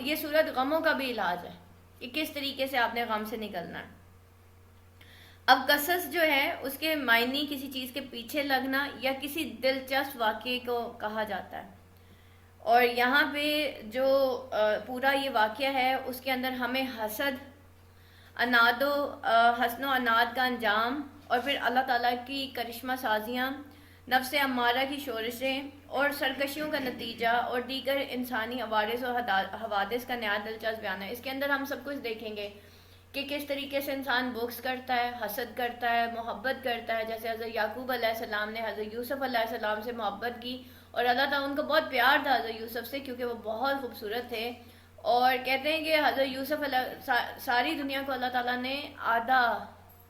یہ صورت غموں کا بھی علاج ہے کہ کس طریقے سے آپ نے غم سے نکلنا ہے. اب قصص جو ہے اس کے معنی کسی چیز کے پیچھے لگنا یا کسی دلچسپ واقعے کو کہا جاتا ہے. اور یہاں پہ جو پورا یہ واقعہ ہے اس کے اندر ہمیں حسن و اناد کا انجام اور پھر اللہ تعالیٰ کی کرشمہ سازیاں، نفس امارہ کی شورشیں اور سرکشیوں کا نتیجہ اور دیگر انسانی عوارض اور حوادث کا نہایت دلچسپ بیان ہے. اس کے اندر ہم سب کچھ دیکھیں گے کہ کس طریقے سے انسان بغض کرتا ہے، حسد کرتا ہے، محبت کرتا ہے. جیسے حضرت یعقوب علیہ السلام نے حضرت یوسف علیہ السلام سے محبت کی اور اللہ تعالیٰ ان کو بہت پیار تھا حضرت یوسف سے کیونکہ وہ بہت خوبصورت تھے. اور کہتے ہیں کہ حضرت یوسف ساری دنیا کو اللہ تعالیٰ نے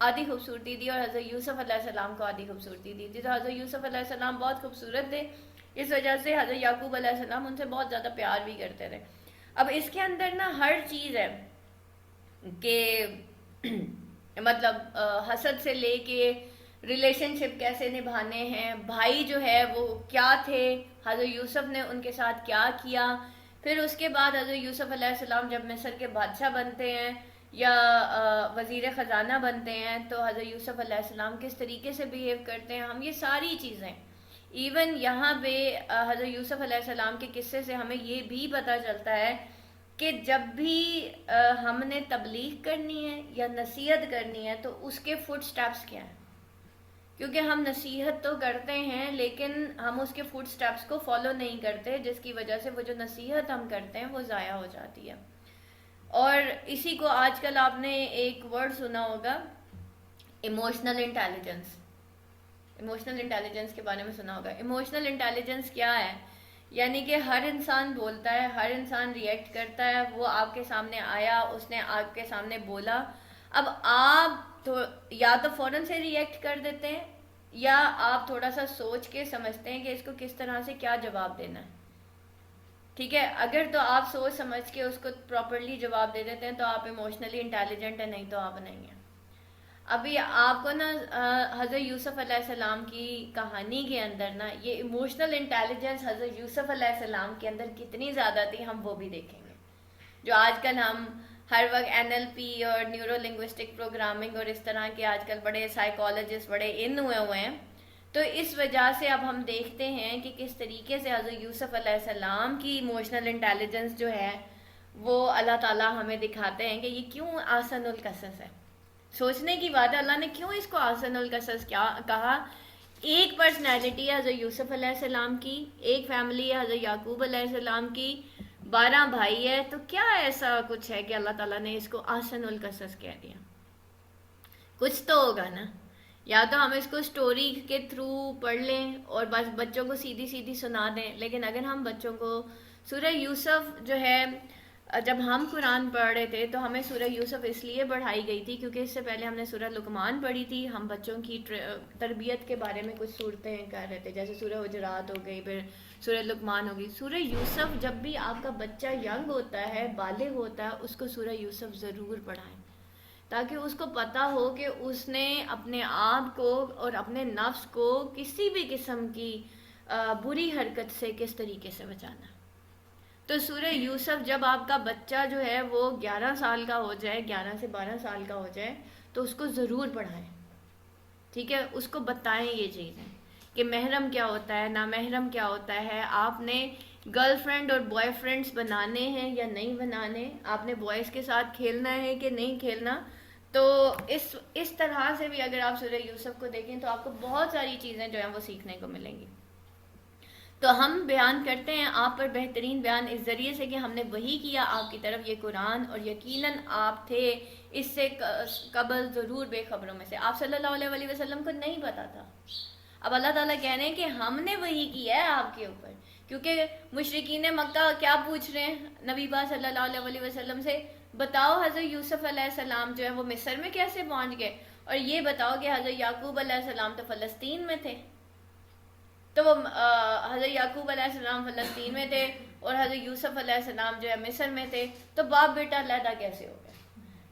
آدھی خوبصورتی دی اور حضرت یوسف علیہ السلام کو آدھی خوبصورتی دی تھی. تو حضرت یوسف علیہ السلام بہت خوبصورت تھے، اس وجہ سے حضرت یعقوب علیہ السلام ان سے بہت زیادہ پیار بھی کرتے تھے. اب اس کے اندر نا ہر چیز ہے کہ مطلب حسد سے لے کے ریلیشن شپ کیسے نبھانے ہیں، بھائی جو ہے وہ کیا تھے، حضرت یوسف نے ان کے ساتھ کیا کیا. پھر اس کے بعد حضرت یوسف علیہ السلام جب مصر کے بادشاہ بنتے ہیں یا وزیر خزانہ بنتے ہیں تو حضرت یوسف علیہ السلام کس طریقے سے بیہیو کرتے ہیں. ہم یہ ساری چیزیں ایون یہاں پہ حضرت یوسف علیہ السلام کے قصے سے ہمیں یہ بھی پتہ چلتا ہے کہ جب بھی ہم نے تبلیغ کرنی ہے یا نصیحت کرنی ہے تو اس کے فٹ سٹیپس کیا ہیں، کیونکہ ہم نصیحت تو کرتے ہیں لیکن ہم اس کے فٹ سٹیپس کو فالو نہیں کرتے، جس کی وجہ سے وہ جو نصیحت ہم کرتے ہیں وہ ضائع ہو جاتی ہے. اور اسی کو آج کل آپ نے ایک ورڈ سنا ہوگا ایموشنل انٹیلیجنس. ایموشنل انٹیلیجنس کے بارے میں سنا ہوگا. ایموشنل انٹیلیجنس کیا ہے؟ یعنی کہ ہر انسان بولتا ہے، ہر انسان ریئیکٹ کرتا ہے. وہ آپ کے سامنے آیا، اس نے آپ کے سامنے بولا، اب آپ یا تو فوراً سے ریئیکٹ کر دیتے ہیں یا آپ تھوڑا سا سوچ کے سمجھتے ہیں کہ اس کو کس طرح سے کیا جواب دینا ہے. ٹھیک ہے، اگر تو آپ سوچ سمجھ کے اس کو پراپرلی جواب دے دیتے ہیں تو آپ ایموشنلی انٹیلیجنٹ ہیں، نہیں تو آپ نہیں ہیں. ابھی آپ کو نا حضرت یوسف علیہ السلام کی کہانی کے اندر نا یہ ایموشنل انٹیلیجنس حضرت یوسف علیہ السلام کے اندر کتنی زیادہ تھی ہم وہ بھی دیکھیں گے. جو آج کل ہم ہر وقت NLP اور نیورو لنگوسٹک پروگرامنگ اور اس طرح کے آج کل بڑے سائیکالوجسٹ بڑے ہوئے ہیں، تو اس وجہ سے اب ہم دیکھتے ہیں کہ کس طریقے سے حضرت یوسف علیہ السلام کی ایموشنل انٹیلیجنس جو ہے وہ اللہ تعالیٰ ہمیں دکھاتے ہیں کہ یہ کیوں احسن القصص ہے. سوچنے کی بات ہے اللہ نے کیوں اس کو احسن القصص کیا کہا. ایک پرسنالٹی ہے حضرت یوسف علیہ السلام کی، ایک فیملی ہے حضرت یعقوب علیہ السلام کی، 12 بھائی ہے، تو کیا ایسا کچھ ہے کہ اللہ تعالیٰ نے اس کو احسن القصص کہہ دیا؟ کچھ تو ہوگا نا. یا تو ہم اس کو سٹوری کے تھرو پڑھ لیں اور بس بچوں کو سیدھی سیدھی سنا دیں، لیکن اگر ہم بچوں کو سورہ یوسف جو ہے جب ہم قرآن پڑھ رہے تھے تو ہمیں سورہ یوسف اس لیے پڑھائی گئی تھی کیونکہ اس سے پہلے ہم نے سورہ لقمان پڑھی تھی. ہم بچوں کی تربیت کے بارے میں کچھ صورتیں کر رہے تھے، جیسے سورہ حجرات ہو گئی، پھر سورہ لقمان ہو گئی. سورہ یوسف جب بھی آپ کا بچہ ینگ ہوتا ہے، بالغ ہوتا ہے، اس کو سورہ یوسف ضرور پڑھائیں تاکہ اس کو پتہ ہو کہ اس نے اپنے آپ کو اور اپنے نفس کو کسی بھی قسم کی بری حرکت سے کس طریقے سے بچانا. تو سورہ یوسف جب آپ کا بچہ جو ہے وہ 11 سال کا ہو جائے، 11 سے 12 سال کا ہو جائے تو اس کو ضرور پڑھائیں. ٹھیک ہے، اس کو بتائیں یہ چیزیں کہ محرم کیا ہوتا ہے، نامحرم کیا ہوتا ہے، آپ نے گرل فرینڈ اور بوائے فرینڈس بنانے ہیں یا نہیں بنانے، آپ نے بوائز کے ساتھ کھیلنا ہے کہ نہیں کھیلنا. تو اس طرح سے بھی اگر آپ سورہ یوسف کو دیکھیں تو آپ کو بہت ساری چیزیں جو ہیں وہ سیکھنے کو ملیں گی. تو ہم بیان کرتے ہیں آپ پر بہترین بیان اس ذریعے سے کہ ہم نے وحی کیا آپ کی طرف یہ قرآن، اور یقیناً آپ تھے اس سے قبل ضرور بے خبروں میں سے. آپ صلی اللہ علیہ وسلم کو نہیں پتا تھا. اب اللہ تعالیٰ کہہ رہے ہیں کہ ہم نے وحی کیا ہے آپ کے اوپر، کیونکہ مشرکین مکہ کیا پوچھ رہے ہیں نبی پاک صلی اللہ علیہ وسلم سے، بتاؤ حضرت یوسف علیہ السلام جو ہے وہ مصر میں کیسے پہنچ گئے، اور یہ بتاؤ کہ حضرت یعقوب علیہ السلام تو فلسطین میں تھے. تو وہ حضرت یعقوب علیہ السلام فلسطین میں تھے اور حضرت یوسف علیہ السلام جو ہے مصر میں تھے، تو باپ بیٹا علیحدہ کیسے ہو گئے؟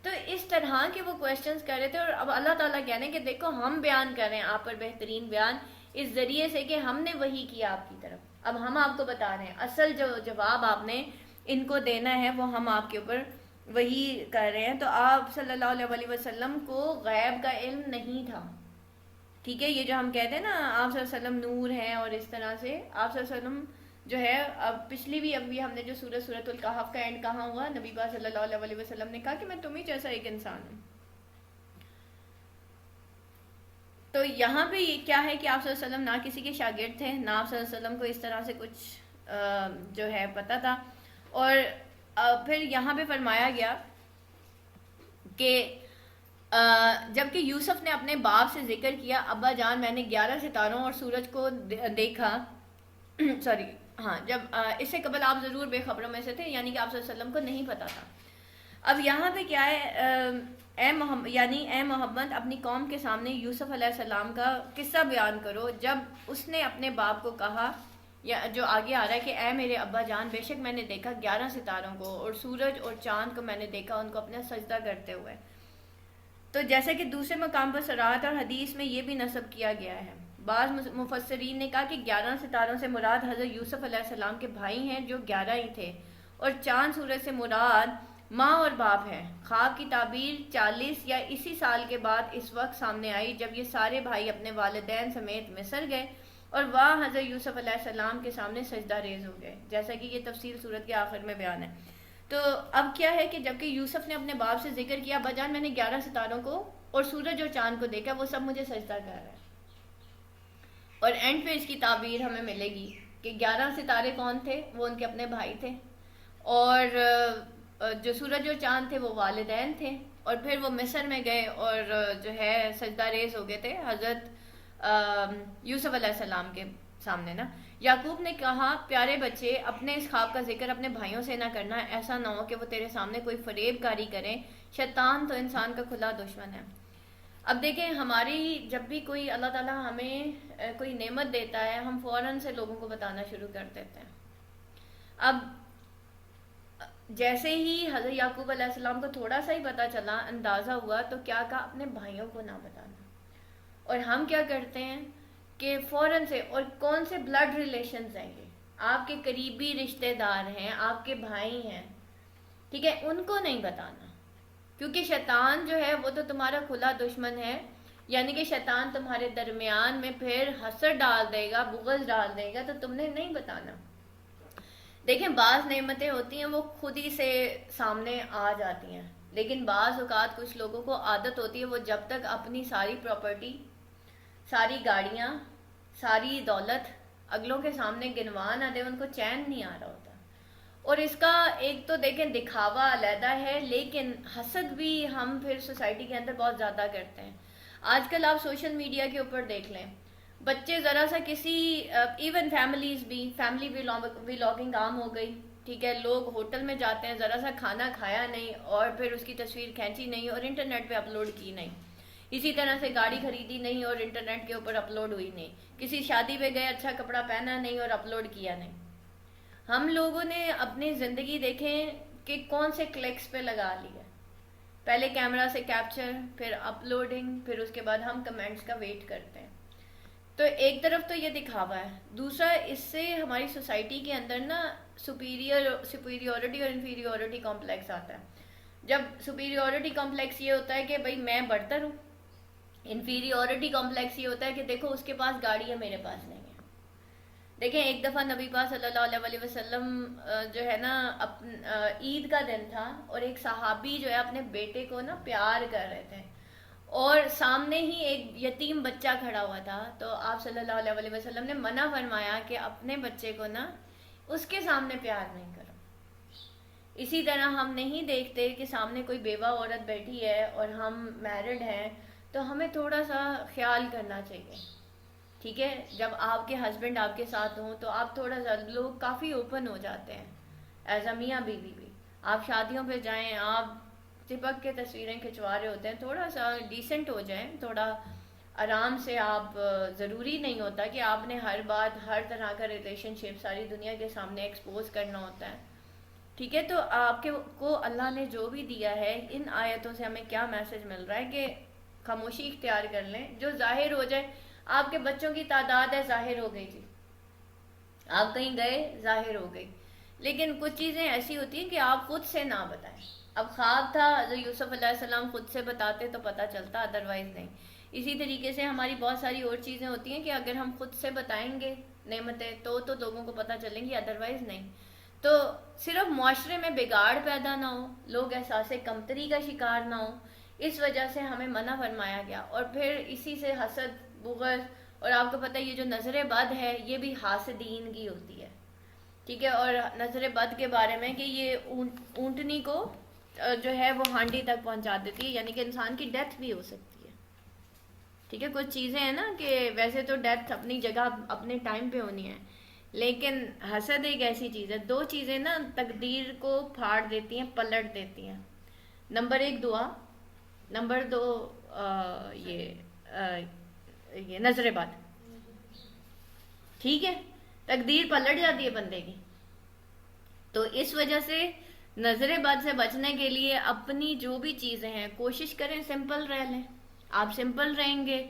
تو اس طرح کے وہ کویشچنز کر رہے تھے. اور اب اللہ تعالیٰ کہہ رہے ہیں کہ دیکھو ہم بیان کر رہے ہیں آپ پر بہترین بیان اس ذریعے سے کہ ہم نے وحی کیا آپ کی طرف. اب ہم آپ کو بتا رہے ہیں اصل جو جواب آپ نے ان کو دینا ہے وہ ہم آپ کے اوپر وہی کر رہے ہیں. تو آپ صلی اللہ علیہ وسلم کو غیب کا علم نہیں تھا. ٹھیک ہے, یہ جو ہم کہتے ہیں نا آپ صلی اللہ علیہ وسلم نور ہیں, اور اس طرح سے آپ صلی اللہ علیہ وسلم جو ہے, اب پچھلی بھی ابھی ہم نے جو سورۃ الکہف کا اینڈ کہاں ہوا, نبی پاک صلی اللہ علیہ وسلم نے کہا کہ میں تمہیں جیسا ایک انسان ہوں. تو یہاں پہ یہ کیا ہے کہ آپ صلی اللہ علیہ وسلم نہ کسی کے شاگرد تھے, نہ آپ صلی اللہ علیہ وسلم کو اس طرح سے کچھ جو ہے پتہ تھا. اور پھر یہاں پہ فرمایا گیا کہ جبکہ یوسف نے اپنے باپ سے ذکر کیا, ابا جان میں نے 11 ستاروں اور سورج کو دیکھا. سوری, ہاں, جب اس سے قبل آپ ضرور بے خبروں میں سے تھے, یعنی کہ آپ صلی اللہ علیہ وسلم کو نہیں پتا تھا. اب یہاں پہ کیا ہے, اے محمد اپنی قوم کے سامنے یوسف علیہ السلام کا قصہ بیان کرو جب اس نے اپنے باپ کو کہا, یا جو آگے آ رہا ہے کہ اے میرے ابا جان, بے شک میں نے دیکھا 11 ستاروں کو اور سورج اور چاند کو میں نے دیکھا ان کو اپنا سجدہ کرتے ہوئے. تو جیسا کہ دوسرے مقام پر صراحت اور حدیث میں یہ بھی نسب کیا گیا ہے. بعض مفسرین نے کہا کہ 11 ستاروں سے مراد حضرت یوسف علیہ السلام کے بھائی ہیں جو 11 ہی تھے, اور چاند سورج سے مراد ماں اور باپ ہے. خواب کی تعبیر 40 یا اسی سال کے بعد اس وقت سامنے آئی جب یہ سارے بھائی اپنے والدین سمیت مصر گئے اور وہاں حضرت یوسف علیہ السلام کے سامنے سجدہ ریز ہو گئے, جیسا کہ یہ تفصیل سورت کے آخر میں بیان ہے. تو اب کیا ہے کہ جبکہ یوسف نے اپنے باپ سے ذکر کیا, بجان میں نے 11 ستاروں کو اور سورج اور چاند کو دیکھا, وہ سب مجھے سجدہ کر رہے ہیں. اور اینڈ پہ اس کی تعبیر ہمیں ملے گی کہ 11 ستارے کون تھے, وہ ان کے اپنے بھائی تھے, اور جو سورج اور چاند تھے وہ والدین تھے, اور پھر وہ مصر میں گئے اور جو ہے سجدہ ریز ہو گئے تھے حضرت یوسف علیہ السلام کے سامنے نا. یعقوب نے کہا, پیارے بچے اپنے اس خواب کا ذکر اپنے بھائیوں سے نہ کرنا, ایسا نہ ہو کہ وہ تیرے سامنے کوئی فریب کاری کریں, شیطان تو انسان کا کھلا دشمن ہے. اب دیکھیں, ہماری جب بھی کوئی اللہ تعالیٰ ہمیں کوئی نعمت دیتا ہے, ہم فوراً سے لوگوں کو بتانا شروع کر دیتے ہیں. اب جیسے ہی حضرت یعقوب علیہ السلام کو تھوڑا سا ہی پتہ چلا, اندازہ ہوا, تو کیا کہا, اپنے بھائیوں کو نہ بتانا. اور ہم کیا کرتے ہیں کہ فوراً سے, اور کون سے بلڈ ریلیشنز ہیں یہ, آپ کے قریبی رشتہ دار ہیں, آپ کے بھائی ہیں, ٹھیک ہے, ان کو نہیں بتانا, کیونکہ شیطان جو ہے وہ تو تمہارا کھلا دشمن ہے. یعنی کہ شیطان تمہارے درمیان میں پھر حسد ڈال دے گا, بغض ڈال دے گا, تو تم نے نہیں بتانا. دیکھیں, بعض نعمتیں ہوتی ہیں وہ خود ہی سے سامنے آ جاتی ہیں, لیکن بعض اوقات کچھ لوگوں کو عادت ہوتی ہے وہ جب تک اپنی ساری پراپرٹی, ساری گاڑیاں, ساری دولت اگلوں کے سامنے گنوا نہ دے, ان کو چین نہیں آ رہا ہوتا. اور اس کا ایک تو دیکھیں دکھاوا علیحدہ ہے, لیکن حسد بھی ہم پھر سوسائٹی کے اندر بہت زیادہ کرتے ہیں. آج کل آپ سوشل میڈیا کے اوپر دیکھ لیں, بچے ذرا سا کسی, ایون فیملیز بھی, فیملی ویلاگنگ عام ہو گئی, ٹھیک ہے, لوگ ہوٹل میں جاتے ہیں, ذرا سا کھانا کھایا نہیں اور پھر اس کی تصویر کھینچی نہیں اور انٹرنیٹ پہ اپلوڈ کی نہیں. اسی طرح سے گاڑی خریدی نہیں اور انٹرنیٹ کے اوپر اپلوڈ ہوئی نہیں. کسی شادی پہ گئے, اچھا کپڑا پہنا نہیں اور اپلوڈ کیا نہیں. ہم لوگوں نے اپنی زندگی دیکھیں کہ کون سے کلکس پہ لگا لیا, پہلے کیمرہ سے کیپچر, پھر اپلوڈنگ, پھر اس کے بعد ہم کمنٹس کا ویٹ کرتے ہیں. تو ایک طرف تو یہ دکھاوا ہے, دوسرا اس سے ہماری سوسائٹی کے اندر نا سپیریورٹی اور انفیریورٹی کمپلیکس آتا ہے. جب سپیریورٹی کمپلیکس یہ ہوتا ہے کہ بھائی میں برتر ہوں, انفیریورٹی کمپلیکس یہ ہوتا ہے کہ دیکھو اس کے پاس گاڑی ہے, میرے پاس نہیں ہے. دیکھیں, ایک دفعہ نبی پاک صلی اللہ علیہ وسلم جو ہے نا عید کا دن تھا, اور ایک صحابی جو ہے اپنے بیٹے کو نا پیار کر رہے تھے, اور سامنے ہی ایک یتیم بچہ کھڑا ہوا تھا. تو آپ صلی اللہ علیہ وسلم نے منع فرمایا کہ اپنے بچے کو نا اس کے سامنے پیار نہیں کرو. اسی طرح ہم نہیں دیکھتے کہ سامنے کوئی بیوہ عورت بیٹھی ہے اور ہم میرڈ ہیں, تو ہمیں تھوڑا سا خیال کرنا چاہیے, ٹھیک ہے. جب آپ کے ہسبینڈ آپ کے ساتھ ہوں تو آپ تھوڑا سا, لوگ کافی اوپن ہو جاتے ہیں ایز اے میاں بیوی بھی. آپ شادیوں پہ جائیں, آپ چپک کے تصویریں کھنچوا رہے ہوتے ہیں, تھوڑا سا ڈیسنٹ ہو جائیں, تھوڑا آرام سے. آپ ضروری نہیں ہوتا کہ آپ نے ہر بات, ہر طرح کا ریلیشن شپ ساری دنیا کے سامنے ایکسپوز کرنا ہوتا ہے, ٹھیک ہے. تو آپ کو اللہ نے جو بھی دیا ہے, ان آیتوں سے ہمیں کیا میسج مل رہا ہے کہ خاموشی اختیار کر لیں, جو ظاہر ہو جائے. آپ کے بچوں کی تعداد ہے, ظاہر ہو گئی جی, آپ کہیں گئے, ظاہر ہو گئی, لیکن کچھ چیزیں ایسی ہوتی ہیں کہ آپ خود سے نہ بتائیں. اب خواب تھا حضرت یوسف علیہ السلام خود سے بتاتے تو پتہ چلتا، ادروائز نہیں. اسی طریقے سے ہماری بہت ساری اور چیزیں ہوتی ہیں کہ اگر ہم خود سے بتائیں گے نعمتیں تو لوگوں کو پتہ چلیں گی، ادروائز نہیں. تو صرف معاشرے میں بگاڑ پیدا نہ ہو، لوگ احساس کمتری کا شکار نہ ہو، اس وجہ سے ہمیں منع فرمایا گیا. اور پھر اسی سے حسد، بغض، اور آپ کو پتہ ہے یہ جو نظر بد ہے یہ بھی حاسدین کی ہوتی ہے. ٹھیک ہے. اور نظر بد کے بارے میں کہ یہ اونٹنی کو جو ہے وہ ہانڈی تک پہنچا دیتی ہے، یعنی کہ انسان کی ڈیتھ بھی ہو سکتی ہے. ٹھیک ہے. کچھ چیزیں ہیں نا کہ ویسے تو ڈیتھ اپنی جگہ اپنے ٹائم پہ ہونی ہے، لیکن حسد ایک ایسی چیز ہے. دو چیزیں نا تقدیر کو پھاڑ دیتی ہیں، پلٹ دیتی ہیں. نمبر ایک دعا، نمبر دو یہ نظر بد. ٹھیک ہے. تقدیر پلٹ جاتی ہے بندے کی. تو اس وجہ سے نظر بد سے بچنے کے لیے اپنی جو بھی چیزیں ہیں کوشش کریں سمپل رہ لیں. آپ سمپل رہیں گے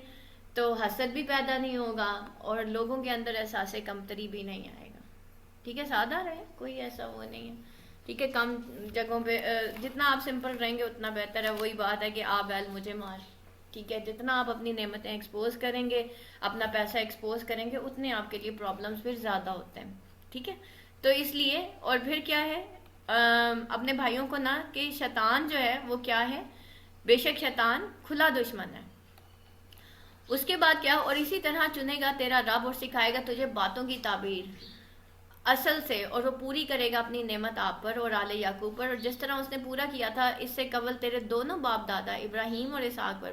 تو حسد بھی پیدا نہیں ہوگا اور لوگوں کے اندر احساس کمتری بھی نہیں آئے گا. ٹھیک ہے. سادہ رہے، کوئی ایسا وہ نہیں ہے. ٹھیک ہے. کم جگہوں پہ جتنا آپ سمپل رہیں گے اتنا بہتر ہے. وہی بات ہے کہ آ بیل مجھے مار. ٹھیک ہے. جتنا آپ اپنی نعمتیں ایکسپوز کریں گے، اپنا پیسہ ایکسپوز کریں گے، اتنے آپ کے لیے پرابلمس پھر زیادہ ہوتے ہیں. ٹھیک ہے. تو اس لیے اور پھر کیا ہے اپنے بھائیوں کو نہ کہ شیطان جو ہے وہ کیا ہے، بے شک شیطان کھلا دشمن ہے. اس کے بعد کیا، اور اسی طرح چنے گا تیرا رب اور سکھائے گا تجھے باتوں کی تعبیر اصل سے، اور وہ پوری کرے گا اپنی نعمت آپ پر اور آل یعقوب پر، اور جس طرح اس نے پورا کیا تھا اس سے قبل تیرے دونوں باپ دادا ابراہیم اور اسحاق پر.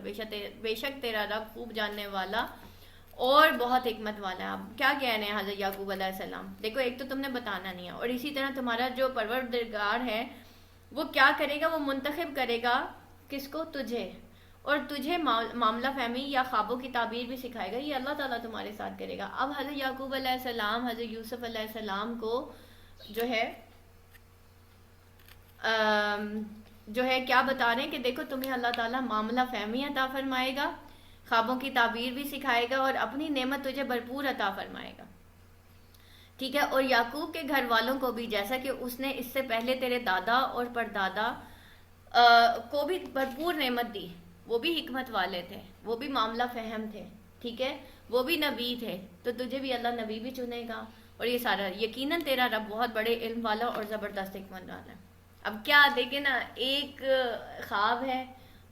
بے شک تیرا رب خوب جاننے والا اور بہت حکمت والا ہے. آپ کیا کہنے ہیں حضرت یعقوب علیہ السلام؟ دیکھو ایک تو تم نے بتانا نہیں ہے، اور اسی طرح تمہارا جو پروردگار ہے وہ کیا کرے گا، وہ منتخب کرے گا کس کو؟ تجھے. اور تجھے معاملہ فہمی یا خوابوں کی تعبیر بھی سکھائے گا. یہ اللہ تعالیٰ تمہارے ساتھ کرے گا. اب حضرت یعقوب علیہ السلام حضرت یوسف علیہ السلام کو جو ہے کیا بتا رہے ہیں کہ دیکھو تمہیں اللہ تعالیٰ معاملہ فہمی عطا فرمائے گا، خوابوں کی تعبیر بھی سکھائے گا، اور اپنی نعمت تجھے بھرپور عطا فرمائے گا. ٹھیک ہے. اور یعقوب کے گھر والوں کو بھی جیسا کہ اس نے اس سے پہلے تیرے دادا اور پردادا کو بھی بھرپور نعمت دی. وہ بھی حکمت والے تھے، وہ بھی معاملہ فہم تھے. ٹھیک ہے. وہ بھی نبی تھے، تو تجھے بھی اللہ نبی بھی چنے گا. اور یہ سارا یقیناً تیرا رب بہت بڑے علم والا اور زبردست حکمت والا ہے. اب کیا دیکھیں نا، ایک خواب ہے،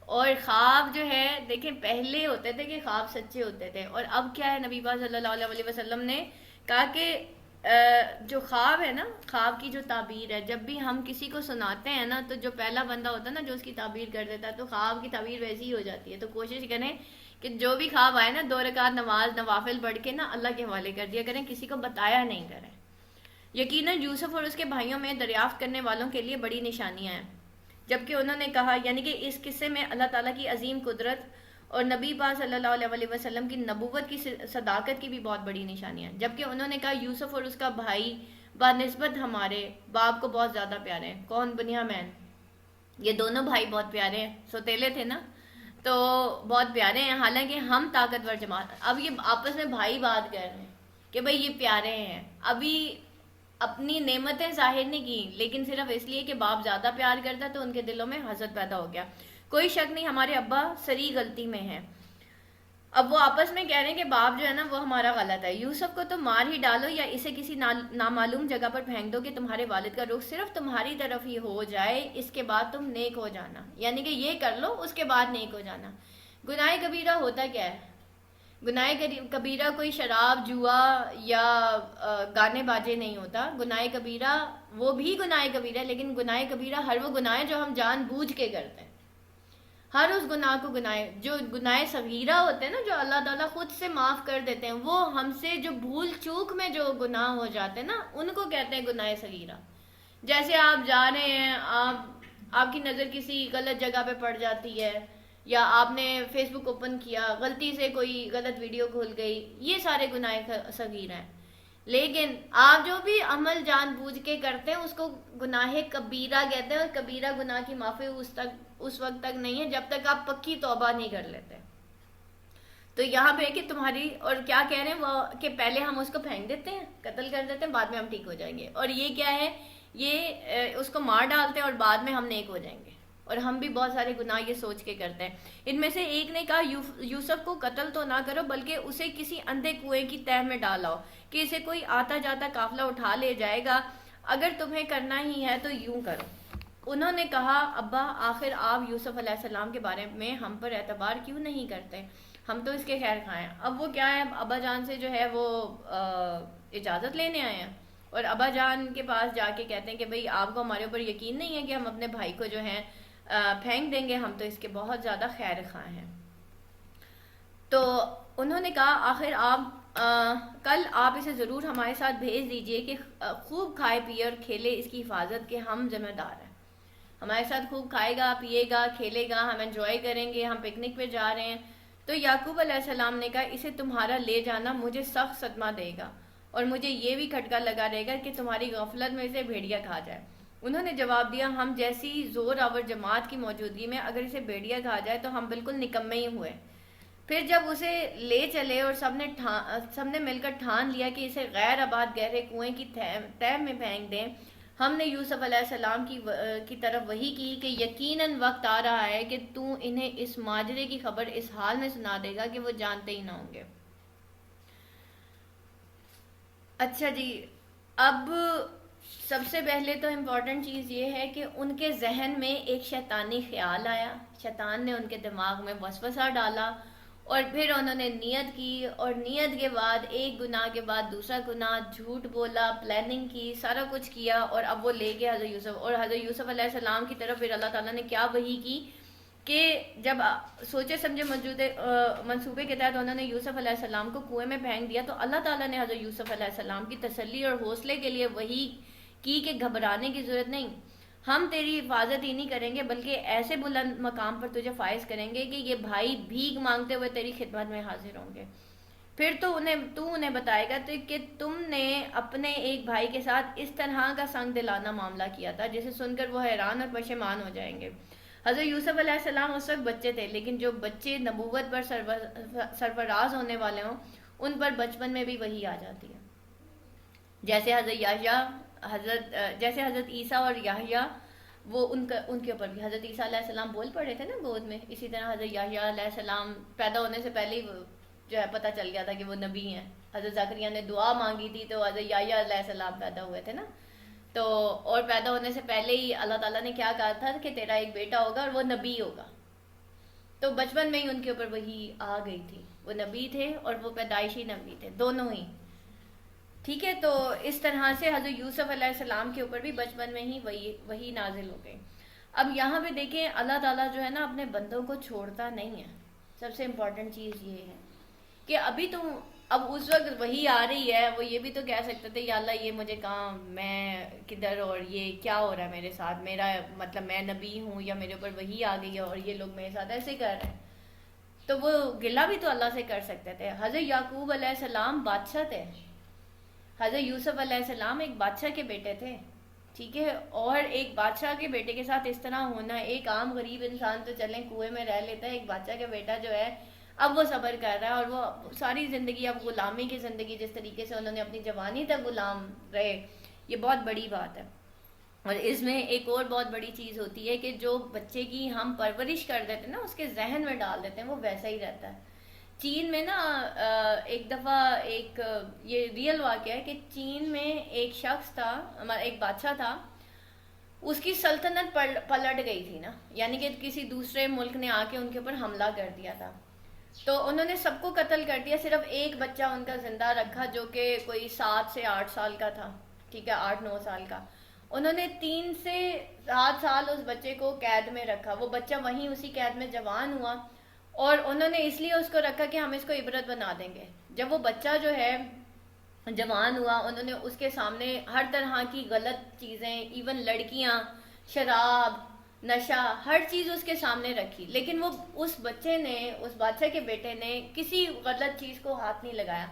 اور خواب جو ہے دیکھیں پہلے ہوتے تھے کہ خواب سچے ہوتے تھے، اور اب کیا ہے نبی پاک صلی اللہ علیہ وسلم نے کہا کہ جو خواب ہے نا، خواب کی جو تعبیر ہے، جب بھی ہم کسی کو سناتے ہیں نا تو جو پہلا بندہ ہوتا ہے نا جو اس کی تعبیر کر دیتا ہے تو خواب کی تعبیر ویسی ہی ہو جاتی ہے. تو کوشش کریں کہ جو بھی خواب آئے نا 2 رکعت نماز نوافل پڑھ کے نا اللہ کے حوالے کر دیا کریں، کسی کو بتایا نہیں کریں. یقیناً یوسف اور اس کے بھائیوں میں دریافت کرنے والوں کے لیے بڑی نشانیاں ہیں. جبکہ انہوں نے کہا، یعنی کہ اس قصے میں اللہ تعالیٰ کی عظیم قدرت اور نبی پاک صلی اللہ علیہ وسلم کی نبوت کی صداقت کی بھی بہت بڑی نشانیاں ہیں. جبکہ انہوں نے کہا یوسف اور اس کا بھائی بنسبت ہمارے باپ کو بہت زیادہ پیارے ہیں. کون؟ بنیامین. یہ دونوں بھائی بہت پیارے ہیں، سوتیلے تھے نا، تو بہت پیارے ہیں، حالانکہ ہم طاقتور جماعت. اب یہ آپس میں بھائی بات کر رہے ہیں کہ بھائی یہ پیارے ہیں. ابھی اپنی نعمتیں ظاہر نہیں کی، لیکن صرف اس لیے کہ باپ زیادہ پیار کرتا تو ان کے دلوں میں حسد پیدا ہو گیا. کوئی شک نہیں ہمارے ابا سری غلطی میں ہیں. اب وہ آپس میں کہہ رہے ہیں کہ باپ جو ہے نا وہ ہمارا غلط ہے. یوسف کو تو مار ہی ڈالو یا اسے کسی نامعلوم جگہ پر پھینک دو کہ تمہارے والد کا رخ صرف تمہاری طرف ہی ہو جائے، اس کے بعد تم نیک ہو جانا. یعنی کہ یہ کر لو اس کے بعد نیک ہو جانا. گناہ کبیرہ ہوتا کیا ہے؟ گناہ کبیرہ کوئی شراب، جوا یا گانے باجے نہیں ہوتا. گناہ کبیرہ وہ بھی گناہ کبیرہ ہے، لیکن گناہ کبیرہ ہر وہ گناہ ہے جو ہم جان بوجھ کے کرتے ہیں. ہر اس گناہ کو جو گناہ صغیرہ ہوتے ہیں نا جو اللہ تعالیٰ خود سے معاف کر دیتے ہیں، وہ ہم سے جو بھول چوک میں جو گناہ ہو جاتے ہیں نا ان کو کہتے ہیں گناہ صغیرہ. جیسے آپ جا رہے ہیں، آپ کی نظر کسی غلط جگہ پہ پڑ جاتی ہے، یا آپ نے فیس بک اوپن کیا، غلطی سے کوئی غلط ویڈیو کھل گئی، یہ سارے گناہ صغیرہ ہیں. لیکن آپ جو بھی عمل جان بوجھ کے کرتے ہیں اس کو گناہ کبیرہ کہتے ہیں. اور کبیرہ گناہ کی معافی اس وقت تک نہیں ہے جب تک آپ پکی توبہ نہیں کر لیتے. تو یہاں پہ کہ تمہاری، اور کیا کہہ رہے ہیں وہ کہ پہلے ہم اس کو پھینک دیتے ہیں، قتل کر دیتے ہیں، بعد میں ہم ٹھیک ہو جائیں گے، اور یہ کیا ہے، یہ اس کو مار ڈالتے ہیں اور بعد میں ہم نیک ہو جائیں گے۔ اور ہم بھی بہت سارے گناہ یہ سوچ کے کرتے ہیں۔ ان میں سے ایک نے کہا یوسف کو قتل تو نہ کرو بلکہ اسے کسی اندھے کنویں کی تہ میں ڈالاؤ کہ اسے کوئی آتا جاتا قافلہ اٹھا لے جائے گا، اگر تمہیں کرنا ہی ہے تو یوں کرو۔ انہوں نے کہا ابا آخر آپ یوسف علیہ السلام کے بارے میں ہم پر اعتبار کیوں نہیں کرتے، ہم تو اس کے خیر خواہ ہیں۔ اب وہ کیا ہے، ابا جان سے جو ہے وہ اجازت لینے آئے ہیں، اور ابا جان کے پاس جا کے کہتے ہیں کہ بھئی آپ کو ہمارے اوپر یقین نہیں ہے کہ ہم اپنے بھائی کو جو ہے پھینک دیں گے، ہم تو اس کے بہت زیادہ خیر خواہ ہیں۔ تو انہوں نے کہا آخر آپ کل آپ اسے ضرور ہمارے ساتھ بھیج دیجئے کہ خوب کھائے پیے اور کھیلے، اس کی حفاظت کے ہم ذمہ دار ہیں۔ ہمارے ساتھ خوب کھائے گا، پیے گا، کھیلے گا، ہم انجوائے کریں گے، ہم پکنک پہ جا رہے ہیں۔ تو یعقوب علیہ السلام نے کہا اسے تمہارا لے جانا مجھے سخت صدمہ دے گا، اور مجھے یہ بھی کھٹکا لگا رہے گا کہ تمہاری غفلت میں اسے بھیڑیا کھا جائے۔ انہوں نے جواب دیا ہم جیسی زور آور جماعت کی موجودگی میں اگر اسے بھیڑیا کھا جائے تو ہم بالکل نکمے ہی ہوئے۔ پھر جب اسے لے چلے اور سب نے مل کر ٹھان لیا کہ اسے غیر آباد گہرے کنویں کی تہ میں پھینک دیں، ہم نے یوسف علیہ السلام کی طرف وحی کی کہ یقیناً وقت آ رہا ہے کہ تو انہیں اس ماجرے کی خبر اس حال میں سنا دے گا کہ وہ جانتے ہی نہ ہوں گے۔ اچھا جی، اب سب سے پہلے تو امپورٹنٹ چیز یہ ہے کہ ان کے ذہن میں ایک شیطانی خیال آیا، شیطان نے ان کے دماغ میں وسوسہ ڈالا، اور پھر انہوں نے نیت کی، اور نیت کے بعد ایک گناہ کے بعد دوسرا گناہ، جھوٹ بولا، پلاننگ کی، سارا کچھ کیا، اور اب وہ لے گئے حضرت یوسف، اور حضرت یوسف علیہ السلام کی طرف پھر اللہ تعالیٰ نے کیا وحی کی کہ جب سوچے سمجھے منصوبے کے تحت انہوں نے یوسف علیہ السلام کو کنویں میں پھینک دیا، تو اللہ تعالیٰ نے حضرت یوسف علیہ السلام کی تسلی اور حوصلے کے لیے وحی کی کہ گھبرانے کی ضرورت نہیں، ہم تیری حفاظت ہی نہیں کریں گے بلکہ ایسے بلند مقام پر تجھے فائز کریں گے کہ یہ بھائی بھیک مانگتے ہوئے تیری خدمت میں حاضر ہوں گے۔ پھر تو انہیں بتائے گا کہ تم نے اپنے ایک بھائی کے ساتھ اس طرح کا سنگ دلانہ معاملہ کیا تھا جسے سن کر وہ حیران اور پشیمان ہو جائیں گے۔ حضرت یوسف علیہ السلام اس وقت بچے تھے، لیکن جو بچے نبوت پر سرفراز ہونے والے ہوں ان پر بچپن میں بھی وحی آ جاتی ہے، جیسے حضرت عیسیٰ اور یحییٰ، وہ ان کے اوپر بھی حضرت عیسیٰ علیہ السلام بول پڑے تھے نا گود میں، اسی طرح حضرت یحییٰ علیہ السلام پیدا ہونے سے پہلے ہی جو ہے پتہ چل گیا تھا کہ وہ نبی ہیں۔ حضرت زکریا نے دعا مانگی تھی تو حضرت یحییٰ علیہ السلام پیدا ہوئے تھے نا، تو اور پیدا ہونے سے پہلے ہی اللہ تعالیٰ نے کیا کہا تھا کہ تیرا ایک بیٹا ہوگا اور وہ نبی ہوگا، تو بچپن میں ہی ان کے اوپر وہی آ گئی تھی، وہ نبی تھے اور وہ پیدائشی نبی تھے، دونوں ہی، ٹھیک ہے۔ تو اس طرح سے حضرت یوسف علیہ السلام کے اوپر بھی بچپن میں ہی وہی نازل ہو گئی۔ اب یہاں پہ دیکھیں اللہ تعالیٰ جو ہے نا اپنے بندوں کو چھوڑتا نہیں ہے، سب سے امپورٹنٹ چیز یہ ہے کہ اب اس وقت وہی آ رہی ہے، وہ یہ بھی تو کہہ سکتے تھے یا اللہ یہ مجھے کہاں، میں کدھر، اور یہ کیا ہو رہا ہے میرے ساتھ، میرا مطلب میں نبی ہوں یا میرے اوپر وہی آ گئی ہے اور یہ لوگ میرے ساتھ ایسے کر رہے ہیں، تو وہ گلہ بھی تو اللہ سے کر سکتے تھے۔ حضرت یعقوب علیہ السلام بادشاہ تھے، حضرت یوسف علیہ السلام ایک بادشاہ کے بیٹے تھے، ٹھیک ہے، اور ایک بادشاہ کے بیٹے کے ساتھ اس طرح ہونا، ایک عام غریب انسان تو چلیں کنویں میں رہ لیتا ہے، ایک بادشاہ کا بیٹا جو ہے اب وہ صبر کر رہا ہے، اور وہ ساری زندگی اب غلامی کی زندگی، جس طریقے سے انہوں نے اپنی جوانی تک غلام رہے، یہ بہت بڑی بات ہے۔ اور اس میں ایک اور بہت بڑی چیز ہوتی ہے کہ جو بچے کی ہم پرورش کر دیتے ہیں نا، اس کے ذہن میں ڈال دیتے ہیں، وہ ویسا ہی رہتا ہے۔ چین میں نا ایک دفعہ یہ ریئل واقعہ ہے کہ چین میں ایک شخص تھا، ہمارا ایک بادشاہ تھا، اس کی سلطنت پلٹ گئی تھی نا، یعنی کہ کسی دوسرے ملک نے آ کے ان کے اوپر حملہ کر دیا تھا، تو انہوں نے سب کو قتل کر دیا، صرف ایک بچہ ان کا زندہ رکھا جو کہ کوئی 7 سے 8 سال کا تھا، ٹھیک ہے، 8-9 سال کا۔ انہوں نے 3 سے 7 سال اس بچے کو قید میں رکھا، وہ بچہ وہیں اسی قید میں جوان ہوا، اور انہوں نے اس لیے اس کو رکھا کہ ہم اس کو عبرت بنا دیں گے۔ جب وہ بچہ جو ہے جوان ہوا، انہوں نے اس کے سامنے ہر طرح کی غلط چیزیں، ایون لڑکیاں، شراب، نشہ، ہر چیز اس کے سامنے رکھی، لیکن وہ اس بچے نے، اس بادشاہ کے بیٹے نے کسی غلط چیز کو ہاتھ نہیں لگایا۔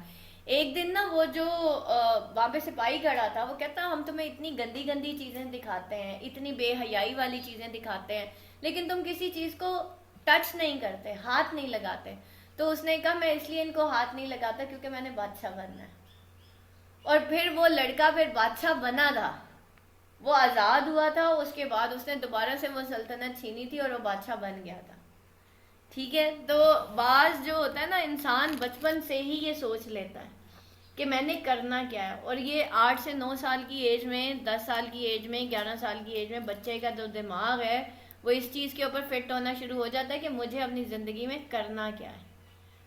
ایک دن نا وہ جو وہاں پہ سپاہی کھڑا تھا، وہ کہتا ہم تمہیں اتنی گندی گندی چیزیں دکھاتے ہیں، اتنی بے حیائی والی چیزیں دکھاتے ہیں، لیکن تم کسی چیز کو ٹچ نہیں کرتے، ہاتھ نہیں لگاتے۔ تو اس نے کہا میں اس لیے ان کو ہاتھ نہیں لگاتا کیونکہ میں نے بادشاہ بننا ہے. اور پھر وہ لڑکا پھر بادشاہ بنا تھا, وہ آزاد ہوا تھا, اس کے بعد اس نے دوبارہ سے وہ سلطنت چھینی تھی اور وہ بادشاہ بن گیا تھا. ٹھیک ہے, تو بعض جو ہوتا ہے نا انسان بچپن سے ہی یہ سوچ لیتا ہے کہ میں نے کرنا کیا ہے, اور یہ 8 سے 9 سال کی ایج میں, 10 سال کی ایج میں, 11 سال کی ایج میں بچے کا جو دماغ ہے وہ اس چیز کے اوپر فٹ ہونا شروع ہو جاتا ہے کہ مجھے اپنی زندگی میں کرنا کیا ہے.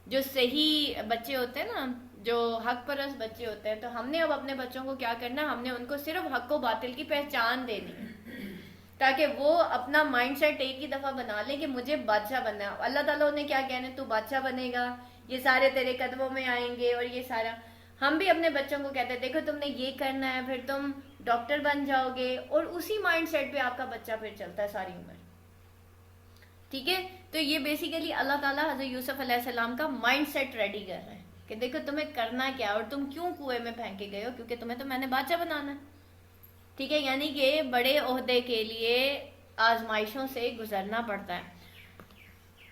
جو صحیح بچے ہوتے ہیں نا, جو حق پرست بچے ہوتے ہیں, تو ہم نے اب اپنے بچوں کو کیا کرنا ہے, ہم نے ان کو صرف حق و باطل کی پہچان دینی ہے تاکہ وہ اپنا مائنڈ سیٹ ایک ہی دفعہ بنا لیں کہ مجھے بادشاہ بننا ہے. اللہ تعالیٰ نے کیا کہنا ہے, تو بادشاہ بنے گا, یہ سارے تیرے قدموں میں آئیں گے, اور یہ سارا ہم بھی اپنے بچوں کو کہتے ہیں دیکھو تم نے یہ کرنا ہے, پھر تم ڈاکٹر بن جاؤ گے, اور اسی مائنڈ سیٹ پہ آپ کا بچہ پھر چلتا ہے ساری عمر. ٹھیک ہے, تو یہ بیسیکلی اللہ تعالیٰ حضرت یوسف علیہ السلام کا مائنڈ سیٹ ریڈی کر رہے ہیں کہ دیکھو تمہیں کرنا کیا, اور تم کیوں کنویں میں پھینکے گئے ہو, کیونکہ تمہیں تو میں نے بادشاہ بنانا ہے. ٹھیک ہے, یعنی کہ بڑے عہدے کے لیے آزمائشوں سے گزرنا پڑتا ہے.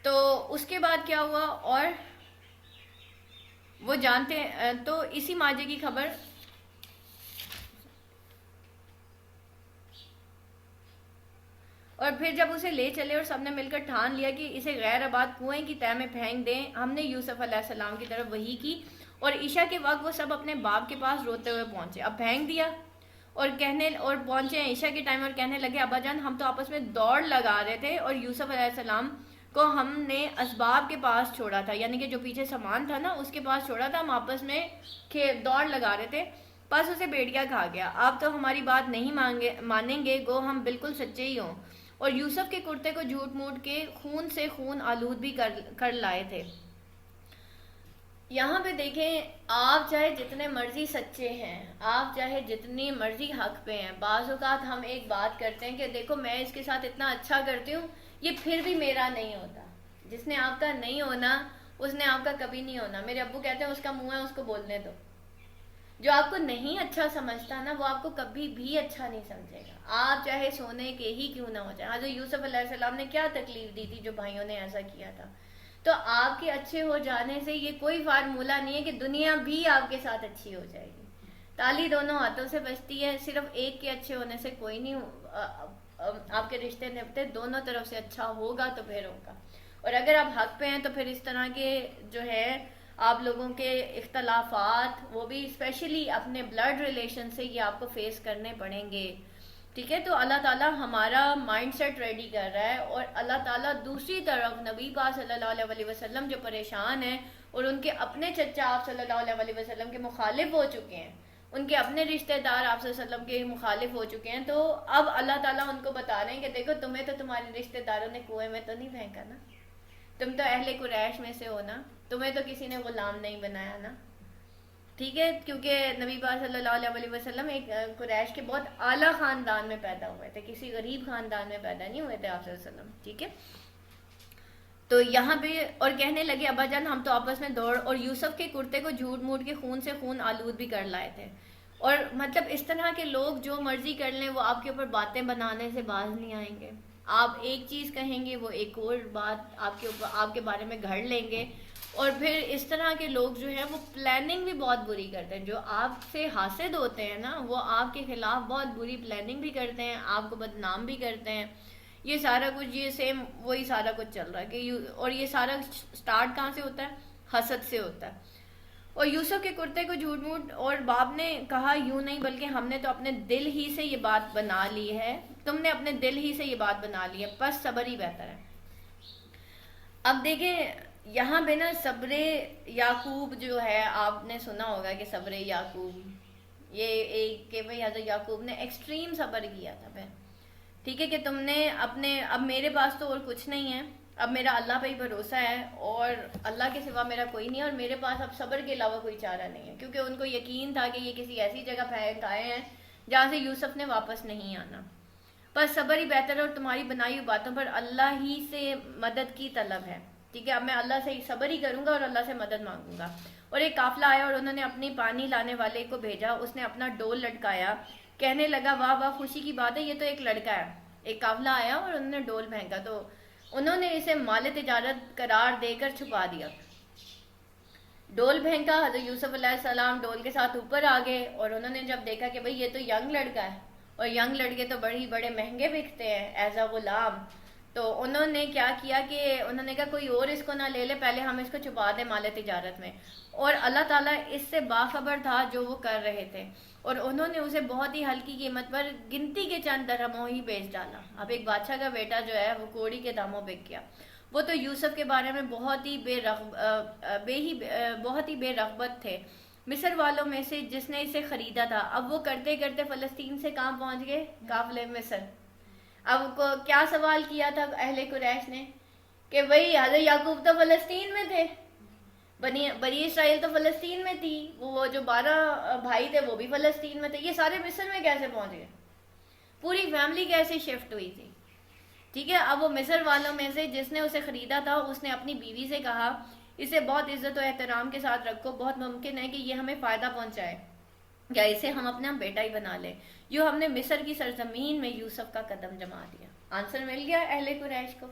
تو اس کے بعد کیا ہوا, اور وہ جانتے ہیں, تو اسی ماجے کی خبر اور پھر جب اسے لے چلے اور سب نے مل کر ٹھان لیا کہ اسے غیر آباد کنویں کی تہ میں پھینک دیں, ہم نے یوسف علیہ السلام کی طرف وحی کی, اور عشاء کے وقت وہ سب اپنے باپ کے پاس روتے ہوئے پہنچے. اب پھینک دیا اور پہنچے ہیں عشاء کے ٹائم, اور کہنے لگے ابا جان ہم تو آپس میں دوڑ لگا رہے تھے اور یوسف علیہ السلام کو ہم نے اسباب کے پاس چھوڑا تھا, یعنی کہ جو پیچھے سامان تھا نا اس کے پاس چھوڑا تھا, ہم آپس میں دوڑ لگا رہے تھے, بس اسے بیڑیا کھا گیا. آپ تو ہماری بات نہیں مانیں گے, گو ہم بالکل سچے ہی ہوں. اور یوسف کے کرتے کو جھوٹ موٹ کے خون سے خون آلود بھی کر لائے تھے. یہاں پہ دیکھیں, آپ چاہے جتنے مرضی سچے ہیں, آپ چاہے جتنی مرضی حق پہ ہیں, بعض اوقات ہم ایک بات کرتے ہیں کہ دیکھو میں اس کے ساتھ اتنا اچھا کرتی ہوں, یہ پھر بھی میرا نہیں ہوتا. جس نے آپ کا نہیں ہونا اس نے آپ کا کبھی نہیں ہونا. میرے ابو کہتے ہیں اس کا منہ ہے اس کو بولنے دو. جو آپ کو نہیں اچھا سمجھتا نا وہ آپ کو کبھی بھی اچھا نہیں سمجھے گا, آپ چاہے سونے کے ہی کیوں نہ ہو جائے. حضرت یوسف علیہ السلام نے کیا تکلیف دی تھی جو بھائیوں نے ایسا کیا تھا. تو آپ کے اچھے ہو جانے سے یہ کوئی فارمولہ نہیں ہے کہ دنیا بھی آپ کے ساتھ اچھی ہو جائے گی. تالی دونوں ہاتھوں سے بجتی ہے, صرف ایک کے اچھے ہونے سے کوئی نہیں آپ کے رشتے نبھتے, دونوں طرف سے اچھا ہوگا تو پھر ہوگا. اور اگر آپ حق پہ ہیں تو پھر اس طرح کے جو ہے آپ لوگوں کے اختلافات, وہ بھی اسپیشلی اپنے بلڈ ریلیشن سے, یہ آپ کو فیس کرنے پڑیں گے. ٹھیک ہے, تو اللہ تعالیٰ ہمارا مائنڈ سیٹ ریڈی کر رہا ہے, اور اللہ تعالیٰ دوسری طرف نبی پاک صلی اللہ علیہ وسلم جو پریشان ہیں اور ان کے اپنے چچا آپ صلی اللہ علیہ وسلم کے مخالف ہو چکے ہیں, ان کے اپنے رشتہ دار آپ صلی اللہ علیہ وسلم کے مخالف ہو چکے ہیں, تو اب اللہ تعالیٰ ان کو بتا رہے ہیں کہ دیکھو تمہیں تو تمہارے رشتہ داروں نے کنویں میں تو نہیں پھینکا نا, تم تو اہل قریش میں سے ہو نا, تمہیں تو کسی نے غلام نہیں بنایا نا. ٹھیک ہے, کیونکہ نبی پاک صلی اللہ علیہ وسلم ایک قریش کے بہت اعلیٰ خاندان میں پیدا ہوئے تھے, کسی غریب خاندان میں پیدا نہیں ہوئے تھے آپ صلی اللہ علیہ وسلم. ٹھیک ہے, تو یہاں پہ اور کہنے لگے ابا جان ہم تو آپس میں دوڑ, اور یوسف کے کرتے کو جھوٹ موٹ کے خون سے خون آلود بھی کر لائے تھے. اور مطلب اس طرح کے لوگ جو مرضی کر لیں, وہ آپ کے اوپر باتیں بنانے سے باز نہیں آئیں گے. آپ ایک چیز کہیں گے وہ ایک اور بات آپ کے اوپر, آپ کے بارے میں گھڑ لیں گے. اور پھر اس طرح کے لوگ جو ہیں وہ پلاننگ بھی بہت بری کرتے ہیں. جو آپ سے حاسد ہوتے ہیں نا, وہ آپ کے خلاف بہت بری پلاننگ بھی کرتے ہیں, آپ کو بدنام بھی کرتے ہیں. یہ سارا کچھ, یہ سیم وہی سارا کچھ چل رہا ہے کہ اور یہ سارا سٹارٹ کہاں سے ہوتا ہے, حسد سے ہوتا ہے. اور یوسف کے کرتے کو جھوٹ موٹ, اور باپ نے کہا یوں نہیں بلکہ ہم نے تو اپنے دل ہی سے یہ بات بنا لی ہے, تم نے اپنے دل ہی سے یہ بات بنا لی ہے, بس صبر ہی بہتر ہے. اب دیکھیں یہاں پہ نا صبر یعقوب جو ہے, آپ نے سنا ہوگا کہ صبر یعقوب, یہ ایک کہ بھئی حضرت یعقوب نے ایکسٹریم صبر کیا تھا پھر. ٹھیک ہے, کہ تم نے اپنے, اب میرے پاس تو اور کچھ نہیں ہے, اب میرا اللہ پہ ہی بھروسہ ہے, اور اللہ کے سوا میرا کوئی نہیں ہے, اور میرے پاس اب صبر کے علاوہ کوئی چارہ نہیں ہے, کیونکہ ان کو یقین تھا کہ یہ کسی ایسی جگہ پھینک آئے ہیں جہاں سے یوسف نے واپس نہیں آنا. بس صبر ہی بہتر ہے, اور تمہاری بنائی ہوئی باتوں پر اللہ ہی سے مدد کی طلب ہے. ٹھیک ہے, اب میں اللہ سے صبر ہی کروں گا اور اللہ سے مدد مانگوں گا. اور ایک قافلہ آیا اور انہوں نے اپنی پانی لانے والے کو بھیجا, اس نے اپنا ڈول لٹکایا, کہنے لگا واہ واہ خوشی کی بات ہے, یہ تو ایک لڑکا ہے. ایک قافلہ آیا اور انہوں نے ڈول پھینکا, تو انہوں نے اسے مال تجارت قرار دے کر چھپا دیا. ڈول پھینکا، حضرت یوسف علیہ السلام ڈول کے ساتھ اوپر آ گئے، اور انہوں نے جب دیکھا کہ بھئی یہ تو ینگ لڑکا ہے، اور ینگ لڑکے تو بڑے مہنگے بکتے ہیں ایز اے غلام، تو انہوں نے کیا کیا کہ انہوں نے کہا کوئی اور اس کو نہ لے لے، پہلے ہم اس کو چھپا دیں مال تجارت میں. اور اللہ تعالیٰ اس سے باخبر تھا جو وہ کر رہے تھے، اور انہوں نے اسے بہت ہی ہلکی قیمت پر گنتی کے چند درہموں ہی بیچ ڈالا. اب ایک بادشاہ کا بیٹا جو ہے وہ کوڑی کے داموں بک گیا. وہ تو یوسف کے بارے میں بہت ہی بے رغبت تھے مصر والوں میں سے جس نے اسے خریدا تھا. اب وہ کرتے کرتے فلسطین سے کہاں پہنچ گئے؟ قافلے مصر. اب کو کیا سوال کیا تھا اہل قریش نے کہ بھئی حضرت یعقوب تو فلسطین میں تھے، بنی اسرائیل تو فلسطین میں تھی، وہ جو 12 بھائی تھے وہ بھی فلسطین میں تھے، یہ سارے مصر میں کیسے پہنچ گئے؟ پوری فیملی کیسے شفٹ ہوئی تھی؟ ٹھیک ہے. اب وہ مصر والوں میں سے جس نے اسے خریدا تھا اس نے اپنی بیوی سے کہا اسے بہت عزت و احترام کے ساتھ رکھو، بہت ممکن ہے کہ یہ ہمیں فائدہ پہنچائے، یا اسے ہم اپنا بیٹا ہی بنا لیں. یوں ہم نے مصر کی سرزمین میں یوسف کا قدم جما دیا. آنسر مل گیا اہل قریش کو.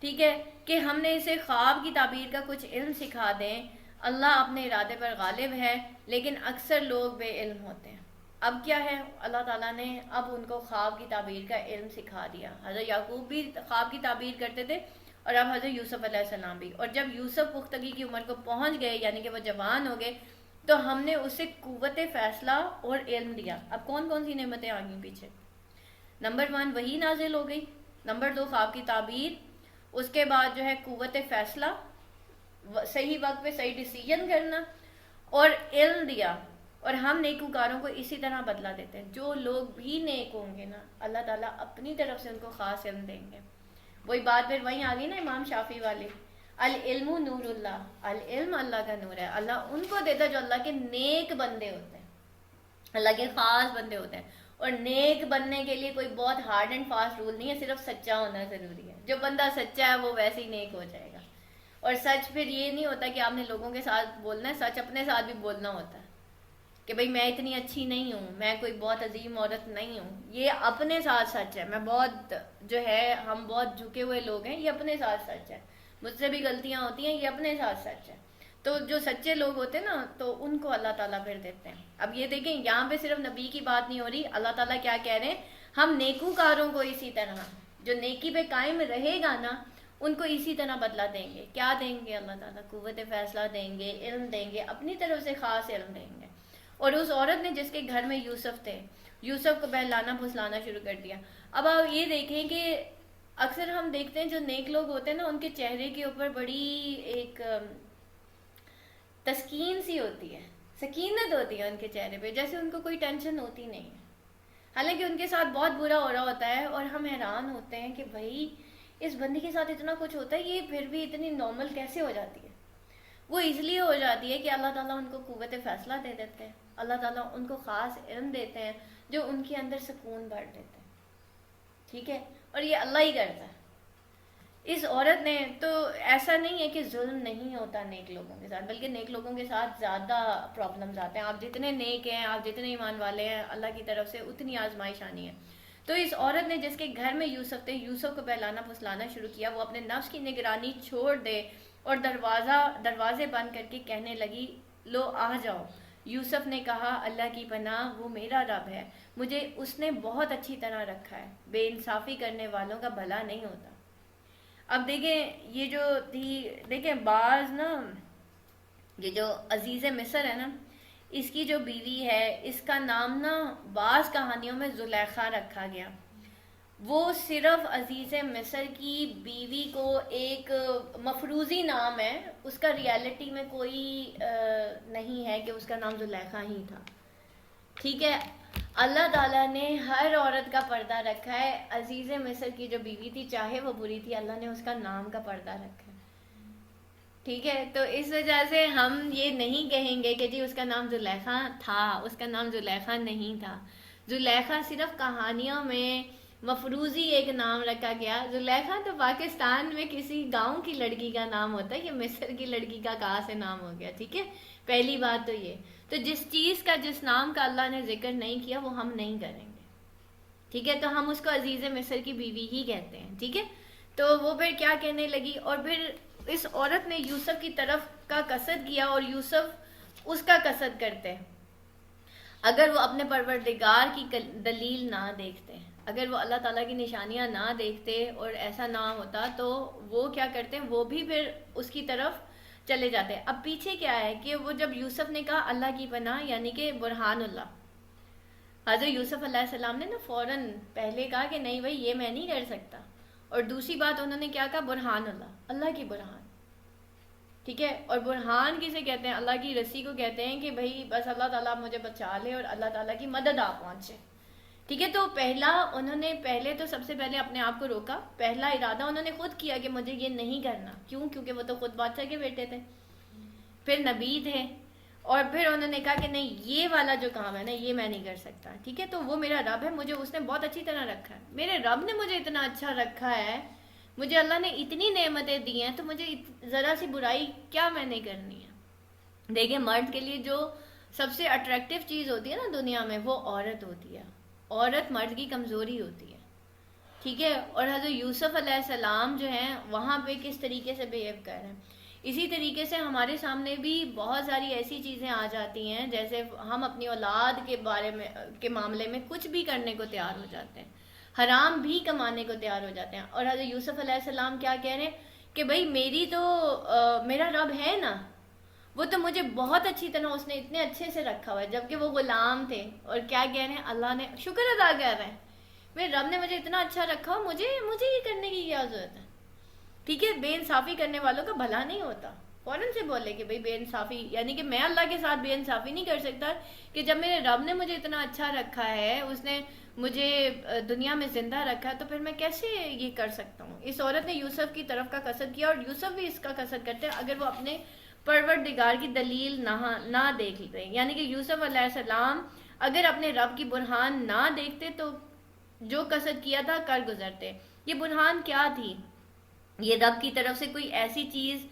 ٹھیک ہے کہ ہم نے اسے خواب کی تعبیر کا کچھ علم سکھا دیں. اللہ اپنے ارادے پر غالب ہے لیکن اکثر لوگ بے علم ہوتے ہیں. اب کیا ہے، اللہ تعالیٰ نے اب ان کو خواب کی تعبیر کا علم سکھا دیا. حضرت یعقوب بھی خواب کی تعبیر کرتے تھے اور اب حضرت یوسف علیہ السلام بھی. اور جب یوسف پختگی کی عمر کو پہنچ گئے یعنی کہ وہ جوان ہو گئے تو ہم نے اسے قوت فیصلہ اور علم دیا. اب کون کون سی نعمتیں آ گئیں پیچھے؟ نمبر 1 وحی نازل ہو گئی، نمبر 2 خواب کی تعبیر، اس کے بعد جو ہے قوت فیصلہ، صحیح وقت پہ صحیح ڈیسیجن کرنا، اور علم دیا. اور ہم نیکوکاروں کو اسی طرح بدلا دیتے ہیں. جو لوگ بھی نیک ہوں گے نا اللہ تعالیٰ اپنی طرف سے ان کو خاص علم دیں گے. وہی بات پھر وہیں آ گئی نا امام شافعی والی، العلم نور اللہ، العلم اللہ کا نور ہے. اللہ ان کو دیتا ہے جو اللہ کے نیک بندے ہوتے ہیں، اللہ کے خاص بندے ہوتے ہیں. اور نیک بننے کے لیے کوئی بہت ہارڈ اینڈ فاسٹ رول نہیں ہے، صرف سچا ہونا ضروری ہے. جو بندہ سچا ہے وہ ویسے ہی نیک ہو جائے گا. اور سچ پھر یہ نہیں ہوتا کہ آپ نے لوگوں کے ساتھ بولنا ہے، سچ اپنے ساتھ بھی بولنا ہوتا ہے کہ بھئی میں اتنی اچھی نہیں ہوں، میں کوئی بہت عظیم عورت نہیں ہوں. یہ اپنے ساتھ سچ ہے. میں بہت جو ہے ہم بہت جھکے ہوئے لوگ ہیں، یہ اپنے ساتھ سچ ہے. مجھ سے بھی غلطیاں ہوتی ہیں، یہ اپنے ساتھ سچ ہے. تو جو سچے لوگ ہوتے ہیں نا تو ان کو اللہ تعالیٰ پھر دیتے ہیں. اب یہ دیکھیں یہاں پہ صرف نبی کی بات نہیں ہو رہی، اللہ تعالیٰ کیا کہہ رہے ہیں، ہم نیکوکاروں کو اسی طرح جو نیکی پہ قائم رہے گا نا ان کو اسی طرح بدلا دیں گے. کیا دیں گے؟ اللہ تعالیٰ قوت فیصلہ دیں گے، علم دیں گے، اپنی طرف سے خاص علم دیں گے. اور اس عورت نے جس کے گھر میں یوسف تھے، یوسف کو بہلانا پھسلانا شروع کر دیا. اب آپ یہ دیکھیں کہ اکثر ہم دیکھتے ہیں جو نیک لوگ ہوتے ہیں نا ان کے چہرے کے اوپر بڑی ایک تسکین سی ہوتی ہے، سکینت ہوتی ہے ان کے چہرے پہ، جیسے ان کو کوئی ٹینشن ہوتی نہیں ہے. حالانکہ ان کے ساتھ بہت برا ہو رہا ہوتا ہے اور ہم حیران ہوتے ہیں کہ بھائی اس بندی کے ساتھ اتنا کچھ ہوتا ہے، یہ پھر بھی اتنی نارمل کیسے ہو جاتی ہے؟ وہ اس لیے ہو جاتی ہے کہ اللہ تعالیٰ ان کو قوت فیصلہ دے دیتے ہیں، اللہ تعالیٰ ان کو خاص علم دیتے ہیں جو ان کے اندر سکون بھر دیتے ہیں. ٹھیک ہے، اور یہ اللہ ہی کرتا ہے. اس عورت نے تو ایسا نہیں ہے کہ ظلم نہیں ہوتا نیک لوگوں کے ساتھ، بلکہ نیک لوگوں کے ساتھ زیادہ پرابلمز آتے ہیں. آپ جتنے نیک ہیں، آپ جتنے ایمان والے ہیں، اللہ کی طرف سے اتنی آزمائش آنی ہے. تو اس عورت نے جس کے گھر میں یوسف تھے، یوسف کو بہلانا پھسلانا شروع کیا. وہ اپنے نفس کی نگرانی چھوڑ دے اور دروازے بند کر کے کہنے لگی لو آ جاؤ. یوسف نے کہا اللہ کی پناہ، وہ میرا رب ہے، مجھے اس نے بہت اچھی طرح رکھا ہے. بے انصافی کرنے والوں کا بھلا نہیں ہوتا. اب دیکھیں یہ جو تھی، دیکھیں بعض نا یہ جو عزیز مصر ہے نا اس کی جو بیوی ہے اس کا نام نا بعض کہانیوں میں زلیخا رکھا گیا. وہ صرف عزیز مصر کی بیوی کو ایک مفروضی نام ہے، اس کا ریالٹی میں کوئی نہیں ہے کہ اس کا نام زلیخا ہی تھا. ٹھیک ہے، اللہ تعالیٰ نے ہر عورت کا پردہ رکھا ہے. عزیز مصر کی جو بیوی تھی چاہے وہ بری تھی، اللہ نے اس کا نام کا پردہ رکھا ہے. ٹھیک ہے، تو اس وجہ سے ہم یہ نہیں کہیں گے کہ جی اس کا نام زلیخا تھا، اس کا نام زلیخا نہیں تھا. زلیخا صرف کہانیوں میں مفروضی ایک نام رکھا گیا. زلیخا تو پاکستان میں کسی گاؤں کی لڑکی کا نام ہوتا ہے، یہ مصر کی لڑکی کا کہاں سے نام ہو گیا؟ ٹھیک ہے، پہلی بات تو یہ. تو جس چیز کا جس نام کا اللہ نے ذکر نہیں کیا وہ ہم نہیں کریں گے. ٹھیک ہے، تو ہم اس کو عزیز مصر کی بیوی ہی کہتے ہیں. ٹھیک ہے، تو وہ پھر کیا کہنے لگی، اور پھر اس عورت نے یوسف کی طرف کا قصد کیا اور یوسف اس کا قصد کرتے، اگر وہ اپنے پروردگار کی دلیل نہ دیکھتے، اگر وہ اللہ تعالیٰ کی نشانیاں نہ دیکھتے اور ایسا نہ ہوتا تو وہ کیا کرتے ہیں، وہ بھی پھر اس کی طرف چلے جاتے. اب پیچھے کیا ہے کہ وہ جب یوسف نے کہا اللہ کی پناہ یعنی کہ برہان اللہ، حضرت یوسف علیہ السلام نے نا فوراً پہلے کہا کہ نہیں بھائی یہ میں نہیں کر سکتا، اور دوسری بات انہوں نے کیا کہا، برہان اللہ، اللہ کی برہان. ٹھیک ہے، اور برہان کسے کہتے ہیں، اللہ کی رسی کو کہتے ہیں کہ بھائی بس اللہ تعالیٰ مجھے بچا لے اور اللہ تعالیٰ کی مدد آپ پہنچے. ٹھیک ہے، تو انہوں نے پہلے سب سے پہلے اپنے آپ کو روکا. پہلا ارادہ انہوں نے خود کیا کہ مجھے یہ نہیں کرنا. کیوں؟ کیونکہ وہ تو خود بادشاہ کے بیٹے تھے، پھر نبی تھے، اور پھر انہوں نے کہا کہ نہیں یہ والا جو کام ہے نا یہ میں نہیں کر سکتا. ٹھیک ہے، تو وہ میرا رب ہے، مجھے اس نے بہت اچھی طرح رکھا ہے، میرے رب نے مجھے اتنا اچھا رکھا ہے، مجھے اللہ نے اتنی نعمتیں دی ہیں، تو مجھے ذرا سی برائی کیا میں نہیں کرنی ہے. دیکھیں مرد کے لیے جو سب سے اٹریکٹیو چیز ہوتی ہے نا دنیا میں وہ عورت ہوتی ہے، عورت مرد کی کمزوری ہوتی ہے. ٹھیک ہے، اور حضرت یوسف علیہ السلام جو ہیں وہاں پہ کس طریقے سے بیہیو کر رہے ہیں، اسی طریقے سے ہمارے سامنے بھی بہت ساری ایسی چیزیں آ جاتی ہیں، جیسے ہم اپنی اولاد کے معاملے میں کچھ بھی کرنے کو تیار ہو جاتے ہیں، حرام بھی کمانے کو تیار ہو جاتے ہیں. اور حضرت یوسف علیہ السلام کیا کہہ رہے ہیں کہ بھائی میرا رب ہے نا، وہ تو مجھے بہت اچھی طرح اس نے اتنے اچھے سے رکھا ہوا ہے، جبکہ وہ غلام تھے. اور کیا کہہ رہے ہیں، اللہ نے شکر ادا کر رہے ہیں، میرے رب نے مجھے اتنا اچھا رکھا ہوا، مجھے یہ کرنے کی کیا ضرورت ہے. ٹھیک ہے، بے انصافی کرنے والوں کا بھلا نہیں ہوتا. فوراً سے بولے کہ بھائی بے انصافی یعنی کہ میں اللہ کے ساتھ بے انصافی نہیں کر سکتا، کہ جب میرے رب نے مجھے اتنا اچھا رکھا ہے، اس نے مجھے دنیا میں زندہ رکھا ہے، تو پھر میں کیسے یہ کر سکتا ہوں. اس عورت نے یوسف کی طرف کا قصد کیا، اور یوسف بھی اس کا قصد کرتے اگر وہ اپنے پروردگار کی دلیل نہ دیکھ لیتے. یعنی کہ یوسف علیہ السلام اگر اپنے رب کی برہان نہ دیکھتے تو جو قصد کیا تھا کر گزرتے. یہ برہان کیا تھی، یہ رب کی طرف سے کوئی ایسی چیز.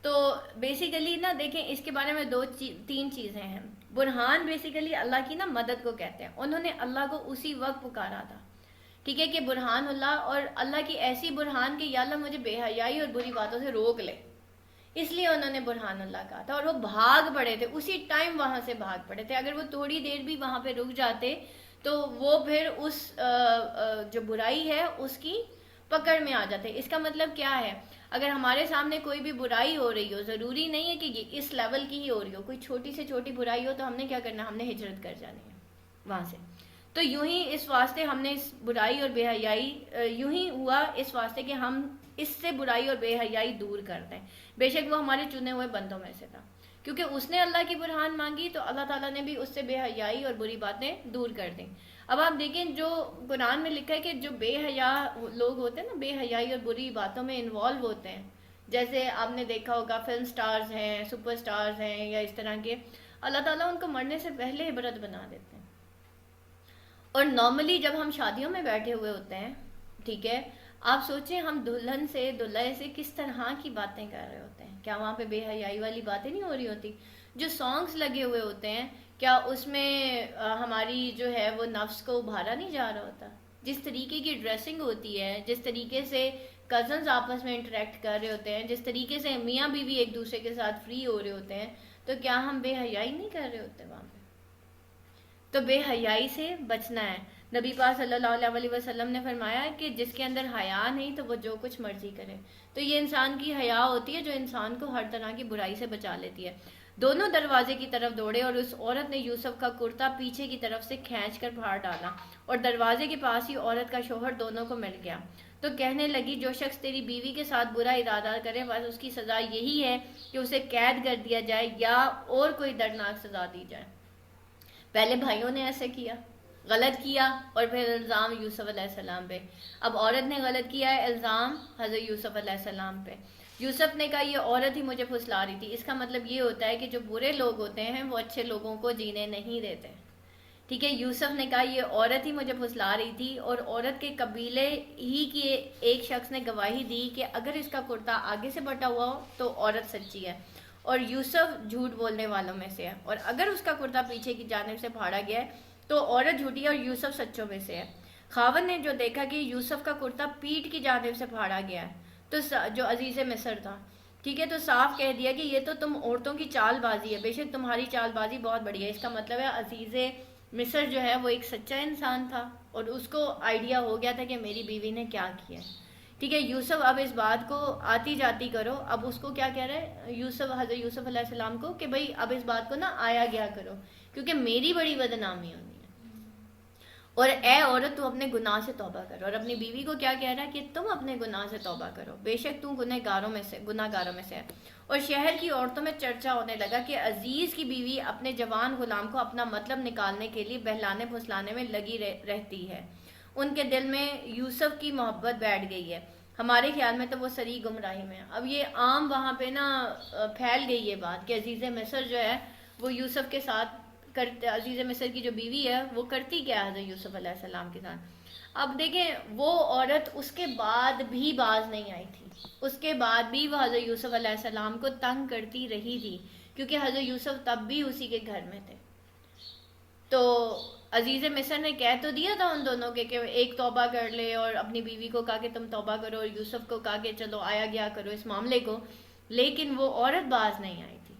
تو بیسیکلی نا دیکھیں اس کے بارے میں تین چیزیں ہیں. برہان بیسیکلی اللہ کی نا مدد کو کہتے ہیں. انہوں نے اللہ کو اسی وقت پکارا تھا. ٹھیک ہے، کہ برہان اللہ، اور اللہ کی ایسی برہان کہ یا اللہ مجھے بے حیائی اور بری باتوں سے روک لے، اس لیے انہوں نے برہان اللہ کہا تھا. اور وہ بھاگ پڑے تھے، اسی ٹائم وہاں سے بھاگ پڑے تھے. اگر وہ تھوڑی دیر بھی وہاں پہ رک جاتے تو وہ پھر اس جو برائی ہے اس کی پکڑ میں آ جاتے. اس کا مطلب کیا ہے، اگر ہمارے سامنے کوئی بھی برائی ہو رہی ہو، ضروری نہیں ہے کہ یہ اس لیول کی ہی ہو رہی ہو، کوئی چھوٹی سے چھوٹی برائی ہو تو ہم نے کیا کرنا، ہم نے ہجرت کر جانی ہے وہاں سے. تو یوں ہی اس واسطے ہم نے اس برائی اور بے حیائی یوں ہی ہوا اس واسطے کہ ہم اس سے برائی اور بے حیائی دور کر دیں. بے شک وہ ہمارے چنے ہوئے بندوں میں سے تھا، کیونکہ اس نے اللہ کی برہان مانگی تو اللہ تعالیٰ نے بھی اس سے بے حیائی اور بری باتیں دور کر دیں. اب آپ دیکھیں جو قرآن میں لکھا ہے کہ جو بے حیا لوگ ہوتے ہیں نا، بے حیائی اور بری باتوں میں انوالو ہوتے ہیں، جیسے آپ نے دیکھا ہوگا فلم سٹارز ہیں، سپر سٹارز ہیں، یا اس طرح کے، اللہ تعالیٰ ان کو مرنے سے پہلے عبرت بنا دیتے ہیں. اور نارملی جب ہم شادیوں میں بیٹھے ہوئے ہوتے ہیں، ٹھیک ہے، آپ سوچیں ہم دلہن سے دلہے سے کس طرح کی باتیں کر رہے ہوتے ہیں. کیا وہاں پہ بے حیائی والی باتیں نہیں ہو رہی ہوتی؟ جو سانگز لگے ہوئے ہوتے ہیں کیا اس میں ہماری جو ہے وہ نفس کو ابھارا نہیں جا رہا ہوتا؟ جس طریقے کی ڈریسنگ ہوتی ہے، جس طریقے سے کزنز آپس میں انٹریکٹ کر رہے ہوتے ہیں، جس طریقے سے میاں بیوی ایک دوسرے کے ساتھ فری ہو رہے ہوتے ہیں، تو کیا ہم بے حیائی نہیں کر رہے ہوتے وہاں پہ؟ تو بے حیائی سے بچنا ہے. نبی پاک صلی اللہ علیہ وسلم نے فرمایا کہ جس کے اندر حیا نہیں تو وہ جو کچھ مرضی کرے. تو یہ انسان کی حیا ہوتی ہے جو انسان کو ہر طرح کی برائی سے بچا لیتی ہے. دونوں دروازے کی طرف دوڑے اور اس عورت نے یوسف کا کرتا پیچھے کی طرف سے کھینچ کر پھاڑ ڈالا، اور دروازے کے پاس ہی عورت کا شوہر دونوں کو مل گیا. تو کہنے لگی جو شخص تیری بیوی کے ساتھ برا ارادہ کرے بس اس کی سزا یہی ہے کہ اسے قید کر دیا جائے یا اور کوئی دردناک سزا دی جائے. پہلے بھائیوں نے ایسے کیا، غلط کیا، اور پھر الزام یوسف علیہ السلام پہ. اب عورت نے غلط کیا ہے، الزام حضرت یوسف علیہ السلام پہ. یوسف نے کہا یہ عورت ہی مجھے پھسلا رہی تھی. اس کا مطلب یہ ہوتا ہے کہ جو برے لوگ ہوتے ہیں وہ اچھے لوگوں کو جینے نہیں دیتے. ٹھیک ہے، یوسف نے کہا یہ عورت ہی مجھے پھسلا رہی تھی، اور عورت کے قبیلے ہی کی ایک شخص نے گواہی دی کہ اگر اس کا کرتا آگے سے بٹا ہوا ہو تو عورت سچی ہے اور یوسف جھوٹ بولنے والوں میں سے ہے، اور اگر اس کا کرتا پیچھے کی جانب سے پھاڑا گیا ہے تو عورت جھوٹی ہے اور یوسف سچوں میں سے ہے. خاوند نے جو دیکھا کہ یوسف کا کرتا پیٹھ کی جانب سے پھاڑا گیا ہے تو جو عزیز مصر تھا، ٹھیک ہے، تو صاف کہہ دیا کہ یہ تو تم عورتوں کی چال بازی ہے، بے شک تمہاری چال بازی بہت بڑی ہے. اس کا مطلب ہے عزیز مصر جو ہے وہ ایک سچا انسان تھا اور اس کو آئیڈیا ہو گیا تھا کہ میری بیوی نے کیا کیا ہے. ٹھیک ہے، یوسف اب اس بات کو آتی جاتی کرو. اب اس کو کیا کہہ رہا ہے یوسف، حضرت یوسف علیہ السلام کو، کہ بھئی اب اس بات کو نا آیا گیا کرو کیونکہ میری بڑی بدنامی ہونی ہے. اور اے عورت تو اپنے گناہ سے توبہ کرو. اور اپنی بیوی کو کیا کہہ رہا ہے کہ تم اپنے گناہ سے توبہ کرو، بے شک تم گناہ گاروں میں سے ہے. اور شہر کی عورتوں میں چرچا ہونے لگا کہ عزیز کی بیوی اپنے جوان غلام کو اپنا مطلب نکالنے کے لیے بہلانے پھسلانے میں لگی رہتی ہے. ان کے دل میں یوسف کی محبت بیٹھ گئی ہے، ہمارے خیال میں تو وہ سری گمراہی میں. اب یہ عام وہاں پہ نا پھیل گئی یہ بات کہ عزیز مصر جو ہے وہ یوسف کے ساتھ عزیز مصر کی جو بیوی ہے وہ کرتی کیا ہے حضرت یوسف علیہ السلام کے ساتھ. اب دیکھیں وہ عورت اس کے بعد بھی باز نہیں آئی تھی، اس کے بعد بھی وہ حضرت یوسف علیہ السلام کو تنگ کرتی رہی تھی کیونکہ حضرت یوسف تب بھی اسی کے گھر میں تھے. تو عزیز مصر نے کہہ تو دیا تھا ان دونوں کے کہ ایک توبہ کر لے، اور اپنی بیوی کو کہا کہ تم توبہ کرو، اور یوسف کو کہا کہ چلو آیا گیا کرو اس معاملے کو، لیکن وہ عورت باز نہیں آئی تھی.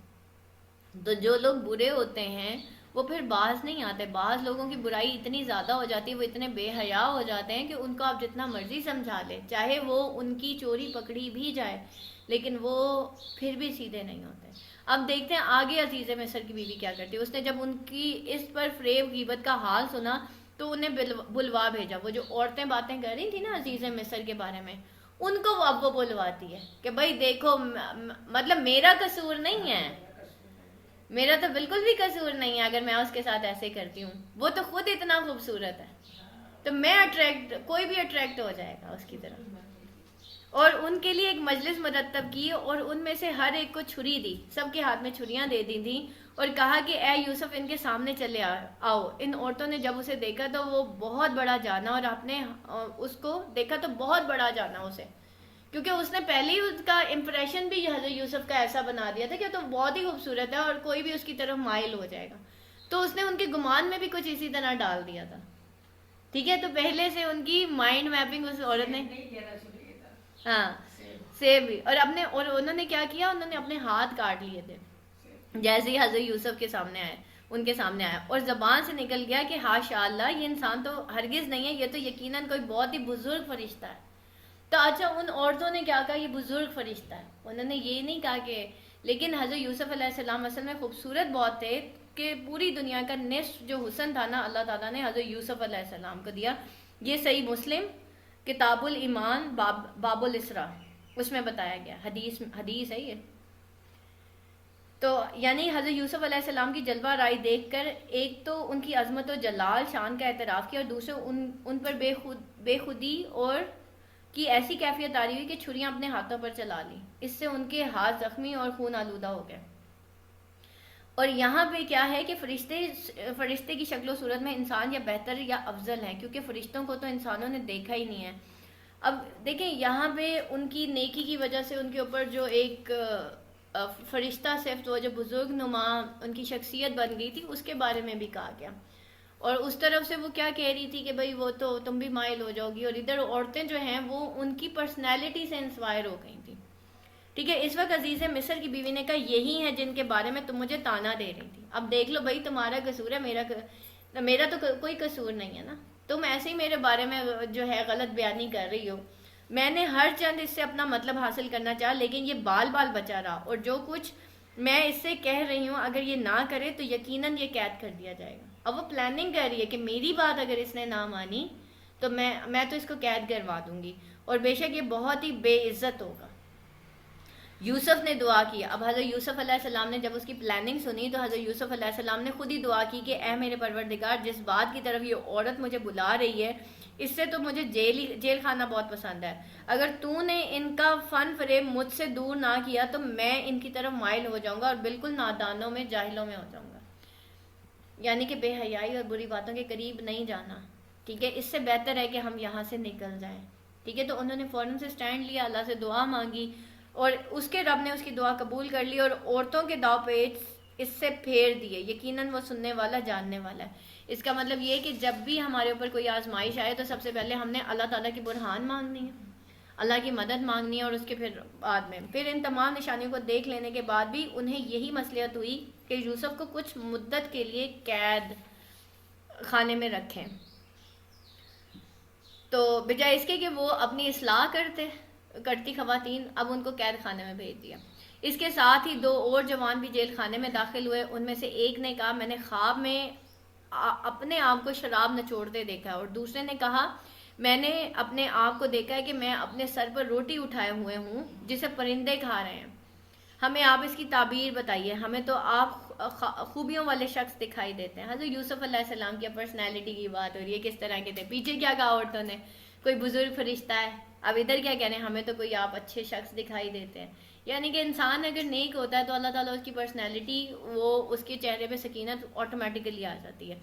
تو جو لوگ برے ہوتے ہیں وہ پھر باز نہیں آتے. بعض لوگوں کی برائی اتنی زیادہ ہو جاتی ہے، وہ اتنے بے حیا ہو جاتے ہیں کہ ان کو آپ جتنا مرضی سمجھا لیں، چاہے وہ ان کی چوری پکڑی بھی جائے، لیکن وہ پھر بھی سیدھے نہیں ہوتے. اب دیکھتے ہیں آگے عزیز مصر کی بیوی کیا کرتی ہے. اس نے جب ان کی اس پر فریب غیبت کا حال سنا تو انہیں بلوا بھیجا. وہ جو عورتیں باتیں کر رہی تھی نا عزیز مصر کے بارے میں، ان کو اب وہ بلواتی ہے کہ بھائی دیکھو مطلب میرا قصور نہیں ہے، میرا تو بالکل بھی قصور نہیں ہے اگر میں اس کے ساتھ ایسے کرتی ہوں، وہ تو خود اتنا خوبصورت ہے تو میں کوئی بھی اٹریکٹ ہو جائے گا اس کی طرف. اور ان کے لیے ایک مجلس مرتب کی اور ان میں سے ہر ایک کو چھری دی، سب کے ہاتھ میں چھریاں دے دی تھیں اور کہا کہ اے یوسف ان کے سامنے چلے آؤ. ان عورتوں نے جب اسے دیکھا تو وہ بہت بڑا جانا، اور آپ نے اس کو دیکھا تو بہت بڑا جانا اسے، کیونکہ اس نے پہلے ہی اس کا امپریشن بھی حضرت یوسف کا ایسا بنا دیا تھا کہ تو بہت ہی خوبصورت ہے اور کوئی بھی اس کی طرف مائل ہو جائے گا. تو اس نے ان کے گمان میں بھی کچھ اسی طرح ڈال دیا تھا. ٹھیک ہے، تو پہلے سے ان کی مائنڈ میپنگ اس عورت نے ہاں سیب بھی. اور انہوں نے کیا کیا، انہوں نے اپنے ہاتھ کاٹ لیے تھے جیسے ہی حضرت یوسف کے سامنے آئے، ان کے سامنے آیا، اور زبان سے نکل گیا کہ ہاشا اللہ، یہ انسان تو ہرگز نہیں ہے، یہ تو یقیناً کوئی بہت ہی بزرگ فرشتہ ہے. تو اچھا ان عورتوں نے کیا کہا یہ بزرگ فرشتہ ہے، انہوں نے یہ نہیں کہا کہ، لیکن حضرت یوسف علیہ السلام اصل میں خوبصورت بہت تھے کہ پوری دنیا کا نصف جو حسن تھا نا اللہ تعالیٰ نے حضرت یوسف علیہ السلام کو دیا. یہ صحیح مسلم کتاب الایمان باب الاسراء اس میں بتایا گیا، حدیث ہے یہ. تو یعنی حضرت یوسف علیہ السلام کی جلوہ رائی دیکھ کر ایک تو ان کی عظمت و جلال شان کا اعتراف کیا، اور دوسرے ان پر بے خودی اور کی ایسی کیفیت آ رہی ہوئی کہ چھریاں اپنے ہاتھوں پر چلا لی، اس سے ان کے ہاتھ زخمی اور خون آلودہ ہو گئے. اور یہاں پہ کیا ہے کہ فرشتے کی شکل و صورت میں انسان یا بہتر یا افضل ہیں، کیونکہ فرشتوں کو تو انسانوں نے دیکھا ہی نہیں ہے. اب دیکھیں یہاں پہ ان کی نیکی کی وجہ سے ان کے اوپر جو ایک فرشتہ صفت، وہ جو بزرگ نما ان کی شخصیت بن گئی تھی، اس کے بارے میں بھی کہا گیا. اور اس طرف سے وہ کیا کہہ رہی تھی کہ بھئی وہ تو تم بھی مائل ہو جاؤ گی، اور ادھر عورتیں جو ہیں وہ ان کی پرسنالٹی سے انسپائر ہو گئی تھی. ٹھیک ہے، اس وقت عزیز مصر کی بیوی نے کہا یہی ہیں جن کے بارے میں تم مجھے تانا دے رہی تھی. اب دیکھ لو بھئی تمہارا قصور ہے، میرا تو کوئی قصور نہیں ہے نا، تم ایسے ہی میرے بارے میں جو ہے غلط بیانی کر رہی ہو. میں نے ہر چند اس سے اپنا مطلب حاصل کرنا چاہا، لیکن یہ بال بچا رہا، اور جو کچھ میں اس سے کہہ رہی ہوں اگر یہ نہ کرے تو یقیناً یہ قید کر دیا جائے گا. اب وہ پلاننگ کر رہی ہے کہ میری بات اگر اس نے نہ مانی تو میں تو اس کو قید کروا دوں گی، اور بے شک یہ بہت ہی بے عزت ہوگا. یوسف نے دعا کی. اب حضرت یوسف علیہ السلام نے جب اس کی پلاننگ سنی تو حضرت یوسف علیہ السلام نے خود ہی دعا کی کہ اے میرے پروردگار، جس بات کی طرف یہ عورت مجھے بلا رہی ہے اس سے تو مجھے جیل خانہ بہت پسند ہے. اگر تو نے ان کا فن فریب مجھ سے دور نہ کیا تو میں ان کی طرف مائل ہو جاؤں گا اور بالکل نادانوں میں جاہلوں میں ہو جاؤں گا. یعنی کہ بے حیائی اور بری باتوں کے قریب نہیں جانا. ٹھیک ہے، اس سے بہتر ہے کہ ہم یہاں سے نکل جائیں. ٹھیک ہے، تو انہوں نے فوراً سے سٹینڈ لیا، اللہ سے دعا مانگی، اور اس کے رب نے اس کی دعا قبول کر لی اور عورتوں کے داؤ پیچ اس سے پھیر دیے. یقیناً وہ سننے والا جاننے والا ہے. اس کا مطلب یہ کہ جب بھی ہمارے اوپر کوئی آزمائش آئے تو سب سے پہلے ہم نے اللہ تعالیٰ کی برہان مانگنی ہے. اللہ کی مدد مانگنی ہے، اور اس کے پھر ان تمام نشانیوں کو دیکھ لینے کے بعد بھی انہیں یہی مصلحت ہوئی کہ یوسف کو کچھ مدت کے لیے قید خانے میں رکھیں، تو بجائے اس کے کہ وہ اپنی اصلاح کرتی خواتین، اب ان کو قید خانے میں بھیج دیا۔ اس کے ساتھ ہی 2 اور جوان بھی جیل خانے میں داخل ہوئے۔ ان میں سے ایک نے کہا میں نے خواب میں اپنے آپ کو شراب نچوڑتے دیکھا، اور دوسرے نے کہا میں نے اپنے آپ کو دیکھا ہے کہ میں اپنے سر پر روٹی اٹھائے ہوئے ہوں جسے پرندے کھا رہے ہیں، ہمیں آپ اس کی تعبیر بتائیے، ہمیں تو آپ خوبیوں والے شخص دکھائی دیتے ہیں۔ حضرت یوسف علیہ السلام کی پرسنالٹی کی بات ہو رہی ہے، کس طرح کے تھے، پیچھے کیا کہا عورتوں نے، کوئی بزرگ فرشتہ ہے، اب ادھر کیا کہہ رہے ہیں ہمیں تو کوئی آپ اچھے شخص دکھائی دیتے ہیں۔ یعنی کہ انسان اگر نیک ہوتا ہے تو اللہ تعالیٰ اس کی پرسنالٹی، وہ اس کے چہرے پہ سکینت آٹومیٹیکلی آ جاتی ہے۔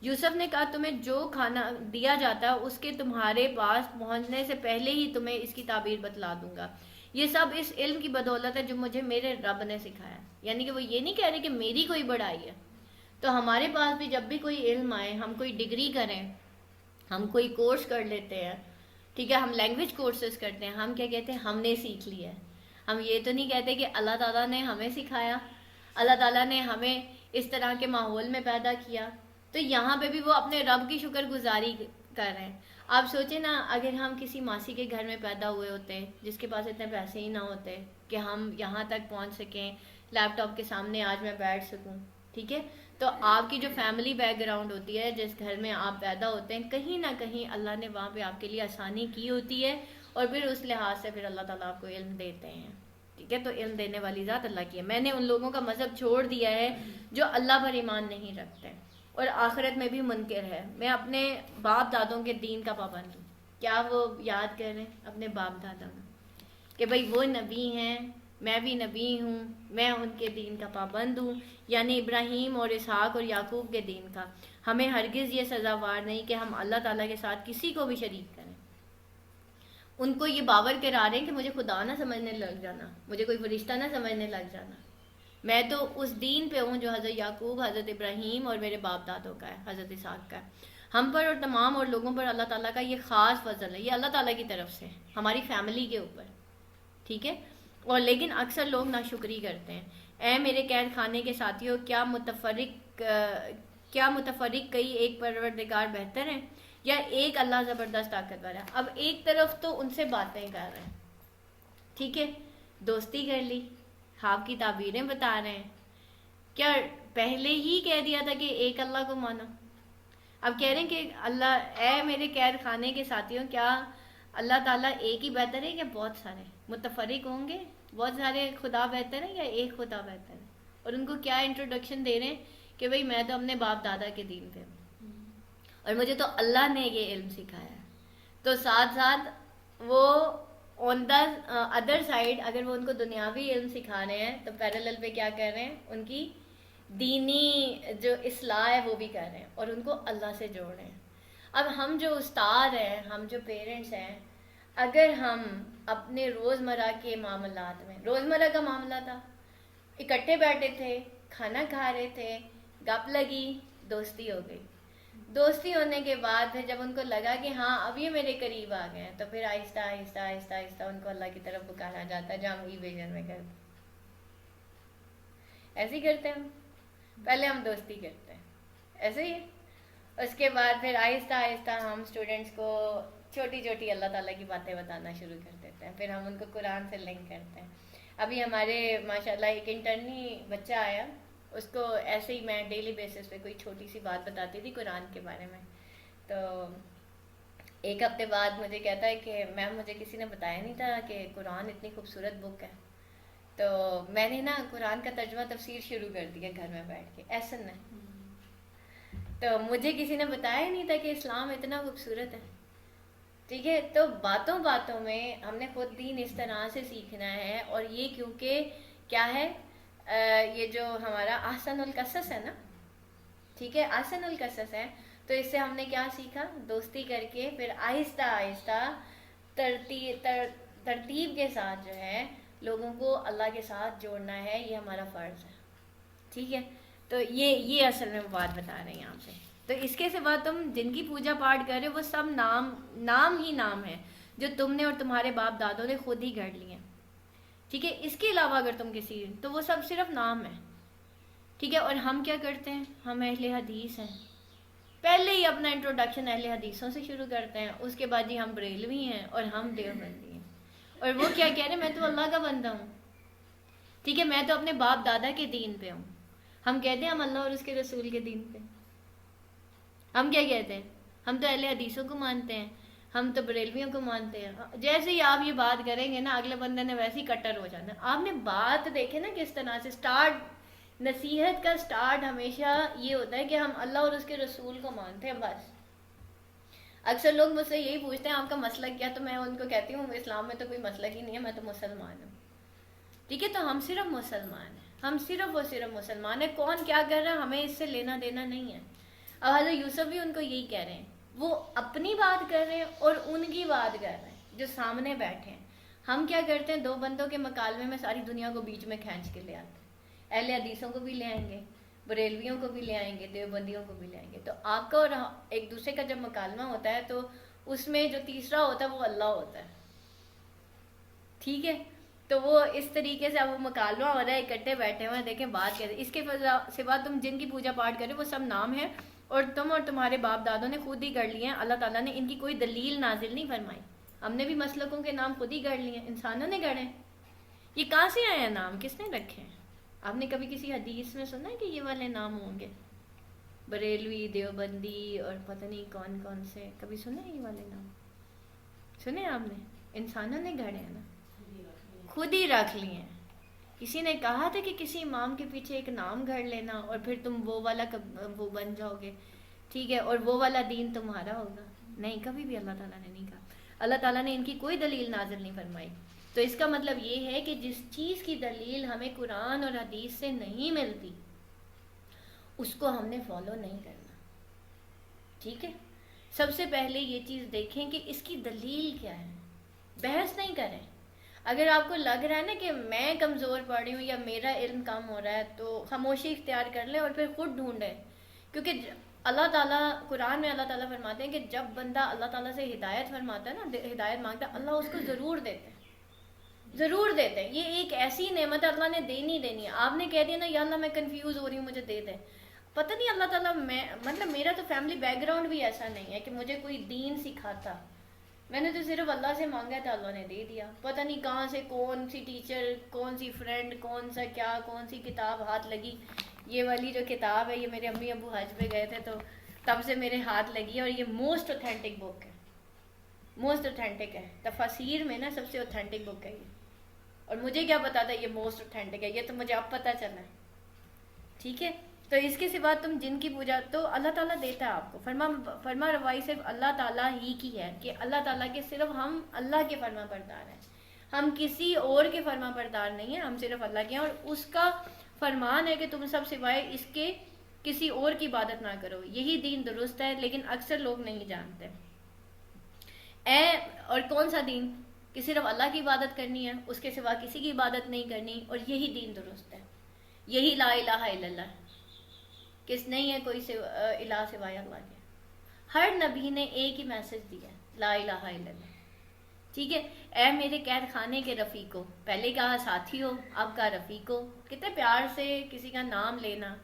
یوسف نے کہا تمہیں جو کھانا دیا جاتا ہے اس کے تمہارے پاس پہنچنے سے پہلے ہی تمہیں اس کی تعبیر بتلا دوں گا، یہ سب اس علم کی بدولت ہے جو مجھے میرے رب نے سکھایا۔ یعنی کہ وہ یہ نہیں کہہ رہے کہ میری کوئی بڑائی ہے، تو ہمارے پاس بھی جب بھی کوئی علم آئے، ہم کوئی ڈگری کریں، ہم کوئی کورس کر لیتے ہیں، ٹھیک ہے، ہم لینگویج کورسز کرتے ہیں، ہم کیا کہتے ہیں ہم نے سیکھ لیا ہے، ہم یہ تو نہیں کہتے کہ اللہ تعالیٰ نے ہمیں سکھایا، اللہ تعالیٰ نے ہمیں اس طرح کے ماحول میں پیدا کیا۔ تو یہاں پہ بھی وہ اپنے رب کی شکر گزاری کر رہے ہیں۔ آپ سوچیں نا، اگر ہم کسی ماسی کے گھر میں پیدا ہوئے ہوتے جس کے پاس اتنے پیسے ہی نہ ہوتے کہ ہم یہاں تک پہنچ سکیں، لیپ ٹاپ کے سامنے آج میں بیٹھ سکوں، ٹھیک ہے، تو آپ کی جو فیملی بیک گراؤنڈ ہوتی ہے، جس گھر میں آپ پیدا ہوتے ہیں، کہیں نہ کہیں اللہ نے وہاں پہ آپ کے لیے آسانی کی ہوتی ہے، اور پھر اس لحاظ سے پھر اللہ تعالیٰ آپ کو علم دیتے ہیں، ٹھیک ہے، تو علم دینے والی ذات اللہ کی ہے۔ میں نے ان لوگوں کا مذہب چھوڑ دیا ہے جو اللہ پر ایمان نہیں رکھتے اور آخرت میں بھی منکر ہے، میں اپنے باپ دادوں کے دین کا پابند ہوں۔ کیا وہ یاد کر رہے ہیں اپنے باپ دادا کو کہ بھائی وہ نبی ہیں، میں بھی نبی ہوں، میں ان کے دین کا پابند ہوں، یعنی ابراہیم اور اسحاق اور یعقوب کے دین کا۔ ہمیں ہرگز یہ سزاوار نہیں کہ ہم اللہ تعالیٰ کے ساتھ کسی کو بھی شریک کریں۔ ان کو یہ باور کرا رہے ہیں کہ مجھے خدا نہ سمجھنے لگ جانا، مجھے کوئی فرشتہ نہ سمجھنے لگ جانا، میں تو اس دین پہ ہوں جو حضرت یعقوب، حضرت ابراہیم اور میرے باپ دادوں کا ہے، حضرت اسحاق کا ہے۔ ہم پر اور تمام اور لوگوں پر اللہ تعالیٰ کا یہ خاص فضل ہے، یہ اللہ تعالیٰ کی طرف سے ہماری فیملی کے اوپر، ٹھیک ہے، اور لیکن اکثر لوگ ناشکری کرتے ہیں۔ اے میرے قید خانے کے ساتھیوں، کیا متفرق کئی ایک پروردگار بہتر ہیں، یا ایک اللہ زبردست طاقتور ہے؟ اب ایک طرف تو ان سے باتیں کر رہے ہیں، ٹھیک ہے، دوستی کر لی، خواب کی تعبیریں بتا رہے ہیں، کیا پہلے ہی کہہ دیا تھا کہ ایک اللہ کو مانو؟ اب کہہ رہے ہیں کہ اللہ، اے میرے قید خانے کے ساتھیوں، کیا اللہ تعالیٰ ایک ہی بہتر ہے یا بہت سارے متفرق ہوں گے؟ بہت سارے خدا بہتر ہیں یا ایک خدا بہتر ہے؟ اور ان کو کیا انٹروڈکشن دے رہے ہیں کہ بھئی میں تو اپنے باپ دادا کے دین پہ ہوں اور مجھے تو اللہ نے یہ علم سکھایا ہے۔ تو ساتھ ساتھ وہ آن دا ادر سائڈ، اگر وہ ان کو دنیاوی علم سکھا رہے ہیں تو پیرالل پہ کیا کر رہے ہیں، ان کی دینی جو اصلاح ہے وہ بھی کر رہے ہیں اور ان کو اللہ سے جوڑ رہے ہیں۔ اب ہم جو استاد ہیں، ہم جو پیرنٹس ہیں، اگر ہم اپنے روزمرہ کے معاملات میں، روزمرہ کا معاملہ تھا، اکٹھے بیٹھے تھے، کھانا کھا رہے تھے، گپ لگی، دوستی ہو گئی، دوستی ہونے کے بعد پھر جب ان کو لگا کہ ہاں اب یہ میرے قریب آ گئے ہیں، تو پھر آہستہ آہستہ آہستہ آہستہ ان کو اللہ کی طرف پکارا جاتا ہے، جو ہم ای ویژن میں کرتے ہیں۔ ایسے ہی کرتے ہیں ہم، پہلے ہم دوستی کرتے ہیں، ایسے ہی، اس کے بعد پھر آہستہ آہستہ ہم اسٹوڈنٹس کو چھوٹی چھوٹی اللہ تعالیٰ کی باتیں بتانا شروع کر دیتے ہیں، پھر ہم ان کو قرآن سے لنک کرتے ہیں۔ ابھی ہمارے ماشاءاللہ ایک انٹرنی بچہ آیا، اس کو ایسے ہی میں ڈیلی بیسس پہ کوئی چھوٹی سی بات بتاتی تھی قرآن کے بارے میں، تو ایک ہفتے بعد مجھے کہتا ہے کہ میم مجھے کسی نے بتایا نہیں تھا کہ قرآن اتنی خوبصورت بک ہے، تو میں نے نا قرآن کا ترجمہ تفسیر شروع کر دیا گھر میں بیٹھ کے، ایسا نہیں، تو مجھے کسی نے بتایا ہی نہیں تھا کہ اسلام اتنا خوبصورت ہے، ٹھیک ہے۔ تو باتوں باتوں میں ہم نے خود دین اس طرح سے سیکھنا ہے، اور یہ کیونکہ کیا ہے، یہ جو ہمارا احسن القصص ہے نا، ٹھیک ہے، احسن القصص ہے، تو اس سے ہم نے کیا سیکھا، دوستی کر کے پھر آہستہ آہستہ ترتیب کے ساتھ جو ہے لوگوں کو اللہ کے ساتھ جوڑنا ہے، یہ ہمارا فرض ہے، ٹھیک ہے۔ تو یہ اصل میں بات بتا رہے ہیں یہاں پہ۔ تو اس کے سوا تم جن کی پوجا پاٹ کر رہے ہو وہ سب نام ہی نام ہے، جو تم نے اور تمہارے باپ دادوں نے خود ہی گھڑ لی ہیں. ٹھیک ہے, اس کے علاوہ اگر تم کسی, تو وہ سب صرف نام ہے. ٹھیک ہے, اور ہم کیا کرتے ہیں, ہم اہل حدیث ہیں. پہلے ہی اپنا انٹروڈکشن اہل حدیثوں سے شروع کرتے ہیں, اس کے بعد ہی ہم بریلوی ہیں اور ہم دیوبندی ہیں. اور وہ کیا کہہ رہے ہیں, میں تو اللہ کا بندہ ہوں. ٹھیک ہے, میں تو اپنے باپ دادا کے دین پہ ہوں. ہم کہتے ہیں ہم اللہ اور اس کے رسول کے دین پہ. ہم کیا کہتے ہیں, ہم تو اہل حدیثوں کو مانتے ہیں, ہم تو بریلویوں کو مانتے ہیں. جیسے ہی آپ یہ بات کریں گے نا, اگلے بندے نے ویسے ہی کٹر ہو جانا. آپ نے بات دیکھے نا کس طرح سے سٹارٹ, نصیحت کا سٹارٹ ہمیشہ یہ ہوتا ہے کہ ہم اللہ اور اس کے رسول کو مانتے ہیں بس. اکثر لوگ مجھ سے یہی پوچھتے ہیں آپ کا مسلک کیا, تو میں ان کو کہتی ہوں اسلام میں تو کوئی مسلک ہی نہیں ہے, میں تو مسلمان ہوں. ٹھیک ہے, تو ہم صرف مسلمان ہیں, ہم صرف اور صرف مسلمان ہیں. کون کیا کر رہا ہے ہمیں اس سے لینا دینا نہیں ہے. اب حضرت یوسف بھی ان کو یہی کہہ رہے ہیں, وہ اپنی بات کر رہے ہیں اور ان کی بات کر رہے ہیں جو سامنے بیٹھے ہیں. ہم کیا کرتے ہیں, دو بندوں کے مکالمے میں ساری دنیا کو بیچ میں کھینچ کے لے آتے ہیں. اہل حدیثوں کو بھی لے آئیں گے, بریلویوں کو بھی لے آئیں گے, دیوبندیوں کو بھی لے آئیں گے. تو آپ کا اور ایک دوسرے کا جب مکالمہ ہوتا ہے تو اس میں جو تیسرا ہوتا ہے وہ اللہ ہوتا ہے. ٹھیک ہے, تو وہ اس طریقے سے اب وہ مکالمہ ہو رہا ہے, اکٹھے بیٹھے ہوئے ہیں, دیکھیں بات کر. اس کے سوا تم جن کی پوجا پاٹ کرے وہ سب نام ہے, اور تم اور تمہارے باپ دادوں نے خود ہی گڑھ لیے ہیں. اللہ تعالیٰ نے ان کی کوئی دلیل نازل نہیں فرمائی. ہم نے بھی مسلکوں کے نام خود ہی گڑھ لیے ہیں, انسانوں نے گڑھے. یہ کہاں سے آئے ہیں نام, کس نے رکھے ہیں؟ آپ نے کبھی کسی حدیث میں سنا ہے کہ یہ والے نام ہوں گے, بریلوی, دیوبندی اور پتہ نہیں کون کون سے؟ کبھی سنے ہیں یہ والے نام؟ سنے آپ نے؟ انسانوں نے گھڑے ہیں نا, خود ہی رکھ لیے ہیں. کسی نے کہا تھا کہ کسی امام کے پیچھے ایک نام گھڑ لینا اور پھر تم وہ والا وہ بن جاؤ گے, ٹھیک ہے, اور وہ والا دین تمہارا ہوگا؟ نہیں, کبھی بھی اللہ تعالیٰ نے نہیں کہا. اللہ تعالیٰ نے ان کی کوئی دلیل نازل نہیں فرمائی. تو اس کا مطلب یہ ہے کہ جس چیز کی دلیل ہمیں قرآن اور حدیث سے نہیں ملتی اس کو ہم نے فالو نہیں کرنا. ٹھیک ہے, سب سے پہلے یہ چیز دیکھیں کہ اس کی دلیل کیا ہے, بحث نہیں کریں. اگر آپ کو لگ رہا ہے نا کہ میں کمزور پڑ رہی ہوں یا میرا علم کم ہو رہا ہے تو خاموشی اختیار کر لیں اور پھر خود ڈھونڈیں. کیونکہ اللہ تعالیٰ قرآن میں اللہ تعالیٰ فرماتے ہیں کہ جب بندہ اللہ تعالیٰ سے ہدایت فرماتا ہے نا, ہدایت مانگتا ہے, اللہ اس کو ضرور دیتے ہیں, ضرور دیتے ہیں. یہ ایک ایسی نعمت اللہ نے دینی ہے. آپ نے کہہ دیا نا یا اللہ میں کنفیوز ہو رہی ہوں مجھے دے دیں, پتہ نہیں اللہ تعالیٰ, میں مطلب میرا تو فیملی بیک گراؤنڈ بھی ایسا نہیں ہے کہ مجھے کوئی دین سکھاتا. میں نے تو صرف اللہ سے مانگا تھا, اللہ نے دے دیا. پتہ نہیں کہاں سے کون سی ٹیچر, کون سی فرینڈ, کون سا کیا, کون سی کتاب ہاتھ لگی. یہ والی جو کتاب ہے یہ میرے امی ابو حج پہ گئے تھے تو تب سے میرے ہاتھ لگی ہے, اور یہ موسٹ اوتھینٹک بک ہے, موسٹ اوتھینٹک ہے. تفاسیر میں نا سب سے اوتھینٹک بک ہے یہ, اور مجھے کیا پتا تھا یہ موسٹ اوتھینٹک ہے, یہ تو مجھے اب پتہ چلا ہے. ٹھیک ہے, تو اس کے سوا تم جن کی پوجا, تو اللہ تعالیٰ دیتا ہے آپ کو. فرما روائی صرف اللہ تعالیٰ ہی کی ہے کہ اللہ تعالیٰ کے صرف ہم اللہ کے فرما بردار ہیں, ہم کسی اور کے فرما بردار نہیں ہیں, ہم صرف اللہ کے ہیں. اور اس کا فرمان ہے کہ تم سب سوائے اس کے کسی اور کی عبادت نہ کرو, یہی دین درست ہے. لیکن اکثر لوگ نہیں جانتے. اور کون سا دین؟ کہ صرف اللہ کی عبادت کرنی ہے, اس کے سوا کسی کی عبادت نہیں کرنی, اور یہی دین درست ہے, یہی لا الہ الا اللہ, کس نہیں ہے کوئی الہ سوائے اللہ کے. ہر نبی نے ایک ہی میسج دیا, لا الہ الا اللہ. ٹھیک ہے, اے میرے قید خانے کے رفیقو, پہلے کہا ساتھی ہو, اب کہا رفیقو. کتنے پیار سے کسی کا نام لینا.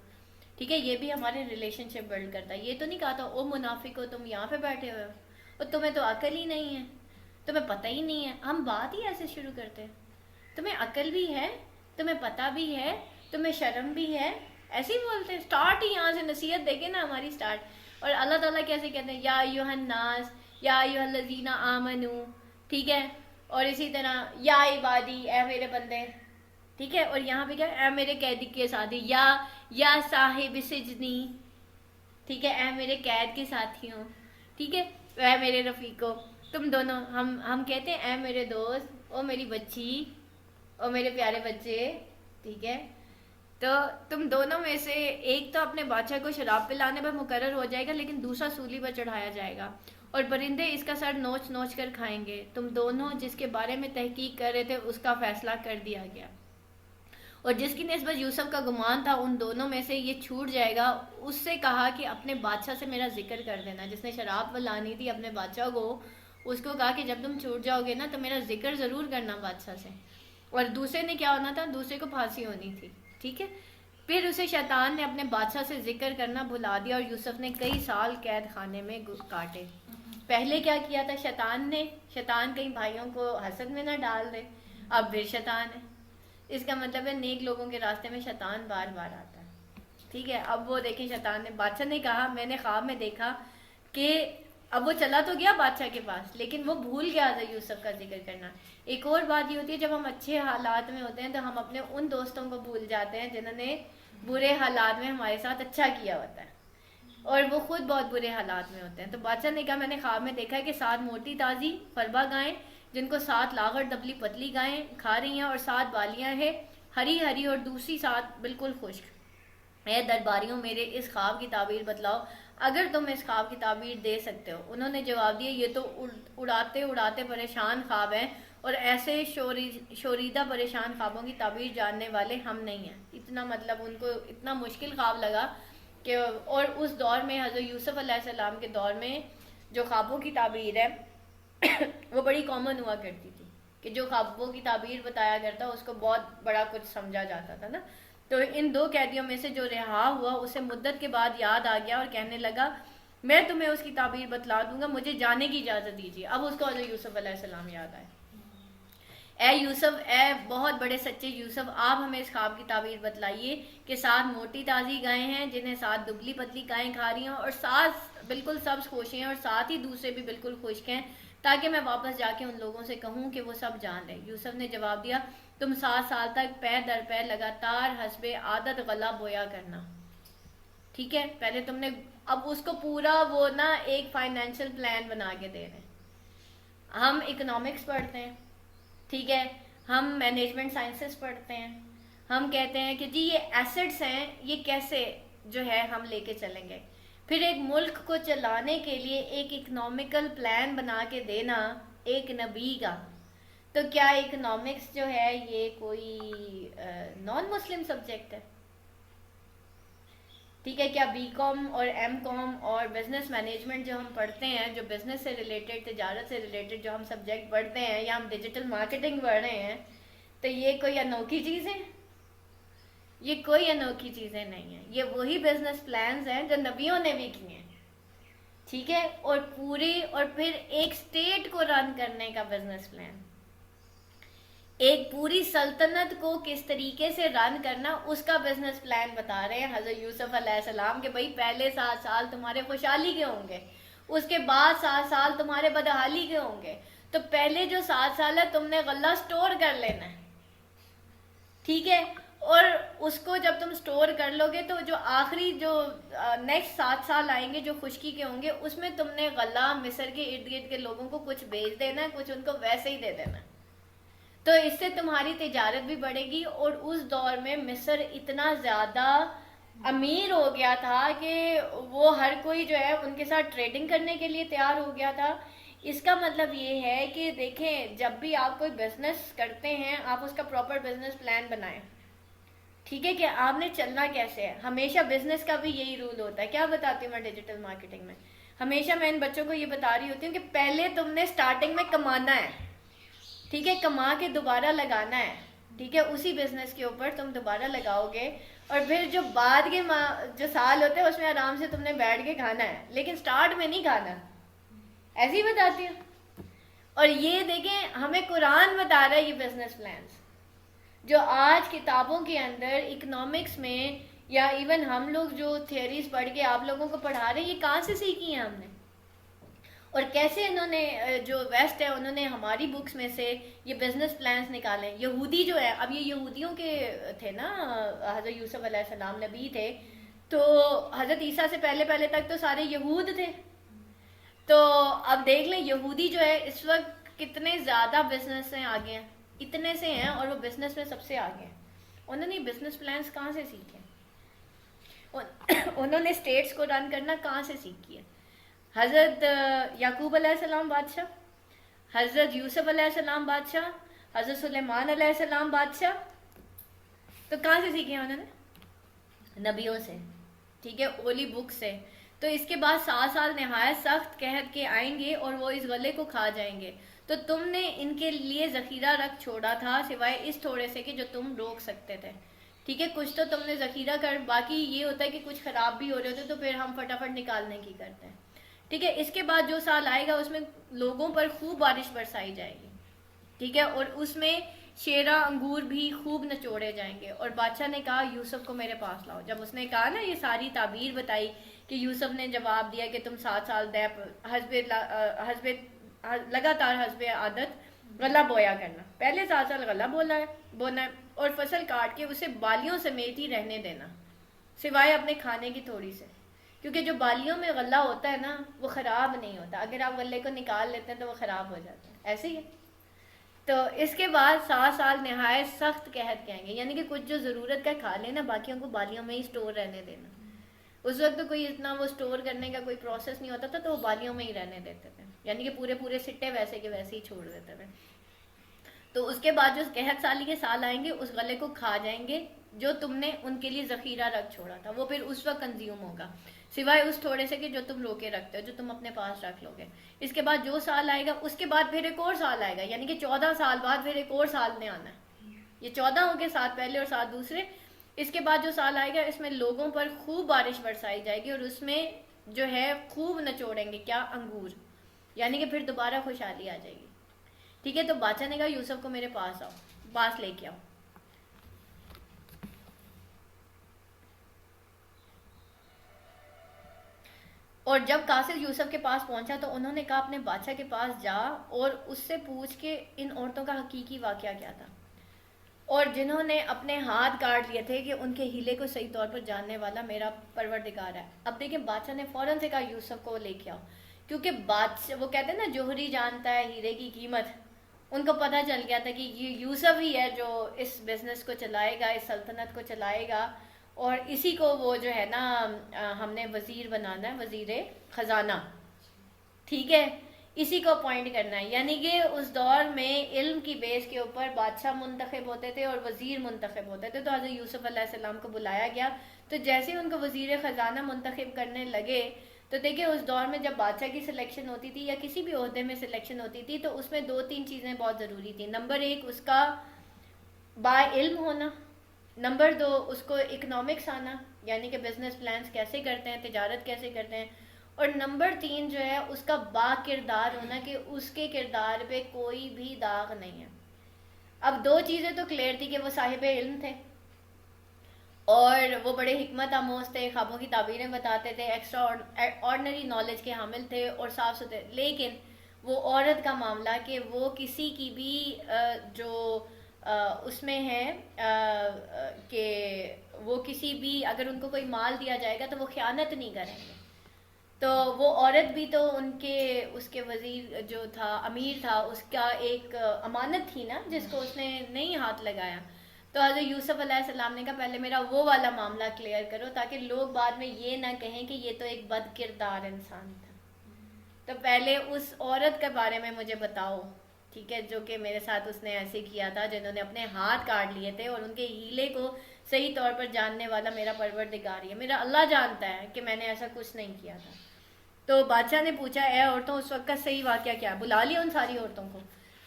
ٹھیک ہے, یہ بھی ہمارے ریلیشن شپ بلڈ کرتا ہے. یہ تو نہیں کہا تھا او منافق ہو تم یہاں پہ بیٹھے ہوئے ہو, اور تمہیں تو عقل ہی نہیں ہے, تمہیں پتہ ہی نہیں ہے. ہم بات ہی ایسے شروع کرتے ہیں, تمہیں عقل بھی ہے, تمہیں پتہ بھی ہے, تمہیں شرم بھی ہے, ایسے ہی بولتے ہیں. اسٹارٹ ہی یہاں سے, نصیحت دیکھیں نا ہماری اسٹارٹ. اور اللہ تعالیٰ کیسے کہتے ہیں, یا ایھا الناس, یا ایھا الذین آمنو. ٹھیک ہے, اور اسی طرح یا عبادی, اے میرے بندے. ٹھیک ہے, اور یہاں پہ کیا, اے میرے قیدی کے ساتھی, یا صاحب سجنی. ٹھیک ہے, اے میرے قید کے ساتھیوں. ٹھیک ہے, اے میرے رفیقو. تم دونوں, ہم کہتے ہیں اے میرے دوست, او میری بچی, او میرے پیارے بچے. ٹھیک ہے, تو تم دونوں میں سے ایک تو اپنے بادشاہ کو شراب پلانے پر مقرر ہو جائے گا, لیکن دوسرا سولی پر چڑھایا جائے گا, اور پرندے اس کا سر نوچ نوچ کر کھائیں گے. تم دونوں جس کے بارے میں تحقیق کر رہے تھے اس کا فیصلہ کر دیا گیا, اور جس کی نسبت یوسف کا گمان تھا ان دونوں میں سے یہ چھوٹ جائے گا. اس سے کہا کہ اپنے بادشاہ سے میرا ذکر کر دینا. جس نے شراب پلانی تھی اپنے بادشاہ کو, اس کو کہا کہ جب تم چھوٹ جاؤ گے نا تو میرا ذکر ضرور کرنا بادشاہ سے. اور دوسرے نے کیا ہونا تھا, دوسرے کو پھانسی ہونی تھی. ٹھیک ہے, پھر اسے شیطان نے اپنے بادشاہ سے ذکر کرنا بھلا دیا اور یوسف نے کئی سال قید خانے میں کاٹے. پہلے کیا کیا تھا شیطان نے, شیطان کئی بھائیوں کو حسد میں نہ ڈال دے, اب پھر شیطان ہے. اس کا مطلب ہے نیک لوگوں کے راستے میں شیطان بار بار آتا ہے. ٹھیک ہے, اب وہ دیکھیں شیطان نے, بادشاہ نے کہا میں نے خواب میں دیکھا کہ اب وہ چلا تو گیا بادشاہ کے پاس لیکن وہ بھول گیا تھا یوسف کا ذکر کرنا. ایک اور بات یہ ہوتی ہے جب ہم اچھے حالات میں ہوتے ہیں تو ہم اپنے ان دوستوں کو بھول جاتے ہیں جنہوں نے برے حالات میں ہمارے ساتھ اچھا کیا ہوتا ہے, اور وہ خود بہت برے حالات میں ہوتے ہیں. تو بادشاہ نے کہا میں نے خواب میں دیکھا ہے کہ 7 موٹی تازی فربا گائیں جن کو 7 لاغر دبلی پتلی گائیں کھا رہی ہیں, اور 7 بالیاں ہیں ہری ہری اور دوسری 7 بالکل خشک. اے درباریوں میرے اس خواب کی تعبیر بتلاؤ اگر تم اس خواب کی تعبیر دے سکتے ہو. انہوں نے جواب دیا یہ تو اڑاتے اڑاتے پریشان خواب ہیں اور ایسے شوریدہ پریشان خوابوں کی تعبیر جاننے والے ہم نہیں ہیں. اتنا مطلب ان کو اتنا مشکل خواب لگا کہ, اور اس دور میں حضرت یوسف علیہ السلام کے دور میں جو خوابوں کی تعبیر ہے وہ بڑی کامن ہوا کرتی تھی کہ جو خوابوں کی تعبیر بتایا کرتا اس کو بہت بڑا کچھ سمجھا جاتا تھا نا. تو ان 2 قیدیوں میں سے جو رہا ہوا اسے مدت کے بعد یاد آ گیا اور کہنے لگا میں تمہیں اس کی تعبیر بتلا دوں گا, مجھے جانے کی اجازت دیجیے. اب اس کو حضرت یوسف علیہ السلام یاد آئے. اے یوسف, اے بہت بڑے سچے یوسف, آپ ہمیں اس خواب کی تعبیر بتلائیے کہ 7 موٹی تازی گائیں ہیں جنہیں 7 دبلی پتلی گائیں کھا رہی ہیں اور 7 بالکل سبز خشک ہیں اور 7 ہی دوسرے بھی بالکل خشک ہیں, تاکہ میں واپس جا کے ان لوگوں سے کہوں کہ وہ سب جان لیں. یوسف نے جواب دیا تم 7 سال تک پیر در پیر لگاتار حسب عادت غلہ بویا کرنا. ٹھیک ہے, پہلے تم نے, اب اس کو پورا وہ نا ایک فائنینشیل پلان بنا کے دے رہے ہیں. ہم اکنامکس پڑھتے ہیں, ٹھیک ہے, ہم مینجمنٹ سائنسز پڑھتے ہیں, ہم کہتے ہیں کہ جی یہ ایسٹس ہیں یہ کیسے جو ہے ہم لے کے چلیں گے. پھر ایک ملک کو چلانے کے لیے ایک اکنامیکل پلان بنا کے دینا ایک نبی کا, تو کیا اکنامکس جو ہے یہ کوئی نان مسلم سبجیکٹ ہے؟ ٹھیک ہے, کیا بی کام اور ایم کام اور بزنس مینجمنٹ جو ہم پڑھتے ہیں, جو بزنس سے ریلیٹڈ, تجارت سے ریلیٹڈ جو ہم سبجیکٹ پڑھتے ہیں, یا ہم ڈیجیٹل مارکیٹنگ پڑھ رہے ہیں, تو یہ کوئی انوکھی چیز ہے؟ یہ کوئی انوکھی چیزیں نہیں ہیں, یہ وہی بزنس پلانز ہیں جو نبیوں نے بھی کیے ہیں. ٹھیک ہے, اور پوری, اور پھر ایک اسٹیٹ کو رن کرنے کا بزنس پلان, ایک پوری سلطنت کو کس طریقے سے رن کرنا اس کا بزنس پلان بتا رہے ہیں حضرت یوسف علیہ السلام کہ بھائی پہلے 7 سال تمہارے خوشحالی کے ہوں گے, اس کے بعد 7 سال تمہارے بدحالی کے ہوں گے. تو پہلے جو 7 سال ہے تم نے غلہ سٹور کر لینا ہے. ٹھیک ہے, اور اس کو جب تم سٹور کر لو گے تو جو آخری جو نیکسٹ 7 سال آئیں گے جو خشکی کے ہوں گے اس میں تم نے غلہ مصر کے ارد گرد کے لوگوں کو کچھ بیچ دینا ہے, کچھ ان کو ویسے ہی دے دینا ہے. تو اس سے تمہاری تجارت بھی بڑھے گی, اور اس دور میں مصر اتنا زیادہ امیر ہو گیا تھا کہ وہ ہر کوئی جو ہے ان کے ساتھ ٹریڈنگ کرنے کے لیے تیار ہو گیا تھا. اس کا مطلب یہ ہے کہ دیکھیں جب بھی آپ کوئی بزنس کرتے ہیں آپ اس کا پراپر بزنس پلان بنائیں. ٹھیک ہے, کہ آپ نے چلنا کیسے ہے. ہمیشہ بزنس کا بھی یہی رول ہوتا ہے. کیا بتاتی ہوں میں ڈیجیٹل مارکیٹنگ میں, ہمیشہ میں ان بچوں کو یہ بتا رہی ہوتی ہوں کہ پہلے تم نے سٹارٹنگ میں کمانا ہے, ٹھیک ہے, کما کے دوبارہ لگانا ہے. ٹھیک ہے, اسی بزنس کے اوپر تم دوبارہ لگاؤ گے, اور پھر جو بعد کے جو سال ہوتے ہیں اس میں آرام سے تم نے بیٹھ کے کھانا ہے, لیکن سٹارٹ میں نہیں کھانا. ایسے ہی بتاتی ہوں. اور یہ دیکھیں ہمیں قرآن بتا رہا ہے یہ بزنس پلانس جو آج کتابوں کے اندر اکنامکس میں, یا ایون ہم لوگ جو تھیوریز پڑھ کے آپ لوگوں کو پڑھا رہے ہیں, یہ کہاں سے سیکھی ہیں ہم نے, اور کیسے انہوں نے جو ویسٹ ہے انہوں نے ہماری بکس میں سے یہ بزنس پلانس نکالے. یہودی جو ہے, اب یہ یہودیوں کے تھے نا, حضرت یوسف علیہ السلام نبی تھے, تو حضرت عیسیٰ سے پہلے تک تو سارے یہود تھے. تو اب دیکھ لیں یہودی جو ہے اس وقت کتنے زیادہ بزنس میں آگے ہیں, اتنے سے ہیں, اور وہ بزنس میں سب سے آگے ہیں. انہوں نے بزنس پلانس کہاں سے سیکھے, انہوں نے اسٹیٹس کو رن کرنا کہاں سے سیکھی ہے. حضرت یعقوب علیہ السلام بادشاہ, حضرت یوسف علیہ السلام بادشاہ, حضرت سلیمان علیہ السلام بادشاہ, تو کہاں سے سیکھے انہوں نے؟ نبیوں سے. ٹھیک ہے, اولی بک سے. تو اس کے بعد 7 سال نہایت سخت قحط کے آئیں گے اور وہ اس غلے کو کھا جائیں گے. تو تم نے ان کے لیے ذخیرہ رکھ چھوڑا تھا سوائے اس تھوڑے سے کہ جو تم روک سکتے تھے. ٹھیک ہے, کچھ تو تم نے ذخیرہ کر, باقی یہ ہوتا ہے کہ کچھ خراب بھی ہو رہے ہوتے تو پھر ہم فٹافٹ نکالنے کی کرتے ہیں. ٹھیک ہے, اس کے بعد جو سال آئے گا اس میں لوگوں پر خوب بارش برسائی جائے گی. ٹھیک ہے, اور اس میں شیرہ انگور بھی خوب نچوڑے جائیں گے. اور بادشاہ نے کہا یوسف کو میرے پاس لاؤ. جب اس نے کہا نا یہ ساری تعبیر بتائی کہ یوسف نے جواب دیا کہ تم 7 سال حسب لگاتار حسب عادت غلہ بویا کرنا. پہلے 7 سال غلہ بونا ہے اور فصل کاٹ کے اسے بالیوں سمیت ہی رہنے دینا سوائے اپنے کھانے کی تھوڑی سے, کیونکہ جو بالیوں میں غلہ ہوتا ہے نا وہ خراب نہیں ہوتا. اگر آپ غلے کو نکال لیتے ہیں تو وہ خراب ہو جاتا ہے. ایسے ہی ہے. تو اس کے بعد 7 سال نہایت سخت قحط کے آئیں گے, یعنی کہ کچھ جو ضرورت کا کھا لینا, باقیوں کو بالیوں میں ہی سٹور رہنے دینا. اس وقت تو کوئی اتنا وہ سٹور کرنے کا کوئی پروسیس نہیں ہوتا تھا, تو وہ بالیوں میں ہی رہنے دیتے تھے, یعنی کہ پورے سٹے ویسے کے ویسے ہی چھوڑ دیتے تھے. تو اس کے بعد جو قحط سالی کے سال آئیں گے اس غلے کو کھا جائیں گے جو تم نے ان کے لیے ذخیرہ رکھ چھوڑا تھا. وہ پھر اس وقت کنزیوم ہوگا سوائے اس تھوڑے سے کہ جو تم روکے رکھتے ہو, جو تم اپنے پاس رکھ لو گے. اس کے بعد جو سال آئے گا اس کے بعد پھر ایک اور سال آئے گا, یعنی کہ 14 سال بعد پھر ایک اور سال نے آنا ہے. یہ 14 ہو گئے, 7 پہلے اور 7 دوسرے. اس کے بعد جو سال آئے گا اس میں لوگوں پر خوب بارش برسائی جائے گی اور اس میں جو ہے خوب نچوڑیں گے کیا, انگور, یعنی کہ پھر دوبارہ خوشحالی آ جائے گی. ٹھیک ہے, تو بادشاہ نے کہا یوسف کو میرے پاس لے کے آؤ. اور جب قاصد یوسف کے پاس پہنچا تو انہوں نے کہا اپنے بادشاہ کے پاس جا اور اس سے پوچھ کہ ان عورتوں کا حقیقی واقعہ کیا تھا اور جنہوں نے اپنے ہاتھ کاٹ لیے تھے کہ ان کے ہیلے کو صحیح طور پر جاننے والا میرا پروردگار ہے. اب دیکھیں بادشاہ نے فوراً سے کہا یوسف کو لے کے آؤ, کیونکہ بادشاہ وہ کہتے ہیں نا جوہری جانتا ہے ہیرے کی قیمت. ان کو پتہ چل گیا تھا کہ یہ یوسف ہی ہے جو اس بزنس کو چلائے گا, اس سلطنت کو چلائے گا, اور اسی کو وہ جو ہے نا ہم نے وزیر بنانا ہے, وزیر خزانہ. ٹھیک ہے, اسی کو اپوائنٹ کرنا ہے. یعنی کہ اس دور میں علم کی بیس کے اوپر بادشاہ منتخب ہوتے تھے اور وزیر منتخب ہوتے تھے. تو حضرت یوسف علیہ السلام کو بلایا گیا, تو جیسے ہی ان کو وزیر خزانہ منتخب کرنے لگے تو دیکھیں اس دور میں جب بادشاہ کی سلیکشن ہوتی تھی یا کسی بھی عہدے میں سلیکشن ہوتی تھی تو اس میں 2-3 چیزیں بہت ضروری تھیں. نمبر 1 اس کا با علم ہونا, نمبر 2 اس کو اکنامکس آنا, یعنی کہ بزنس پلانس کیسے کرتے ہیں, تجارت کیسے کرتے ہیں, اور نمبر 3 جو ہے اس کا با کردار ہونا کہ اس کے کردار پہ کوئی بھی داغ نہیں ہے. اب 2 چیزیں تو کلیئر تھی کہ وہ صاحب علم تھے اور وہ بڑے حکمت آموز تھے, خوابوں کی تعبیریں بتاتے تھے, ایکسٹرا آرڈنری نالج کے حامل تھے اور صاف ستھرے. لیکن وہ عورت کا معاملہ کہ وہ کسی کی بھی جو اس میں ہے کہ وہ کسی بھی اگر ان کو کوئی مال دیا جائے گا تو وہ خیانت نہیں کریں گے. تو وہ عورت بھی تو ان کے اس کے وزیر جو تھا, امیر تھا, اس کا ایک امانت تھی نا جس کو اس نے نہیں ہاتھ لگایا. تو حضرت یوسف علیہ السلام نے کہا پہلے میرا وہ والا معاملہ کلیئر کرو تاکہ لوگ بعد میں یہ نہ کہیں کہ یہ تو ایک بد کردار انسان تھا. تو پہلے اس عورت کے بارے میں مجھے بتاؤ, ٹھیک ہے, جو کہ میرے ساتھ اس نے ایسے کیا تھا, جنہوں نے اپنے ہاتھ کاٹ لیے تھے اور ان کے ہیلے کو صحیح طور پر جاننے والا میرا پروردگار ہی ہے, میرا اللہ جانتا ہے کہ میں نے ایسا کچھ نہیں کیا تھا. تو بادشاہ نے پوچھا اے عورتوں اس وقت کا صحیح واقعہ کیا ہے, بلا لیا ان ساری عورتوں کو.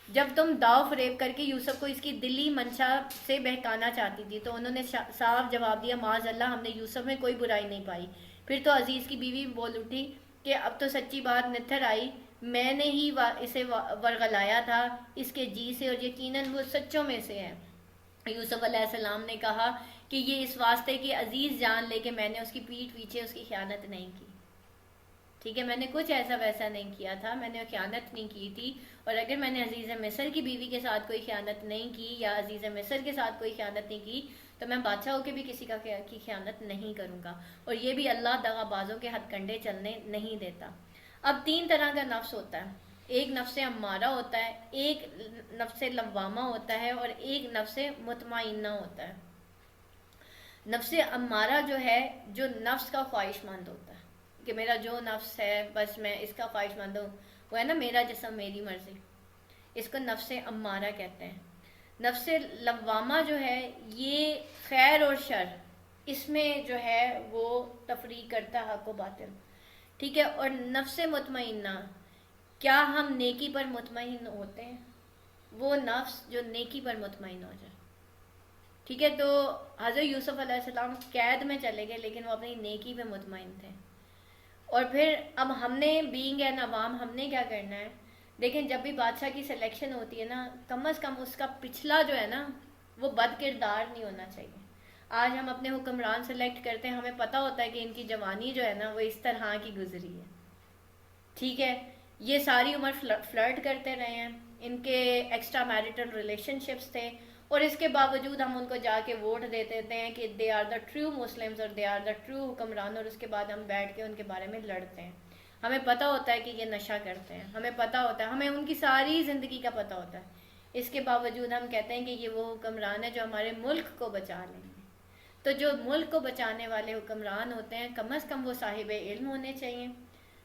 جب تم داؤ فریب کر کے یوسف کو اس کی دلی منشا سے بہکانا چاہتی تھی تو انہوں نے صاف جواب دیا معاذ اللہ, ہم نے یوسف میں کوئی برائی نہیں پائی. پھر تو عزیز کی بیوی بول اٹھی کہ اب تو سچی بات نتھر آئی, میں نے ہی اسے ورغلایا تھا اس کے جی سے اور یقیناً وہ سچوں میں سے ہے. یوسف علیہ السلام نے کہا کہ یہ اس واسطے کہ عزیز جان لے کہ میں نے اس کی پیٹھ پیچھے اس کی خیانت نہیں کی. ٹھیک ہے, میں نے کچھ ایسا ویسا نہیں کیا تھا, میں نے خیانت نہیں کی تھی. اور اگر میں نے عزیز مصر کی بیوی کے ساتھ کوئی خیانت نہیں کی یا عزیز مصر کے ساتھ کوئی خیانت نہیں کی تو میں بادشاہ ہو کے بھی کسی کی خیانت نہیں کروں گا. اور یہ بھی اللہ دغا بازوں کے ہتھ کنڈے چلنے نہیں دیتا. اب 3 طرح کا نفس ہوتا ہے, ایک نفس امارہ ہوتا ہے, ایک نفس لوامہ ہوتا ہے اور ایک نفس مطمئنہ ہوتا ہے. نفس امارہ جو ہے جو نفس کا خواہش مند ہوتا ہے کہ میرا جو نفس ہے بس میں اس کا خواہش مند ہوں, وہ ہے نا میرا جسم میری مرضی, اس کو نفس امارہ کہتے ہیں. نفس لوامہ جو ہے یہ خیر اور شر اس میں جو ہے وہ تفریق کرتا ہے, حق و باطل. ٹھیک ہے. اور نفس مطمئنہ، کیا ہم نیکی پر مطمئن ہوتے ہیں؟ وہ نفس جو نیکی پر مطمئن ہو جائے. ٹھیک ہے. تو حضرت یوسف علیہ السلام قید میں چلے گئے لیکن وہ اپنی نیکی پہ مطمئن تھے. اور پھر اب ہم نے بینگ این عوام ہم نے کیا کرنا ہے؟ دیکھیں جب بھی بادشاہ کی سلیکشن ہوتی ہے نا، کم از کم اس کا پچھلا جو ہے نا وہ بد کردار نہیں ہونا چاہیے. آج ہم اپنے حکمران سلیکٹ کرتے ہیں، ہمیں پتہ ہوتا ہے کہ ان کی جوانی جو ہے نا وہ اس طرح کی گزری ہے. ٹھیک ہے. یہ ساری عمر فلرٹ کرتے رہے ہیں، ان کے ایکسٹرا میرٹل ریلیشن شپس تھے، اور اس کے باوجود ہم ان کو جا کے ووٹ دے دیتے ہیں کہ they are the true Muslims اور دے آر دا ٹرو حکمران، اور اس کے بعد ہم بیٹھ کے ان کے بارے میں لڑتے ہیں. ہمیں پتہ ہوتا ہے کہ یہ نشہ کرتے ہیں، ہمیں پتہ ہوتا ہے، ہمیں ان کی ساری زندگی کا پتہ ہوتا ہے. اس کے باوجود ہم کہتے ہیں کہ یہ وہ حکمران ہے جو ہمارے ملک کو بچا لیں گے. تو جو ملک کو بچانے والے حکمران ہوتے ہیں کم از کم وہ صاحب علم ہونے چاہیے.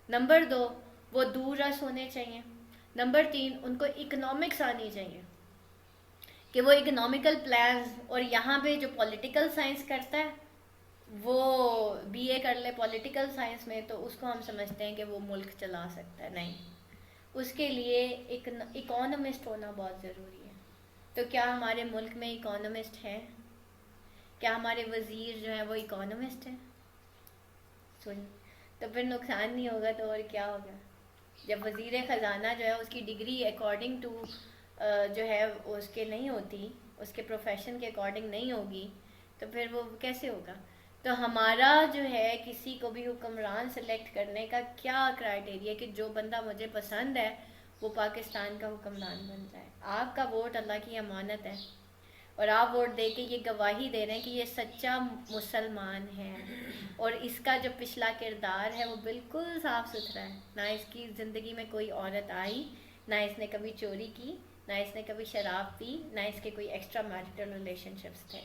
نمبر 2، وہ دور رس ہونے چاہیے. نمبر 3، ان کو اکنامکس آنی چاہیے کہ وہ اکنامیکل پلانز، اور یہاں پہ جو پولیٹیکل سائنس کرتا ہے وہ بی اے کر لے پولیٹیکل سائنس میں تو اس کو ہم سمجھتے ہیں کہ وہ ملک چلا سکتا ہے. نہیں، اس کے لیے ایک اکانومسٹ ہونا بہت ضروری ہے. تو کیا ہمارے ملک میں اکانومسٹ ہیں؟ کیا ہمارے وزیر جو ہیں وہ اکانومسٹ ہیں؟ سن تو پھر نقصان نہیں ہوگا تو اور کیا ہوگا؟ جب وزیر خزانہ جو ہے اس کی ڈگری اکارڈنگ ٹو جو ہے اس کے نہیں ہوتی، اس کے پروفیشن کے اکارڈنگ نہیں ہوگی تو پھر وہ کیسے ہوگا؟ تو ہمارا جو ہے کسی کو بھی حکمران سلیکٹ کرنے کا کیا کرائٹیریا کہ جو بندہ مجھے پسند ہے وہ پاکستان کا حکمران بن جائے. آپ کا ووٹ اللہ کی امانت ہے، اور آپ ووٹ دے کے یہ گواہی دے رہے ہیں کہ یہ سچا مسلمان ہے، اور اس کا جو پچھلا کردار ہے وہ بالکل صاف ستھرا ہے. نہ اس کی زندگی میں کوئی عورت آئی، نہ اس نے کبھی چوری کی، نہ اس نے کبھی شراب پی، نہ اس کے کوئی ایکسٹرا میرٹل ریلیشن شپس تھے.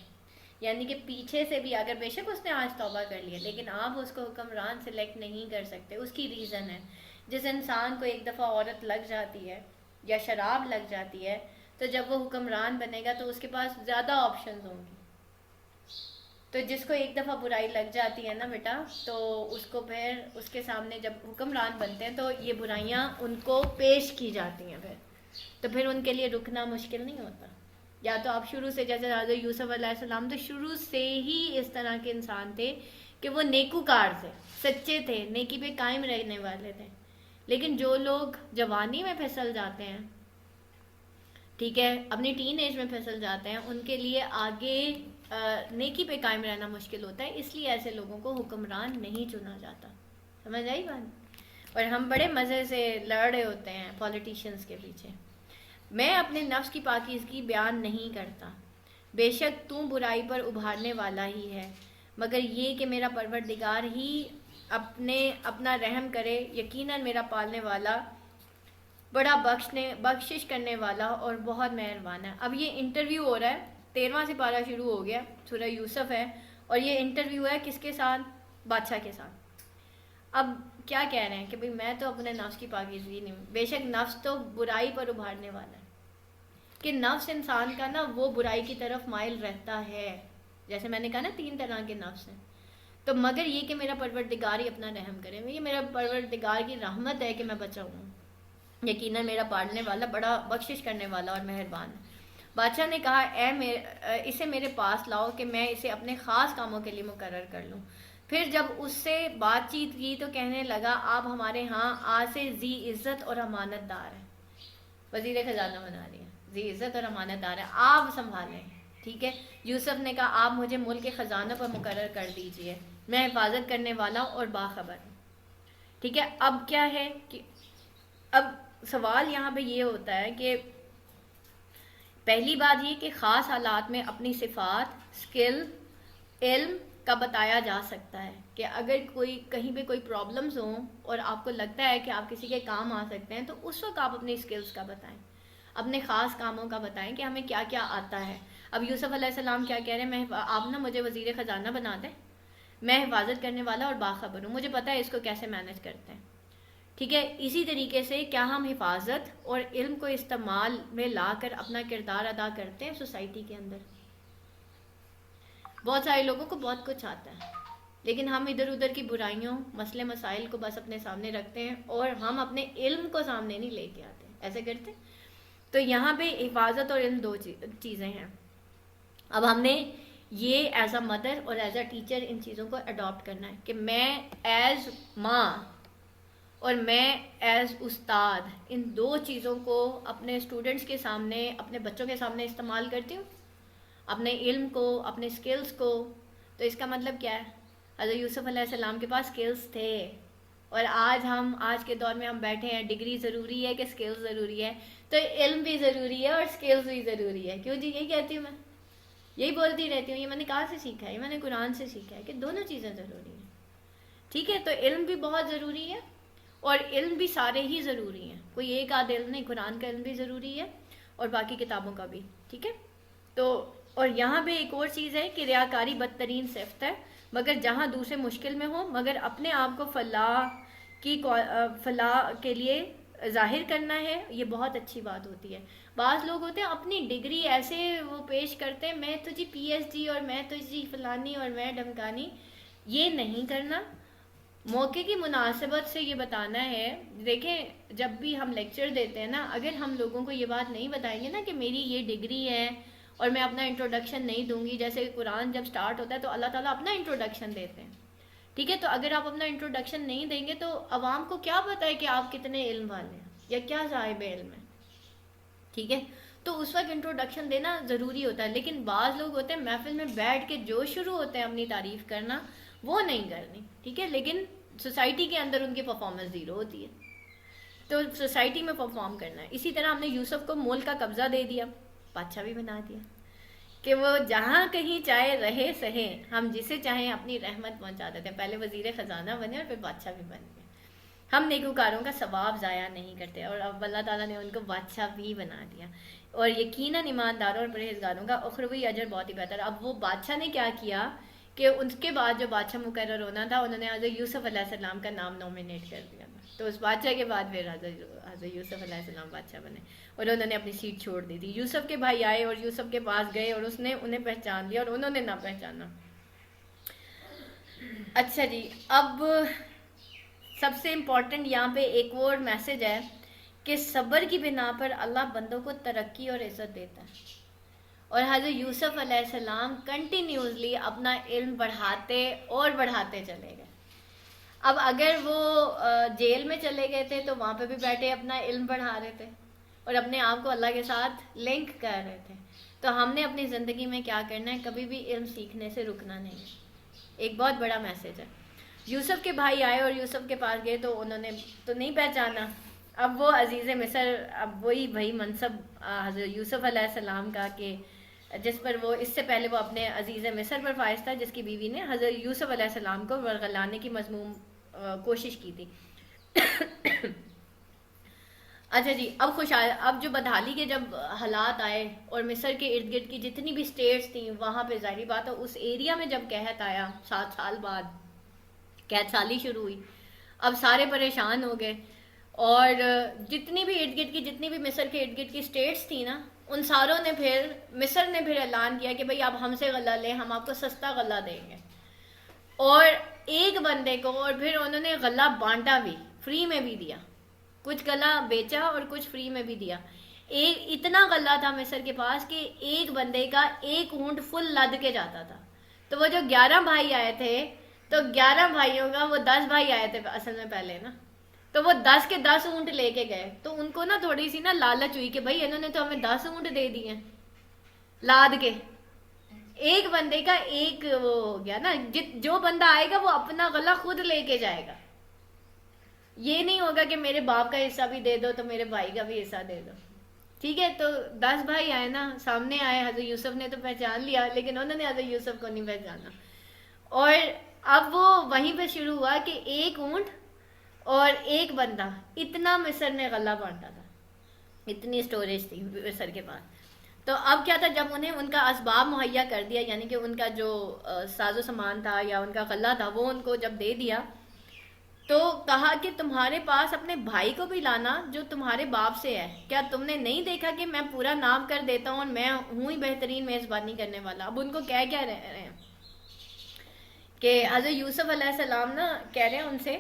یعنی کہ پیچھے سے بھی اگر بے شک اس نے آج توبہ کر لیا لیکن آپ اس کو حکمران سلیکٹ نہیں کر سکتے. اس کی ریزن ہے. جس انسان کو ایک دفعہ عورت لگ جاتی ہے یا شراب لگ جاتی ہے تو جب وہ حکمران بنے گا تو اس کے پاس زیادہ آپشنز ہوں گی. تو جس کو ایک دفعہ برائی لگ جاتی ہے نا بیٹا، تو اس کو پھر اس کے سامنے جب حکمران بنتے ہیں تو یہ برائیاں ان کو پیش کی جاتی ہیں، تو پھر ان کے لیے رکنا مشکل نہیں ہوتا. یا تو آپ شروع سے، جیسے حضرت یوسف علیہ السلام تو شروع سے ہی اس طرح کے انسان تھے کہ وہ نیکوکار تھے، سچے تھے، نیکی پہ قائم رہنے والے تھے. لیکن جو لوگ جوانی میں پھسل جاتے ہیں، ٹھیک ہے، اپنی ٹین ایج میں پھسل جاتے ہیں، ان کے لیے آگے نیکی پہ قائم رہنا مشکل ہوتا ہے. اس لیے ایسے لوگوں کو حکمران نہیں چنا جاتا. سمجھ آئی بات؟ اور ہم بڑے مزے سے لڑ رہے ہوتے ہیں پولیٹیشینز کے پیچھے. میں اپنے نفس کی پاکیزگی بیان نہیں کرتا، بے شک تو برائی پر ابھارنے والا ہی ہے، مگر یہ کہ میرا پروردگار ہی اپنا رحم کرے. یقیناً میرا پالنے والا بڑا بخشش کرنے والا اور بہت مہربان ہے. اب یہ انٹرویو ہو رہا ہے، 13واں سے پارہ شروع ہو گیا، سورہ یوسف ہے، اور یہ انٹرویو ہے کس کے ساتھ؟ بادشاہ کے ساتھ. اب کیا کہہ رہے ہیں کہ بھئی میں تو اپنے نفس کی پاکیزگی نہیں ہوں. بے شک نفس تو برائی پر ابھارنے والا ہے، کہ نفس انسان کا نا وہ برائی کی طرف مائل رہتا ہے. جیسے میں نے کہا نا 3 طرح کے نفس ہیں. تو مگر یہ کہ میرا پروردگار ہی اپنا رحم کرے، یہ میرا پروردگار کی رحمت ہے کہ میں بچا ہوں. یقیناً میرا پالنے والا بڑا بخشش کرنے والا اور مہربان ہے. بادشاہ نے کہا اسے میرے پاس لاؤ کہ میں اسے اپنے خاص کاموں کے لیے مقرر کر لوں. پھر جب اس سے بات چیت کی تو کہنے لگا آپ ہمارے ہاں آج سے ذی عزت اور امانت دار ہیں. وزیر خزانہ بنا رہی ہیں، ذی عزت اور امانت دار ہے، آپ سنبھالیں. ٹھیک ہے. یوسف نے کہا آپ مجھے ملک کے خزانوں پر مقرر کر دیجئے، میں حفاظت کرنے والا اور باخبر ہوں. ٹھیک ہے. اب کیا ہے کہ اب سوال یہاں پہ یہ ہوتا ہے کہ پہلی بات یہ کہ خاص حالات میں اپنی صفات، سکل، علم کا بتایا جا سکتا ہے کہ اگر کوئی کہیں پہ کوئی پرابلمز ہوں اور آپ کو لگتا ہے کہ آپ کسی کے کام آ سکتے ہیں تو اس وقت آپ اپنی سکلز کا بتائیں، اپنے خاص کاموں کا بتائیں کہ ہمیں کیا کیا آتا ہے. اب یوسف علیہ السلام کیا کہہ رہے ہیں، آپ نا مجھے وزیر خزانہ بنا دیں، میں حفاظت کرنے والا اور باخبر ہوں، مجھے پتہ ہے اس کو کیسے مینج کرتے ہیں. ٹھیک ہے. اسی طریقے سے کیا ہم حفاظت اور علم کو استعمال میں لا کر اپنا کردار ادا کرتے ہیں سوسائٹی کے اندر؟ بہت سارے لوگوں کو بہت کچھ آتا ہے لیکن ہم ادھر ادھر کی برائیوں مسئلے مسائل کو بس اپنے سامنے رکھتے ہیں اور ہم اپنے علم کو سامنے نہیں لے کے آتے، ایسے کرتے. تو یہاں پہ حفاظت اور علم دو چیزیں ہیں. اب ہم نے یہ ایز اے مدر اور ایز اے ٹیچر ان چیزوں کو اڈاپٹ کرنا ہے کہ میں ایز ماں اور میں ایز استاد ان دو چیزوں کو اپنے اسٹوڈنٹس کے سامنے، اپنے بچوں کے سامنے استعمال کرتی ہوں، اپنے علم کو، اپنے سکلز کو. تو اس کا مطلب کیا ہے؟ حضرت یوسف علیہ السلام کے پاس سکلز تھے، اور آج کے دور میں ہم بیٹھے ہیں، ڈگری ضروری ہے کہ سکلز ضروری ہے؟ تو علم بھی ضروری ہے اور سکلز بھی ضروری ہے. کیوں جی؟ یہی کہتی ہوں میں، یہی بولتی رہتی ہوں. یہ میں نے کہاں سے سیکھا ہے؟ یہ میں نے قرآن سے سیکھا ہے کہ دونوں چیزیں ضروری ہیں. ٹھیک ہے، تو علم بھی بہت ضروری ہے اور علم بھی سارے ہی ضروری ہیں، کوئی ایک آدھ علم نہیں. قرآن کا علم بھی ضروری ہے اور باقی کتابوں کا بھی. ٹھیک ہے. تو اور یہاں پہ ایک اور چیز ہے کہ ریاکاری بدترین صفت ہے، مگر جہاں دوسرے مشکل میں ہوں مگر اپنے آپ کو فلاح کے لیے ظاہر کرنا ہے، یہ بہت اچھی بات ہوتی ہے. بعض لوگ ہوتے ہیں اپنی ڈگری ایسے وہ پیش کرتے ہیں، میں تو جی پی ایچ ڈی اور میں تو جی فلانی اور میں ڈھمکانی. یہ نہیں کرنا. موقع کی مناسبت سے یہ بتانا ہے. دیکھیں جب بھی ہم لیکچر دیتے ہیں نا، اگر ہم لوگوں کو یہ بات نہیں بتائیں گے نا کہ میری یہ ڈگری ہے اور میں اپنا انٹروڈکشن نہیں دوں گی، جیسے قرآن جب سٹارٹ ہوتا ہے تو اللہ تعالیٰ اپنا انٹروڈکشن دیتے ہیں. ٹھیک ہے، تو اگر آپ اپنا انٹروڈکشن نہیں دیں گے تو عوام کو کیا پتہ ہے کہ آپ کتنے علم والے ہیں یا کیا صاحب علم ہے. ٹھیک ہے، تو اس وقت انٹروڈکشن دینا ضروری ہوتا ہے. لیکن بعض لوگ ہوتے ہیں محفل میں بیٹھ کے جو شروع ہوتے ہیں اپنی تعریف کرنا، وہ نہیں کرنی. ٹھیک ہے، لیکن سوسائٹی کے اندر ان کی پرفارمنس زیرو ہوتی ہے، تو سوسائٹی میں پرفارم کرنا ہے. اسی طرح ہم نے یوسف کو ملک کا قبضہ دے دیا، بادشاہ بھی بنا دیا کہ وہ جہاں کہیں چاہے رہے سہے، ہم جسے چاہیں اپنی رحمت پہنچا دیتے ہیں. پہلے وزیر خزانہ بنے اور پھر بادشاہ بھی بن گئے. ہم نیکوکاروں کا ثواب ضائع نہیں کرتے، اور اب اللہ تعالیٰ نے ان کو بادشاہ بھی بنا دیا. اور یقیناً ایمانداروں اور پرہیزگاروں کا اخروی اجر بہت ہی بہتر. اب وہ بادشاہ نے کیا کیا کہ ان کے بعد جو بادشاہ مقرر ہونا تھا، انہوں نے حضرت یوسف علیہ السلام کا نام نومینیٹ کر دیا تھا. تو اس بادشاہ کے بعد پھر حضرت یوسف علیہ السلام بادشاہ بنے اور انہوں نے اپنی سیٹ چھوڑ دی تھی. یوسف کے بھائی آئے اور یوسف کے پاس گئے اور اس نے انہیں پہچان لیا اور انہوں نے نہ پہچانا. اچھا جی، اب سب سے امپورٹنٹ یہاں پہ ایک اور میسج ہے کہ صبر کی بنا پر اللہ بندوں کو ترقی اور عزت دیتا ہے. اور حضرت یوسف علیہ السلام کنٹینیوسلی اپنا علم بڑھاتے اور بڑھاتے چلے گئے. اب اگر وہ جیل میں چلے گئے تھے تو وہاں پہ بھی بیٹھے اپنا علم بڑھا رہے تھے اور اپنے آپ کو اللہ کے ساتھ لنک کر رہے تھے. تو ہم نے اپنی زندگی میں کیا کرنا ہے؟ کبھی بھی علم سیکھنے سے رکنا نہیں. ایک بہت بڑا میسج ہے. یوسف کے بھائی آئے اور یوسف کے پاس گئے تو انہوں نے تو نہیں پہچانا. اب وہ عزیز مصر، اب وہی بھائی منصب حضرت یوسف علیہ السلام کا کہ جس پر وہ اس سے پہلے وہ اپنے عزیز مصر پر فائز تھا، جس کی بیوی نے حضرت یوسف علیہ السلام کو ورغلانے کی مذموم کوشش کی تھی. اچھا جی، اب جو بدحالی کے جب حالات آئے اور مصر کے ارد گرد کی جتنی بھی سٹیٹس تھیں وہاں پہ ظاہری بات ہے اس ایریا میں جب قحط آیا 7 سال بعد قحط سالی شروع ہوئی، اب سارے پریشان ہو گئے. اور جتنی بھی ارد گرد کی جتنی بھی مصر کے ارد گرد کی سٹیٹس تھیں نا، ان ساروں نے پھر مصر نے پھر اعلان کیا کہ بھئی آپ ہم سے غلہ لیں، ہم آپ کو سستا غلہ دیں گے. اور ایک بندے کو، اور پھر انہوں نے غلہ بانٹا بھی، فری میں بھی دیا. کچھ غلہ بیچا اور کچھ فری میں بھی دیا. اتنا غلہ تھا مصر کے پاس کہ ایک بندے کا ایک اونٹ فل لد کے جاتا تھا. تو وہ جو 11 بھائی آئے تھے تو 11 بھائیوں کا وہ 10 بھائی آئے تھے اصل میں پہلے نا، تو وہ 10 کے 10 اونٹ لے کے گئے. تو ان کو نا تھوڑی سی نا لالچ ہوئی کہ بھائی انہوں نے تو ہمیں 10 اونٹ دے دیے لاد کے، ایک بندے کا ایک وہ ہو گیا نا. جو بندہ آئے گا وہ اپنا غلہ خود لے کے جائے گا. یہ نہیں ہوگا کہ میرے باپ کا حصہ بھی دے دو تو میرے بھائی کا بھی حصہ دے دو. ٹھیک ہے، تو 10 بھائی آئے نا، سامنے آئے. حضرت یوسف نے تو پہچان لیا لیکن انہوں نے حضرت یوسف کو نہیں پہچانا. اور اب وہ وہیں پہ شروع ہوا کہ ایک اونٹ اور ایک بندہ، اتنا مصر نے غلہ بانٹا تھا، اتنی سٹوریج تھی مصر کے پاس. تو اب کیا تھا، جب انہیں ان کا اسباب مہیا کر دیا، یعنی کہ ان کا جو ساز و سامان تھا یا ان کا غلہ تھا وہ ان کو جب دے دیا، تو کہا کہ تمہارے پاس اپنے بھائی کو بھی لانا جو تمہارے باپ سے ہے. کیا تم نے نہیں دیکھا کہ میں پورا نام کر دیتا ہوں اور میں ہوں ہی بہترین میزبانی کرنے والا. اب ان کو کیا رہے ہیں کہ حضرت یوسف علیہ السلام نا کہہ رہے ہیں ان سے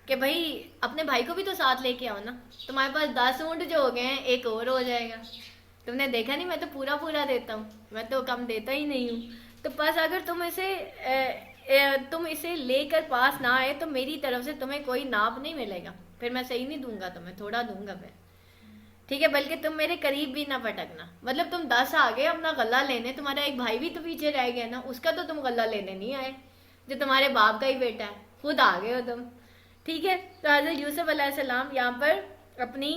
کہ بھائی اپنے بھائی کو بھی تو ساتھ لے کے آؤ نا، تمہارے پاس 10 اونٹ جو ہو گئے ہیں ایک اور ہو جائے گا، تم نے دیکھا نہیں میں تو پورا پورا دیتا ہوں، میں تو کم دیتا ہی نہیں ہوں، تو بس اگر تم اسے لے کر پاس نہ آئے تو میری طرف سے تمہیں کوئی ناپ نہیں ملے گا، پھر میں صحیح نہیں دوں گا تمہیں، تھوڑا دوں گا پھر، ٹھیک ہے، بلکہ تم میرے قریب بھی نہ پٹکنا، مطلب تم 10 آگے اپنا غلہ لینے، تمہارا ایک بھائی بھی تو پیچھے رہ گیا نا، اس کا تو تم غلہ لینے نہیں آئے جو تمہارے باپ کا ہی بیٹا ہے، خود آ گئے ہو تم، ٹھیک ہے۔ تو حضرت یوسف علیہ السلام یہاں پر اپنی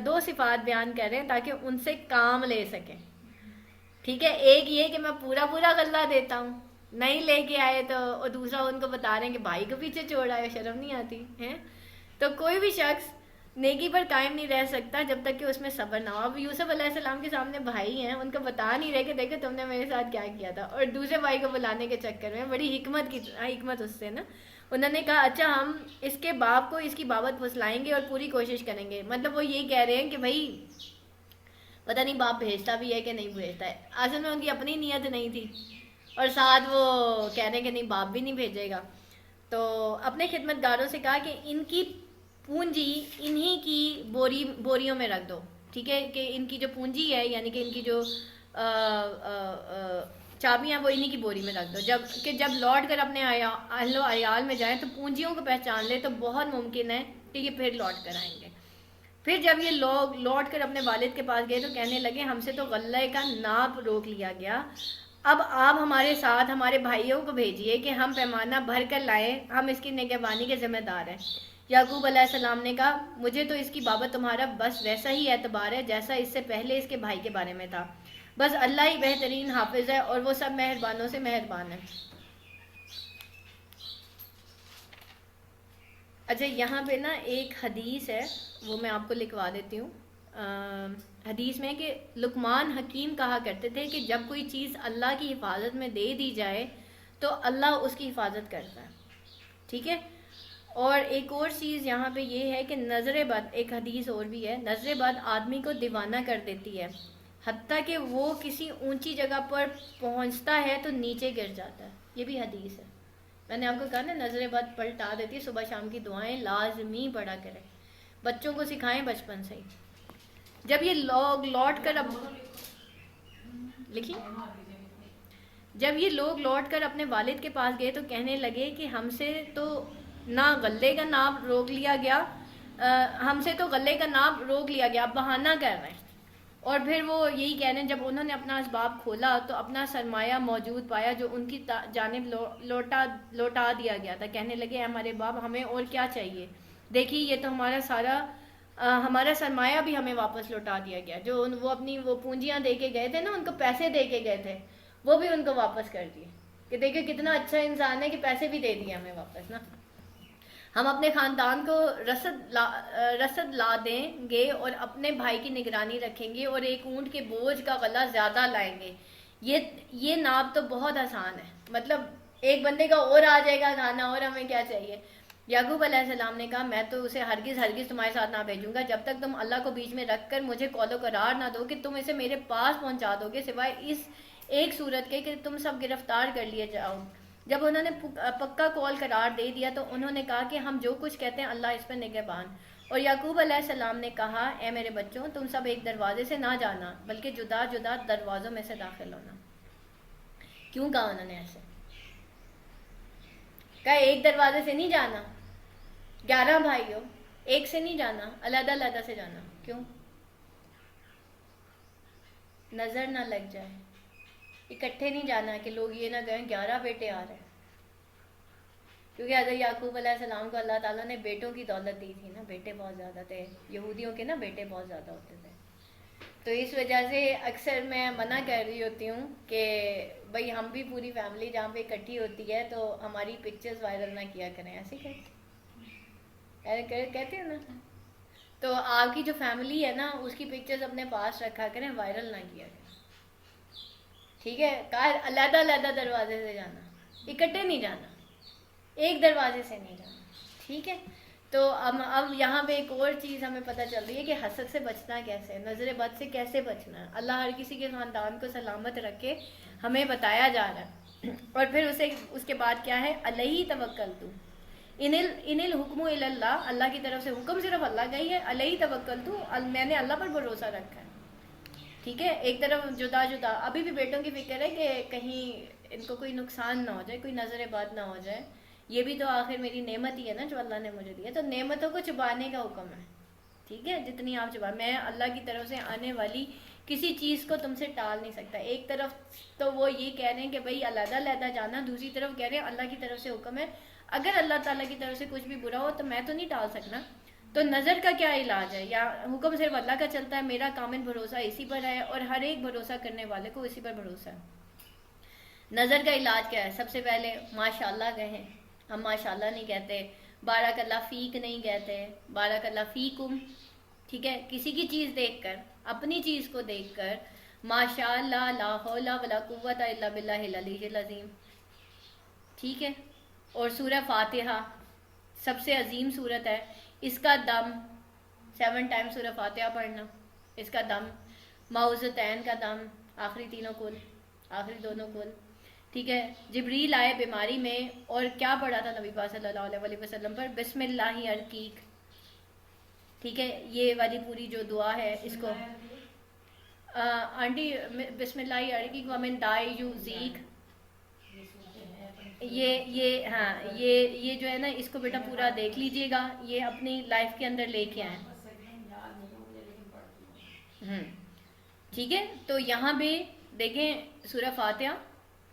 2 صفات بیان کر رہے ہیں تاکہ ان سے کام لے سکیں، ٹھیک ہے، ایک یہ کہ میں پورا پورا غلہ دیتا ہوں، نہیں لے کے آئے تو، اور دوسرا ان کو بتا رہے ہیں کہ بھائی کو پیچھے چھوڑ آئے، شرم نہیں آتی ہے؟ تو کوئی بھی شخص نیکی پر قائم نہیں رہ سکتا جب تک کہ اس میں صبر نہ ہو۔ اب یوسف علیہ السلام کے سامنے بھائی ہیں، ان کو بتا نہیں رہے کہ دیکھو تم نے میرے ساتھ کیا کیا تھا، اور دوسرے بھائی کو بلانے کے چکر میں بڑی حکمت اس سے نا، انہوں نے کہا اچھا ہم اس کے باپ کو اس کی بابت پھسلائیں گے اور پوری کوشش کریں گے، مطلب وہ یہ کہہ رہے ہیں کہ بھائی پتہ نہیں باپ بھیجتا بھی ہے کہ نہیں بھیجتا ہے، اصل میں ان کی اپنی نیت نہیں تھی، اور ساتھ وہ کہہ رہے ہیں کہ نہیں باپ بھی نہیں بھیجے گا، تو اپنے خدمت گاروں سے کہا کہ ان کی پونجی انہی کی بوریوں میں رکھ دو، ٹھیک ہے، کہ ان کی جو پونجی ہے یعنی کہ ان کی جو چابیاں وہ انہی کی بوری میں رکھ دو، جب لوٹ کر اپنے اہل و عیال میں جائیں تو پونجیوں کو پہچان لے تو بہت ممکن ہے کہ یہ پھر لوٹ کر آئیں گے۔ پھر جب یہ لوگ لوٹ کر اپنے والد کے پاس گئے تو کہنے لگے ہم سے تو غلے کا ناپ روک لیا گیا، اب آپ ہمارے ساتھ ہمارے بھائیوں کو بھیجیے کہ ہم پیمانہ بھر کر لائیں، ہم اس کی نگہبانی کے ذمہ دار ہیں۔ یعقوب علیہ السلام نے کہا مجھے تو اس کی بابت تمہارا بس ویسا ہی اعتبار ہے جیسا اس سے پہلے اس کے بھائی کے بارے میں تھا، بس اللہ ہی بہترین حافظ ہے اور وہ سب مہربانوں سے مہربان ہے۔ اچھا یہاں پہ نا ایک حدیث ہے وہ میں آپ کو لکھوا دیتی ہوں، حدیث میں کہ لقمان حکیم کہا کرتے تھے کہ جب کوئی چیز اللہ کی حفاظت میں دے دی جائے تو اللہ اس کی حفاظت کرتا ہے، ٹھیک ہے، اور ایک اور چیز یہاں پہ یہ ہے کہ نظر بد، ایک حدیث اور بھی ہے، نظر بد آدمی کو دیوانہ کر دیتی ہے، حتیٰ کہ وہ کسی اونچی جگہ پر پہنچتا ہے تو نیچے گر جاتا ہے، یہ بھی حدیث ہے، میں نے آپ کو کہا نا نظر بد پلٹا دیتی ہے، صبح شام کی دعائیں لازمی پڑھا کریں، بچوں کو سکھائیں بچپن سے ہی۔ جب یہ لوگ لوٹ کر لکھیں جب یہ لوگ لوٹ کر اپنے والد کے پاس گئے تو کہنے لگے کہ ہم سے تو نہ غلے کا ناپ روک لیا گیا، ہم سے تو غلے کا ناپ روک لیا گیا، بہانہ کر رہے ہیں، اور پھر وہ یہی کہہ رہے ہیں جب انہوں نے اپنا اسباب کھولا تو اپنا سرمایہ موجود پایا جو ان کی جانب لوٹا دیا گیا تھا، کہنے لگے ہمارے باپ ہمیں اور کیا چاہیے، دیکھیے یہ تو ہمارا سرمایہ بھی ہمیں واپس لوٹا دیا گیا، جو وہ اپنی وہ پونجیاں دے کے گئے تھے نا، ان کو پیسے دے کے گئے تھے وہ بھی ان کو واپس کر دیے، کہ دیکھیں کتنا اچھا انسان ہے کہ پیسے بھی دے دیے ہمیں واپس نا، ہم اپنے خاندان کو رسد لا دیں گے اور اپنے بھائی کی نگرانی رکھیں گے اور ایک اونٹ کے بوجھ کا غلہ زیادہ لائیں گے، یہ ناپ تو بہت آسان ہے، مطلب ایک بندے کا اور آ جائے گا کھانا، اور ہمیں کیا چاہیے۔ یعقوب علیہ السلام نے کہا میں تو اسے ہرگز تمہارے ساتھ نہ بھیجوں گا جب تک تم اللہ کو بیچ میں رکھ کر مجھے قول و قرار نہ دو کہ تم اسے میرے پاس پہنچا دو گے، سوائے اس ایک صورت کے کہ تم سب گرفتار کر لیے جاؤ۔ جب انہوں نے پکا قول قرار دے دیا تو انہوں نے کہا کہ ہم جو کچھ کہتے ہیں اللہ اس پر نگہبان، اور یعقوب علیہ السلام نے کہا اے میرے بچوں تم سب ایک دروازے سے نہ جانا بلکہ جدا جدا دروازوں میں سے داخل ہونا۔ کیوں کہا انہوں نے ایسے؟ کہا ایک دروازے سے نہیں جانا، 11 بھائی ہو، ایک سے نہیں جانا، علیحدہ علیحدہ سے جانا، کیوں؟ نظر نہ لگ جائے، اکٹھے نہیں جانا کہ لوگ یہ نہ کہیں 11 بیٹے آ رہے ہیں، کیونکہ حضرت یعقوب علیہ السلام کو اللہ تعالیٰ نے بیٹوں کی دولت دی تھی نا، بیٹے بہت زیادہ تھے، یہودیوں کے نا بیٹے بہت زیادہ ہوتے تھے، تو اس وجہ سے اکثر میں منع کر رہی ہوتی ہوں کہ بھائی ہم بھی پوری فیملی جہاں پہ اکٹھی ہوتی ہے تو ہماری پکچرز وائرل نہ کیا کریں، ایسے کہتے ہیں نا، تو آپ کی جو فیملی ہے نا اس کی پکچرز اپنے پاس رکھا کریں، وائرل نہ کیا کریں، ٹھیک ہے، کہا علیحدہ علیحدہ دروازے سے جانا، اکٹھے نہیں جانا، ایک دروازے سے نہیں جانا، ٹھیک ہے۔ تو اب یہاں پہ ایک اور چیز ہمیں پتہ چل رہی ہے کہ حسد سے بچنا کیسے ہے، نظر بد سے کیسے بچنا ہے، اللہ ہر کسی کے خاندان کو سلامت رکھے، ہمیں بتایا جا رہا ہے۔ اور پھر اس کے بعد کیا ہے، علیہ توکلت، ان الحکم الی اللہ، اللہ کی طرف سے حکم صرف اللہ کا ہی ہے، علیہ توکلت، میں نے اللہ پر بھروسہ رکھا ہے. ٹھیک ہے، ایک طرف جدا جدا ابھی بھی بیٹوں کی فکر ہے کہ کہیں ان کو کوئی نقصان نہ ہو جائے، کوئی نظر بد نہ ہو جائے. یہ بھی تو آخر میری نعمت ہی ہے نا جو اللہ نے مجھے دی ہے، تو نعمتوں کو چھپانے کا حکم ہے. ٹھیک ہے، جتنی آپ چھپا، میں اللہ کی طرف سے آنے والی کسی چیز کو تم سے ٹال نہیں سکتا. ایک طرف تو وہ یہ کہہ رہے ہیں کہ بھائی علیحدہ علیحدہ جانا، دوسری طرف کہہ رہے ہیں اللہ کی طرف سے حکم ہے. اگر اللہ تعالیٰ کی طرف سے کچھ بھی برا ہو تو میں تو نہیں ٹال سکنا. تو نظر کا کیا علاج ہے، یا حکم صرف اللہ کا چلتا ہے، میرا کامل بھروسہ اسی پر ہے، اور ہر ایک بھروسہ کرنے والے کو اسی پر بھروسہ ہے. نظر کا علاج کیا ہے؟ سب سے پہلے ماشاء اللہ کہیں. ہم ماشاء اللہ نہیں کہتے، بارک اللہ فیک نہیں کہتے، بارک اللہ فیکم. ٹھیک ہے، کسی کی چیز دیکھ کر، اپنی چیز کو دیکھ کر ماشاء اللہ لا حول ولا قوت الا باللہ العلی العظیم. ٹھیک ہے، اور سورہ فاتحہ سب سے عظیم صورت ہے، اس کا دم 7 ٹائم سورہ فاتحہ پڑھنا، اس کا دم، معوذتین کا دم، آخری تینوں کل، آخری دونوں کل. ٹھیک ہے، جبریل آئے بیماری میں اور کیا پڑھا تھا نبی پاک صلی اللہ علیہ وسلم پر؟ بسم اللہ ارقیک. ٹھیک ہے، یہ والی پوری جو دعا ہے اس کو آنٹی بسم اللہ ارقیک ومن دائی یو زیک، یہ ہاں یہ جو ہے نا اس کو بیٹا پورا دیکھ لیجئے گا، یہ اپنی لائف کے اندر لے کے آئیں. ٹھیک ہے، تو یہاں بھی دیکھیں سورہ فاتحہ،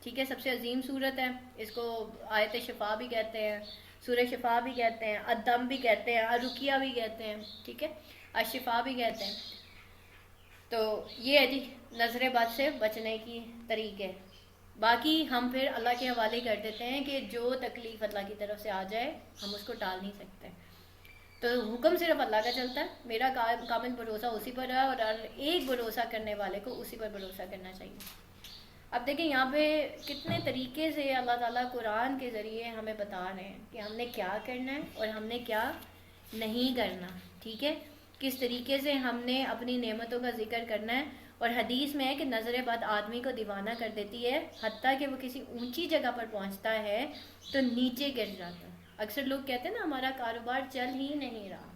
ٹھیک ہے، سب سے عظیم صورت ہے، اس کو آیت شفا بھی کہتے ہیں، سورہ شفا بھی کہتے ہیں، الدم بھی کہتے ہیں، الرقیہ بھی کہتے ہیں. ٹھیک ہے، الشفا بھی کہتے ہیں. تو یہ ہے جی نظر بد سے بچنے کی طریقے. باقی ہم پھر اللہ کے حوالے کر دیتے ہیں کہ جو تکلیف اللہ کی طرف سے آ جائے ہم اس کو ٹال نہیں سکتے. تو حکم صرف اللہ کا چلتا ہے، میرا کامل بھروسہ اسی پر ہے، اور ہر ایک بھروسہ کرنے والے کو اسی پر بھروسہ کرنا چاہیے. اب دیکھیں یہاں پہ کتنے طریقے سے اللہ تعالیٰ قرآن کے ذریعے ہمیں بتا رہے ہیں کہ ہم نے کیا کرنا ہے اور ہم نے کیا نہیں کرنا. ٹھیک ہے، کس طریقے سے ہم نے اپنی نعمتوں کا ذکر کرنا ہے. اور حدیث میں ہے کہ نظر بد آدمی کو دیوانہ کر دیتی ہے، حتیٰ کہ وہ کسی اونچی جگہ پر پہنچتا ہے تو نیچے گر جاتا ہے. اکثر لوگ کہتے ہیں نا ہمارا کاروبار چل ہی نہیں رہا،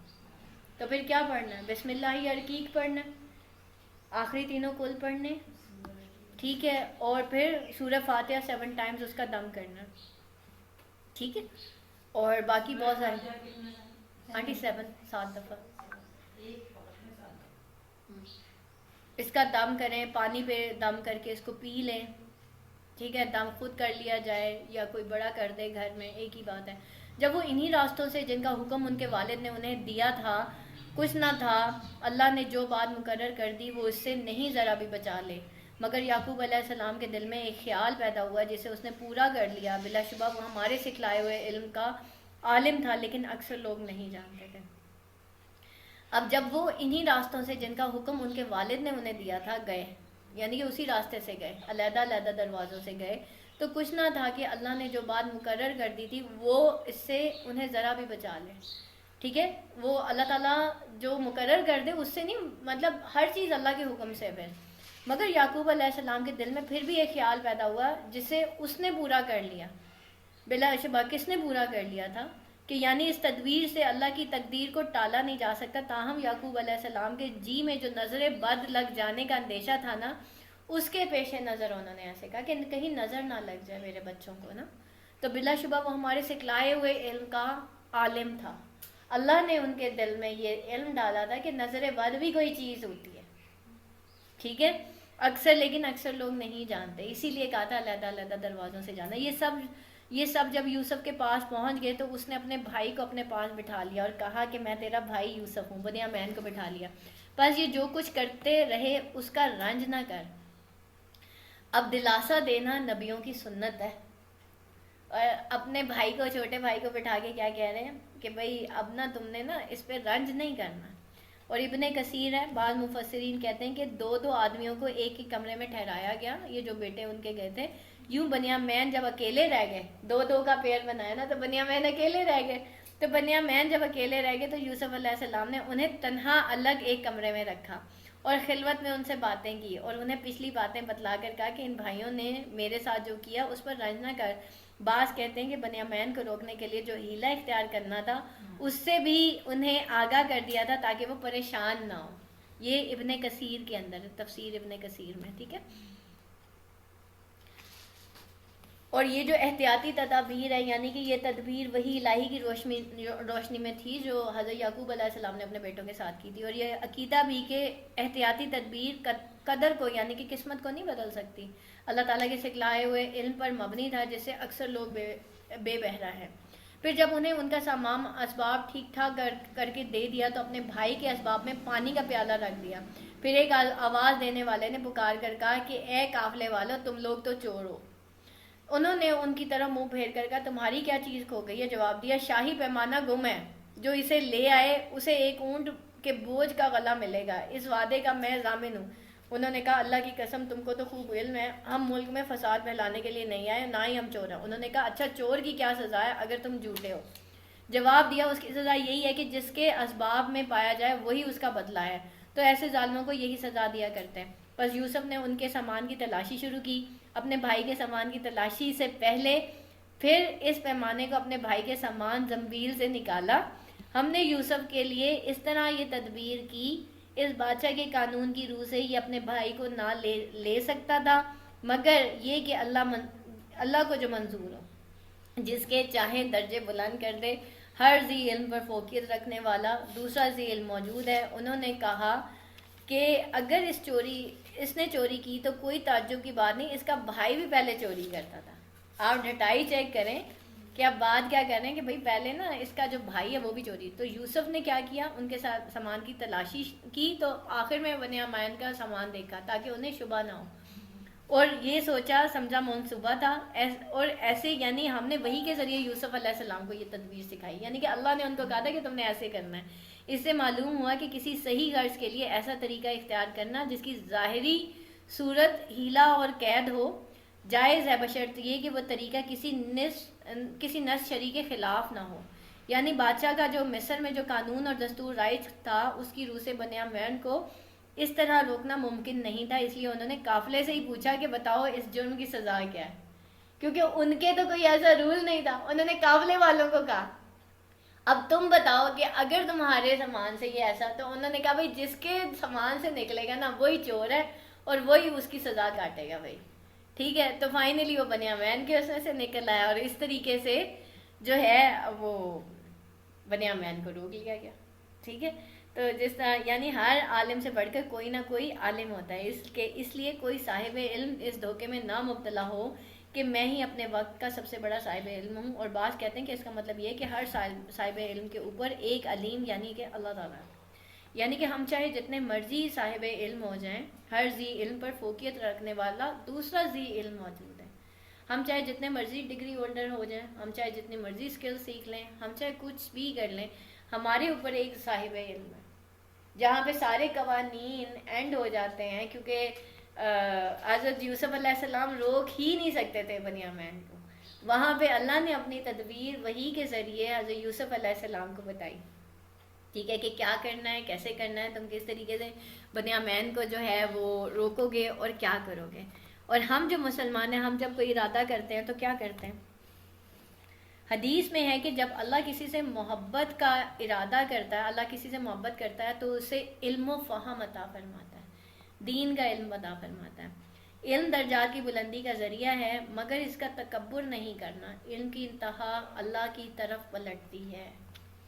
تو پھر کیا پڑھنا ہے؟ بسم اللہ ارقیق پڑھنا ہے، آخری تینوں کل پڑھنے. ٹھیک ہے، اور پھر سورہ فاتحہ 7 ٹائمز اس کا دم کرنا. ٹھیک ہے، اور باقی بہت سارے آنٹی 7 دفعہ اس کا دم کریں، پانی پہ دم کر کے اس کو پی لیں. ٹھیک ہے، دم خود کر لیا جائے یا کوئی بڑا کر دے گھر میں، ایک ہی بات ہے. جب وہ انہی راستوں سے جن کا حکم ان کے والد نے انہیں دیا تھا کچھ نہ تھا، اللہ نے جو بات مقرر کر دی وہ اس سے نہیں ذرا بھی بچا لے. مگر یعقوب علیہ السلام کے دل میں ایک خیال پیدا ہوا جسے اس نے پورا کر لیا. بلا شبہ وہ ہمارے سکھلائے ہوئے علم کا عالم تھا، لیکن اکثر لوگ نہیں جانتے تھے. اب جب وہ انہی راستوں سے جن کا حکم ان کے والد نے انہیں دیا تھا گئے، یعنی کہ اسی راستے سے گئے، علیحدہ علیحدہ دروازوں سے گئے، تو کچھ نہ تھا کہ اللہ نے جو بات مقرر کر دی تھی وہ اس سے انہیں ذرا بھی بچا لے. ٹھیک ہے، وہ اللہ تعالیٰ جو مقرر کر دے اس سے نہیں، مطلب ہر چیز اللہ کے حکم سے ہے. مگر یعقوب علیہ السلام کے دل میں پھر بھی ایک خیال پیدا ہوا جسے اس نے پورا کر لیا. بلا شبہ کس نے پورا کر لیا تھا کہ یعنی اس تدبیر سے اللہ کی تقدیر کو ٹالا نہیں جا سکتا. تاہم یعقوب علیہ السلام کے جی میں جو نظر بد لگ جانے کا اندیشہ تھا نا، اس کے پیش نظر انہوں نے ایسے کہا کہ کہیں نظر نہ لگ جائے میرے بچوں کو نا. تو بلا شبہ وہ ہمارے سکھلائے ہوئے علم کا عالم تھا. اللہ نے ان کے دل میں یہ علم ڈالا تھا کہ نظر بد بھی کوئی چیز ہوتی ہے. ٹھیک ہے، لیکن اکثر لوگ نہیں جانتے، اسی لیے کہا تھا علیحدہ علیحدہ دروازوں سے جانا. یہ سب جب یوسف کے پاس پہنچ گئے تو اس نے اپنے بھائی کو اپنے پاس بٹھا لیا اور کہا کہ میں تیرا بھائی یوسف ہوں. بنیامین کو بٹھا لیا. بس یہ جو کچھ کرتے رہے اس کا رنج نہ کر. اب دلاسا دینا نبیوں کی سنت ہے. اور اپنے بھائی کو، چھوٹے بھائی کو بٹھا کے کیا کہہ رہے ہیں کہ بھائی اب نا تم نے نا اس پہ رنج نہیں کرنا. اور ابن کثیر ہے، بعض مفسرین کہتے ہیں کہ 2 آدمیوں کو ایک ہی کمرے میں ٹھہرایا گیا، یہ جو بیٹے ان کے گئے تھے. یوں بنیامین جب اکیلے رہ گئے، 2 کا پیر بنایا نا، تو بنیامین اکیلے رہ گئے. تو بنیامین جب اکیلے رہ گئے تو یوسف علیہ السلام نے انہیں تنہا الگ ایک کمرے میں رکھا اور خلوت میں ان سے باتیں کی اور انہیں پچھلی باتیں بتلا کر کہا کہ ان بھائیوں نے میرے ساتھ جو کیا اس پر رنج نہ کر. بعض کہتے ہیں کہ بنیامین کو روکنے کے لیے جو ہیلہ اختیار کرنا تھا اس سے بھی انہیں آگاہ کر دیا تھا تاکہ وہ پریشان نہ ہو. یہ ابن کثیر کے اندر تفسیر ابن کثیر میں. ٹھیک ہے. اور یہ جو احتیاطی تدابیر ہے یعنی کہ یہ تدبیر وہی الہی کی روشنی میں تھی جو حضرت یعقوب علیہ السلام نے اپنے بیٹوں کے ساتھ کی تھی. اور یہ عقیدہ بھی کہ احتیاطی تدبیر قدر کو یعنی کہ قسمت کو نہیں بدل سکتی. اللہ تعالیٰ کے سکھلائے ہوئے علم پر مبنی تھا جس سے اکثر لوگ بے بہرا ہے. پھر جب انہیں ان کا تمام اسباب ٹھیک ٹھاک کر کے دے دیا تو اپنے بھائی کے اسباب میں پانی کا پیالہ رکھ دیا. پھر ایک آواز دینے والے نے پکار کر کہا کہ اے قافلے والو تم لوگ تو چور ہو. انہوں نے ان کی طرف منہ پھیر کر کہا تمہاری کیا چیز کھو گئی ہے؟ جواب دیا شاہی پیمانہ گم ہے. جو اسے لے آئے اسے ایک اونٹ کے بوجھ کا غلہ ملے گا. اس وعدے کا میں ضامن ہوں. انہوں نے کہا اللہ کی قسم تم کو تو خوب علم ہے. ہم ملک میں فساد پھیلانے کے لیے نہیں آئے نہ ہی ہم چور ہیں. انہوں نے کہا اچھا چور کی کیا سزا ہے اگر تم جھوٹے ہو؟ جواب دیا اس کی سزا یہی ہے کہ جس کے اسباب میں پایا جائے وہی اس کا بدلہ ہے. تو ایسے ظالموں کو یہی سزا دیا کرتے ہیں. بس یوسف نے ان کے سامان کی تلاشی شروع کی. اپنے بھائی کے سامان کی تلاشی سے پہلے پھر اس پیمانے کو اپنے بھائی کے سامان زنبیل سے نکالا. ہم نے یوسف کے لیے اس طرح یہ تدبیر کی اس بادشاہ کے قانون کی روح سے یہ اپنے بھائی کو نہ لے سکتا تھا مگر یہ کہ اللہ کو جو منظور ہو جس کے چاہے درجے بلند کر دے. ہر ذی علم پر فوقیت رکھنے والا دوسرا ذی علم موجود ہے. انہوں نے کہا کہ اگر اس نے چوری کی تو کوئی تعجب کی بات نہیں. اس کا بھائی بھی پہلے چوری کرتا تھا. آپ ڈٹائی چیک کریں کہ آپ بات کیا کر رہے ہیں کہ بھائی پہلے نا اس کا جو بھائی ہے وہ بھی چوری. تو یوسف نے کیا کیا ان کے ساتھ سامان کی تلاشی کی تو آخر میں بنیامین کا سامان دیکھا تاکہ انہیں شبہ نہ ہو اور یہ سوچا سمجھا منصوبہ تھا. اور ایسے یعنی ہم نے وہی کے ذریعے یوسف علیہ السلام کو یہ تدبیر سکھائی یعنی کہ اللہ نے ان کو کہا تھا کہ تم نے ایسے کرنا ہے. اس سے معلوم ہوا کہ کسی صحیح غرض کے لیے ایسا طریقہ اختیار کرنا جس کی ظاہری صورت ہیلا اور قید ہو جائز ہے بشرط یہ کہ وہ طریقہ کسی نص شرعی کے خلاف نہ ہو. یعنی بادشاہ کا جو مصر میں جو قانون اور دستور رائج تھا اس کی روح سے بنیامین کو اس طرح روکنا ممکن نہیں تھا. اس لیے انہوں نے قافلے سے ہی پوچھا کہ بتاؤ اس جرم کی سزا کیا ہے کیونکہ ان کے تو کوئی ایسا رول نہیں تھا. انہوں نے قافلے والوں کو کہا اب تم بتاؤ کہ اگر تمہارے سامان سے یہ ایسا. تو انہوں نے کہا بھائی جس کے سامان سے نکلے گا نا وہی چور ہے اور وہی اس کی سزا کاٹے گا بھائی. ٹھیک ہے. تو فائنلی وہ بنیامین کے اس میں سے نکل آیا اور اس طریقے سے جو ہے وہ بنیامین کو روک لیا گیا. ٹھیک ہے. تو جس طرح یعنی ہر عالم سے بڑھ کر کوئی نہ کوئی عالم ہوتا ہے. اس لیے کوئی صاحب علم اس دھوکے میں نہ مبتلا ہو کہ میں ہی اپنے وقت کا سب سے بڑا صاحب علم ہوں. اور بعض کہتے ہیں کہ اس کا مطلب یہ ہے کہ ہر صاحب علم کے اوپر ایک علیم یعنی کہ اللہ تعالیٰ ہے. یعنی کہ ہم چاہے جتنے مرضی صاحب علم ہو جائیں ہر ذی علم پر فوقیت رکھنے والا دوسرا ذی علم موجود ہے. ہم چاہے جتنے مرضی ڈگری ہولڈر ہو جائیں ہم چاہے جتنی مرضی اسکل سیکھ لیں ہم چاہے کچھ بھی کر لیں ہمارے اوپر ایک صاحب علم ہے جہاں پہ سارے قوانین اینڈ ہو جاتے ہیں. کیونکہ حضرت یوسف علیہ السلام روک ہی نہیں سکتے تھے بنیامین کو. وہاں پہ اللہ نے اپنی تدبیر وحی کے ذریعے حضرت یوسف علیہ السلام کو بتائی. ٹھیک ہے کہ کیا کرنا ہے کیسے کرنا ہے تم کس طریقے سے بنیامین کو جو ہے وہ روکو گے اور کیا کرو گے. اور ہم جو مسلمان ہیں ہم جب کوئی ارادہ کرتے ہیں تو کیا کرتے ہیں. حدیث میں ہے کہ جب اللہ کسی سے محبت کا ارادہ کرتا ہے اللہ کسی سے محبت کرتا ہے تو اسے علم و فہم عطا فرماتا ہے. دین کا علم عطا فرماتا ہے. علم درجات کی بلندی کا ذریعہ ہے مگر اس کا تکبر نہیں کرنا. علم کی انتہا اللہ کی طرف پلٹتی ہے.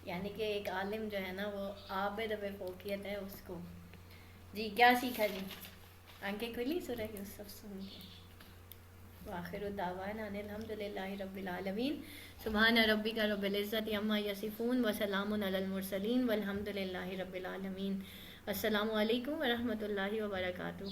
یعنی کہ ایک عالم جو ہے نا وہ عابد و فوقیت ہے اس کو. جی کیا سیکھا جی. آنکھیں کھلی سورہ یوسف سن کے. وآخر دعوانا ان الحمدللہ رب العالمین. سبحان ربک رب العزت عما یصفون وسلام علی المرسلین والحمدللہ رب العالمین. السلام علیکم ورحمۃ اللہ وبرکاتہ.